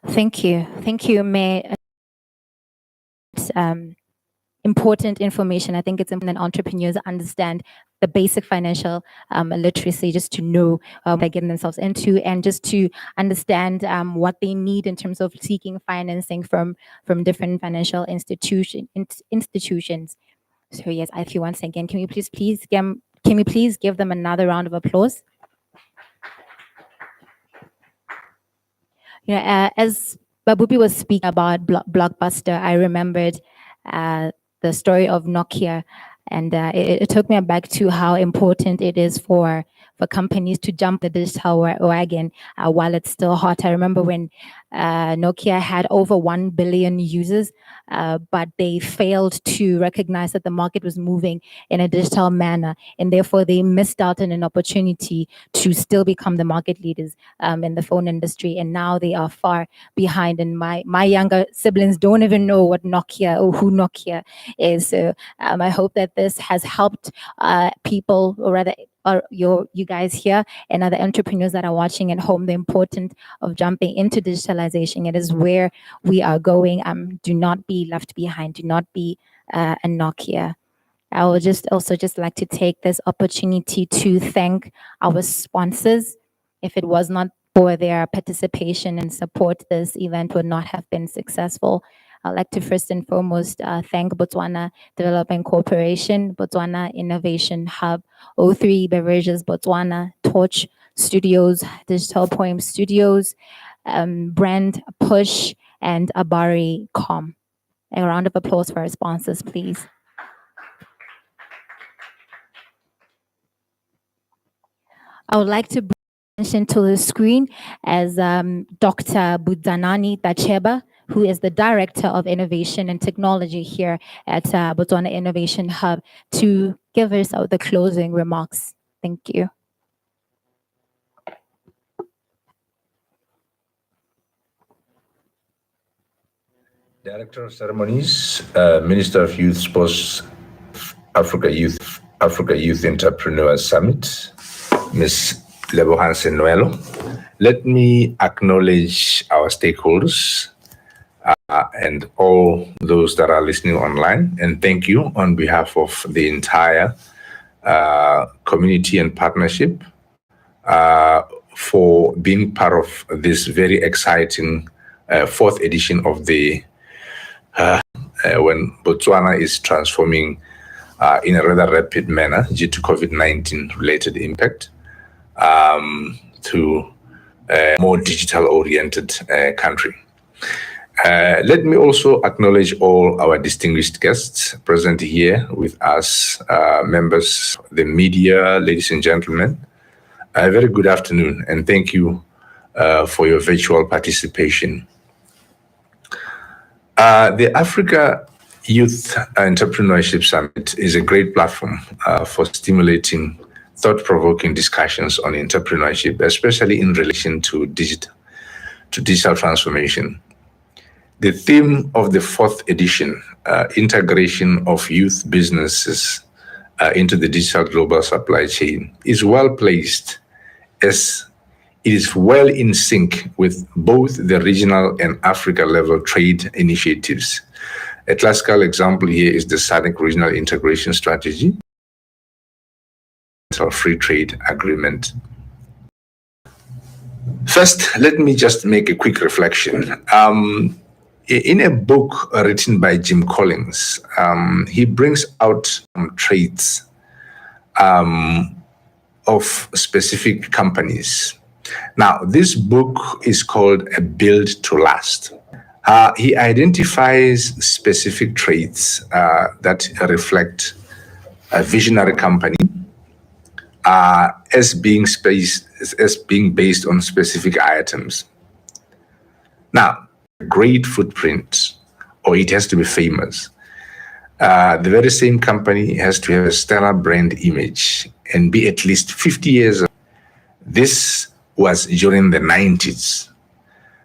Thank you. Thank you, May. Important information. I think it's important that entrepreneurs understand the basic financial literacy, just to know what they're getting themselves into, and just to understand what they need in terms of seeking financing from different financial institutions. So yes, I feel once again, can we please give them another round of applause? As Babupi was speaking about Blockbuster, I remembered the story of Nokia, and it took me back to how important it is for companies to jump the digital wagon while it's still hot. I remember when Nokia had over 1 billion users, but they failed to recognize that the market was moving in a digital manner, and therefore they missed out on an opportunity to still become the market leaders in the phone industry. And now they are far behind, and my younger siblings don't even know what Nokia or who Nokia is. So I hope that this has helped people, or rather you guys here and other entrepreneurs that are watching at home, the importance of jumping into digitalization. It is where we are going. Do not be left behind. Do not be a Nokia. I would just like to take this opportunity to thank our sponsors. If it was not for their participation and support, this event would not have been successful. I'd like to first and foremost thank Botswana Development Corporation, Botswana Innovation Hub, O3 Beverages Botswana, Torch Studios, Digital Poem Studios, Brand Push, and Abari.com. A round of applause for our sponsors, please. I would like to bring attention to the screen as Dr. Budzanani Tacheba, who is the Director of Innovation and Technology here at Botswana Innovation Hub, to give us the closing remarks. Thank you. Director of Ceremonies, Minister of Youth, Sports, Africa Youth Entrepreneurs Summit, Ms. Lebohang Noelo. Let me acknowledge our stakeholders and all those that are listening online, and thank you on behalf of the entire community and partnership for being part of this very exciting fourth edition of the when Botswana is transforming in a rather rapid manner due to COVID-19 related impact to a more digital oriented country. Let me also acknowledge all our distinguished guests present here with us, members of the media, ladies and gentlemen. A very good afternoon, and thank you for your virtual participation. The Africa Youth Entrepreneurship Summit is a great platform for stimulating thought-provoking discussions on entrepreneurship, especially in relation to digital transformation. The theme of the 4th edition, integration of youth businesses into the digital global supply chain, is well placed as it is well in sync with both the regional and Africa level trade initiatives. A classical example here is the SADC Regional Integration Strategy, free trade agreement. First, let me just make a quick reflection. In a book written by Jim Collins, he brings out traits of specific companies. Now, this book is called A Build to Last. He identifies specific traits that reflect a visionary company as being based on specific items. Now, great footprint, or it has to be famous. The very same company has to have a stellar brand image and be at least 50 years old. This was during the 90s.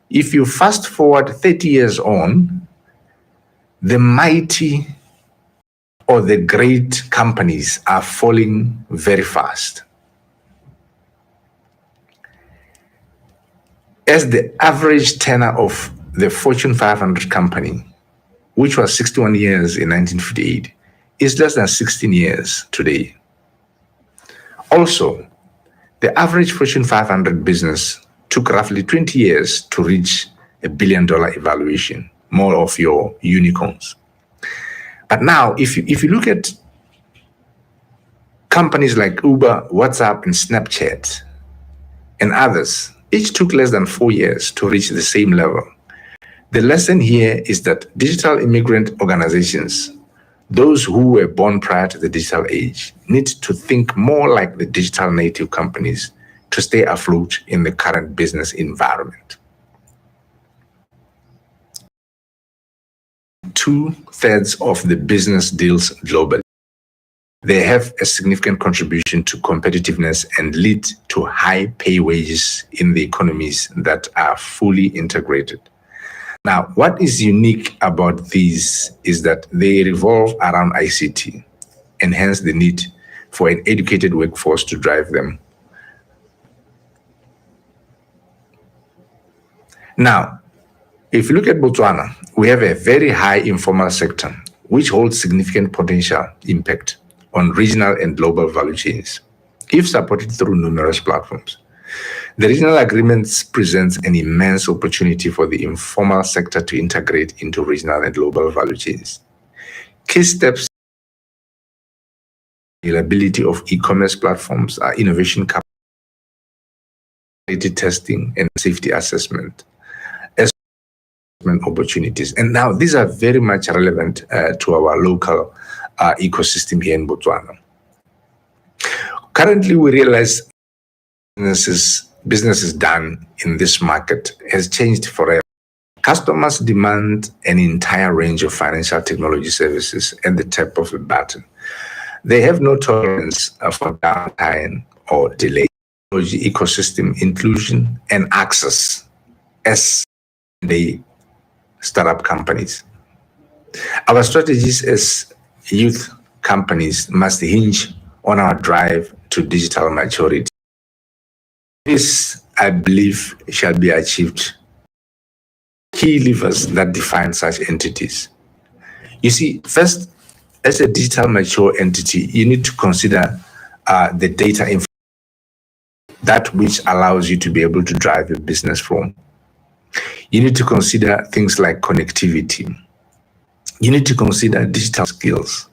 If you fast forward 30 years on, the mighty or the great companies are falling very fast. As the average tenure of the Fortune 500 company, which was 61 years in 1958, is less than 16 years today. Also, the average Fortune 500 business took roughly 20 years to reach $1 billion evaluation, more of your unicorns. But now, if you look at companies like Uber, WhatsApp, and Snapchat, and others, each took less than 4 years to reach the same level. The lesson here is that digital immigrant organizations, those who were born prior to the digital age, need to think more like the digital native companies to stay afloat in the current business environment. 2/3 of the business deals globally. They have a significant contribution to competitiveness and lead to high pay wages in the economies that are fully integrated. Now, what is unique about these is that they revolve around ICT, and hence the need for an educated workforce to drive them. Now, if you look at Botswana, we have a very high informal sector, which holds significant potential impact on regional and global value chains, if supported through numerous platforms. The regional agreements present an immense opportunity for the informal sector to integrate into regional and global value chains. Key steps: availability of e-commerce platforms, innovation capacity testing, and safety assessment as opportunities. And now these are very much relevant to our local ecosystem here in Botswana. Currently, we realize businesses done in this market has changed forever. Customers demand an entire range of financial technology services at the tap of a button. They have no tolerance for downtime or delay. Technology ecosystem inclusion and access as they start up companies. Our strategies as youth companies must hinge on our drive to digital maturity. This, I believe, shall be achieved. Key levers that define such entities. You see, first, as a digital mature entity, you need to consider the data information, that which allows you to be able to drive your business from. You need to consider things like connectivity. You need to consider digital skills.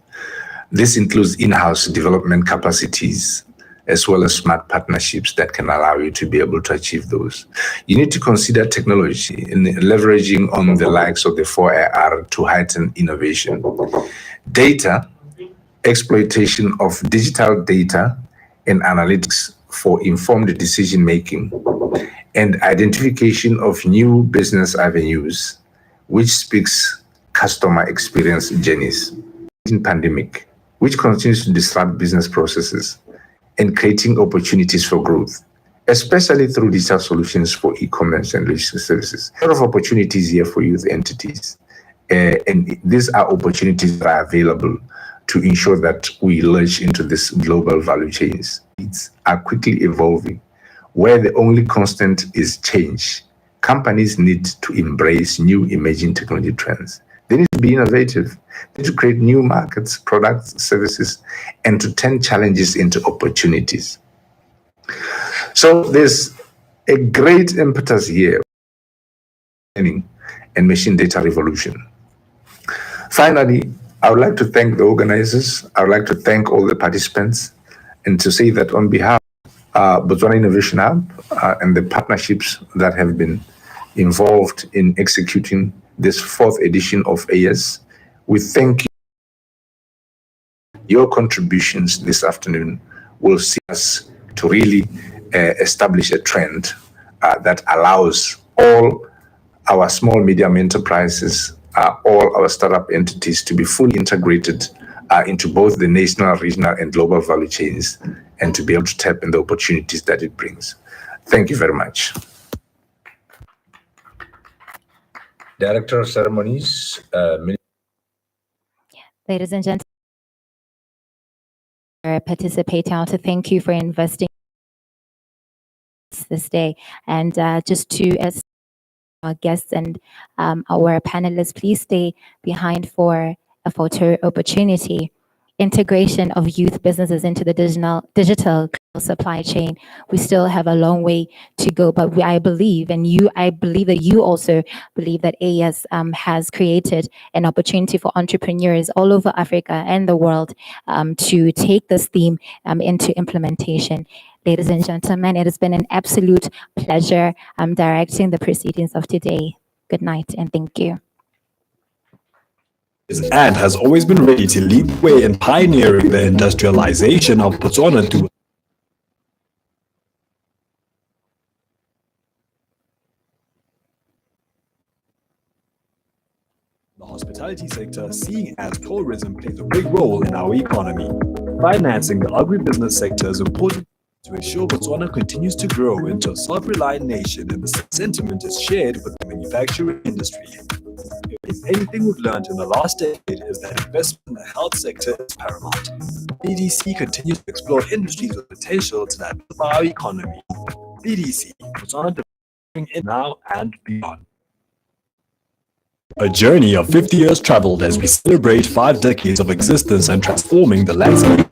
This includes in-house development capacities, as well as smart partnerships that can allow you to be able to achieve those. You need to consider technology and leveraging on the likes of the 4IR to heighten innovation. Data, exploitation of digital data and analytics for informed decision-making, and identification of new business avenues, which speaks customer experience journeys. In pandemic, which continues to disrupt business processes and creating opportunities for growth, especially through digital solutions for e-commerce and logistics services. A lot of opportunities here for youth entities. And these are opportunities that are available to ensure that we lurch into this global value chains. It's are quickly evolving, where the only constant is change. Companies need to embrace new emerging technology trends. They need to be innovative. They need to create new markets, products, services, and to turn challenges into opportunities. So there's a great impetus here, and machine data revolution. Finally, I would like to thank the organizers. I would like to thank all the participants, and to say that on behalf of Botswana Innovation Hub and the partnerships that have been involved in executing this 4th edition of AS, we thank you. Your contributions this afternoon will see us to really establish a trend that allows all our small medium enterprises, all our startup entities to be fully integrated into both the national, regional, and global value chains, and to be able to tap in the opportunities that it brings. Thank you very much. Director of Ceremonies, Ladies and gentlemen, participating, I want to thank you for investing this day. And just to as our guests and our panelists, please stay behind for a photo opportunity. Integration of youth businesses into the digital supply chain. We still have a long way to go, but I believe that you also believe that AES has created an opportunity for entrepreneurs all over Africa and the world to take this theme into implementation. Ladies and gentlemen, it has been an absolute pleasure directing the proceedings of today. Good night and thank you. And has always been ready to lead the way in pioneering the industrialization of Botswana through the hospitality sector, seeing as tourism plays a big role in our economy. Financing the agribusiness sector is important to ensure Botswana continues to grow into a self-reliant nation, and the sentiment is shared with the manufacturing industry. If anything we've learned in the last decade is that investment in the health sector is paramount. BDC continues to explore industries with potential to that of our economy. BDC, Botswana developing in now and beyond. A journey of 50 years traveled as we celebrate 5 decades of existence and transforming the landscape.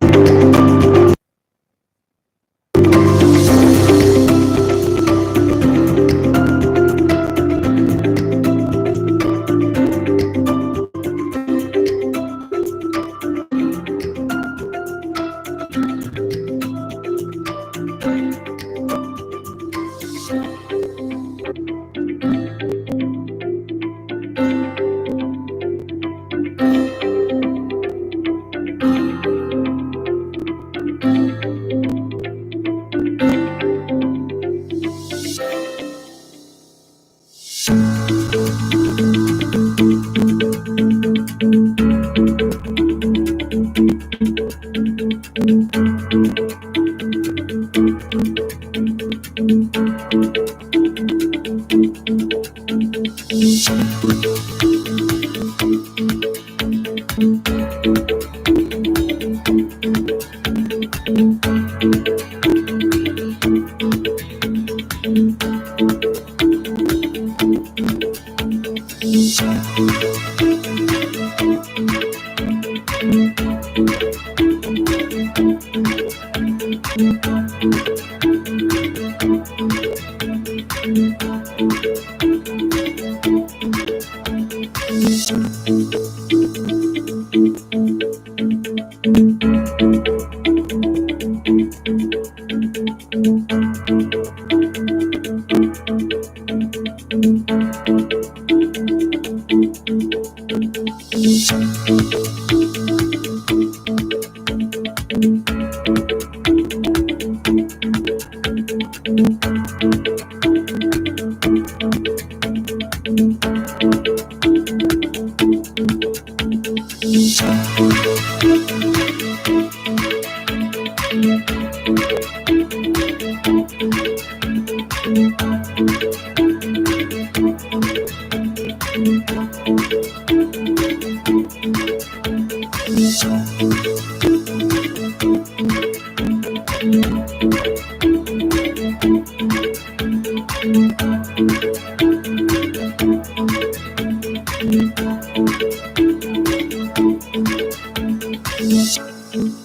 Botswana.